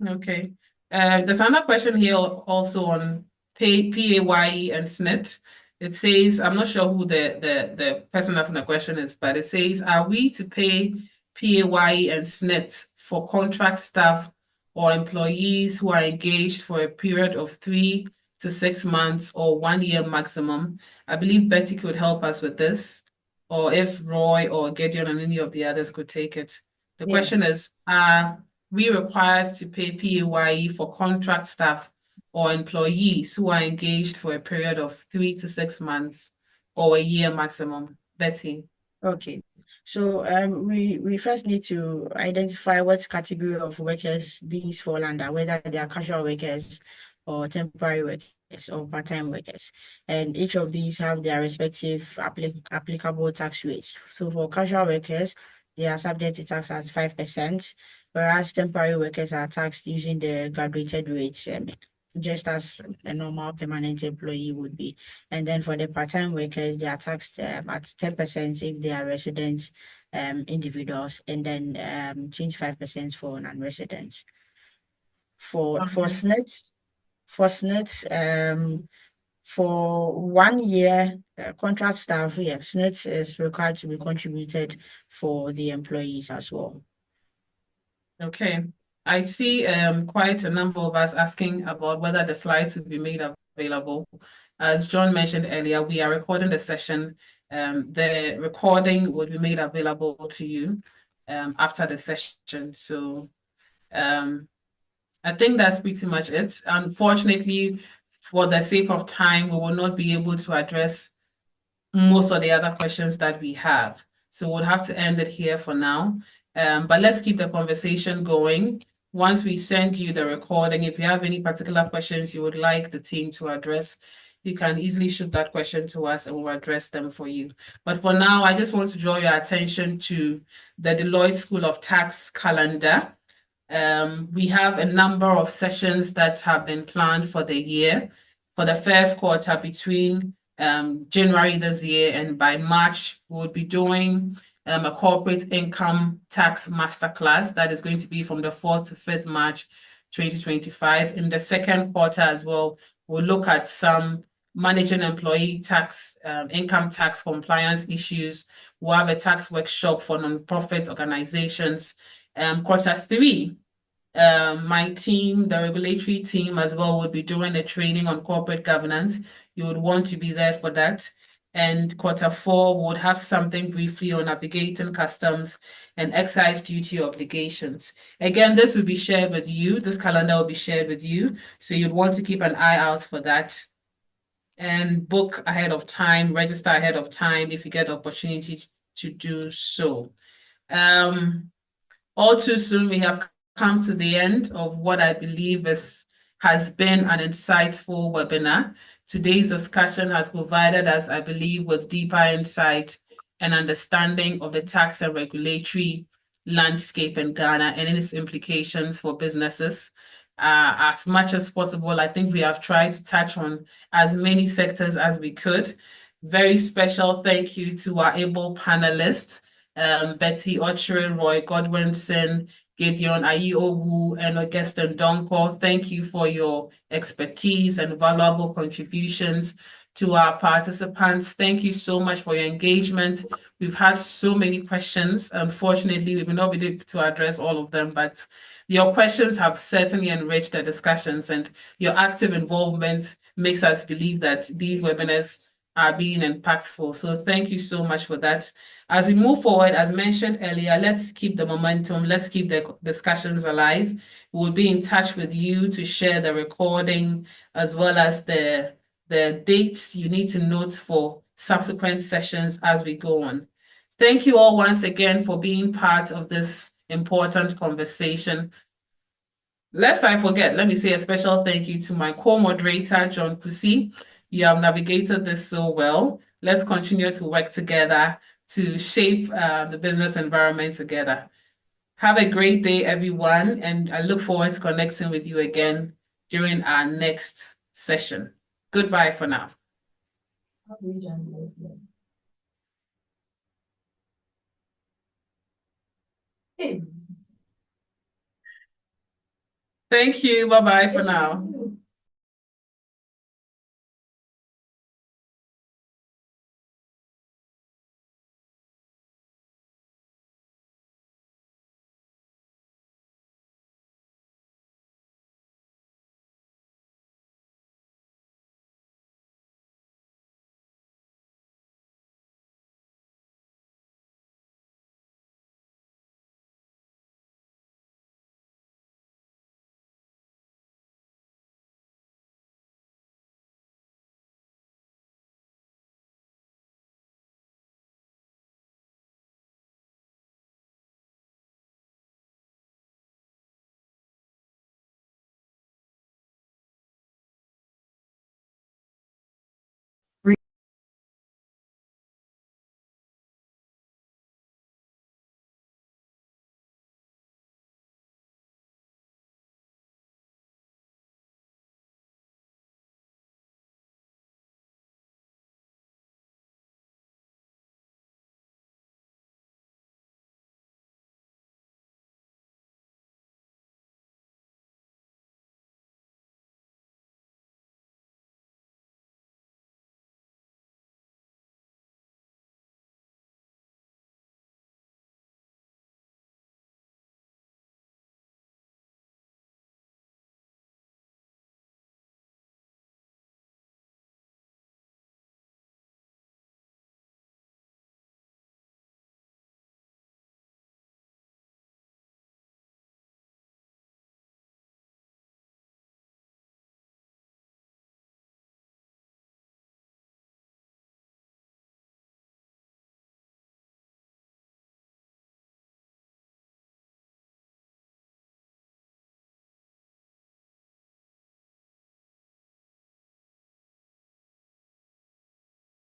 Okay. There's another question here also on PAYE and SNIT. It says, I'm not sure who the person asking the question is, but it says, are we to pay PAYE and SNIT for contract staff or employees who are engaged for a period of 3 to 6 months or 1 year maximum? I believe Betty could help us with this, or if Roy or Gideon and any of the others could take it. The question is, are we required to pay PAYE for contract staff or employees who are engaged for a period of 3 to 6 months or a year maximum? Betty. Okay. So we first need to identify what category of workers these fall under, whether they are casual workers or temporary workers or part-time workers. And each of these have their respective applicable tax rates. So for casual workers, they are subject to tax at 5%, whereas temporary workers are taxed using the graduated rates, just as a normal permanent employee would be. And then for the part-time workers, they are taxed at 10% if they are resident individuals, and then 25% for non-residents. For SNITs, for 1 year contract staff, SNITs is required to be contributed for the employees as well. Okay. I see quite a number of us asking about whether the slides will be made available. As John mentioned earlier, we are recording the session. The recording will be made available to you after the session. So I think that's pretty much it. Unfortunately, for the sake of time, we will not be able to address most of the other questions that we have. So we'll have to end it here for now. But let's keep the conversation going. Once we send you the recording, if you have any particular questions you would like the team to address, you can easily shoot that question to us and we'll address them for you. But for now, I just want to draw your attention to the Deloitte School of Tax calendar. We have a number of sessions that have been planned for the year. For the first quarter between January this year and by March, we'll be doing a corporate income tax masterclass that is going to be from the 4th to 5th March 2025. In the second quarter as well, we'll look at some managing employee tax, income tax compliance issues. We'll have a tax workshop for non-profit organizations. Quarter 3, my team, the regulatory team as well, would be doing a training on corporate governance. You would want to be there for that. And quarter 4 would have something briefly on navigating customs and excise duty obligations. Again, this will be shared with you. This calendar will be shared with you. So you'd want to keep an eye out for that and book ahead of time, register ahead of time if you get the opportunity to do so. All too soon, we have come to the end of what I believe has been an insightful webinar. Today's discussion has provided us, I believe, with deeper insight and understanding of the tax and regulatory landscape in Ghana and its implications for businesses. As much as possible, I think we have tried to touch on as many sectors as we could. Very special thank you to our able panelists, Betty Ochre, Roy Godwinson, Gideon Ayi-Owu, and Augustine Donko. Thank you for your expertise and valuable contributions. To our participants, thank you so much for your engagement. We've had so many questions. Unfortunately, we may not be able to address all of them, but your questions have certainly enriched the discussions, and your active involvement makes us believe that these webinars are being impactful. So thank you so much for that. As we move forward, as mentioned earlier, let's keep the momentum, let's keep the discussions alive. We'll be in touch with you to share the recording as well as the dates you need to note for subsequent sessions as we go on. Thank you all once again for being part of this important conversation. Lest I forget, let me say a special thank you to my co-moderator, John Kusi. You have navigated this so well. Let's continue to work together to shape the business environment together. Have a great day, everyone, and I look forward to connecting with you again during our next session. Goodbye for now. Thank you. Bye-bye for now.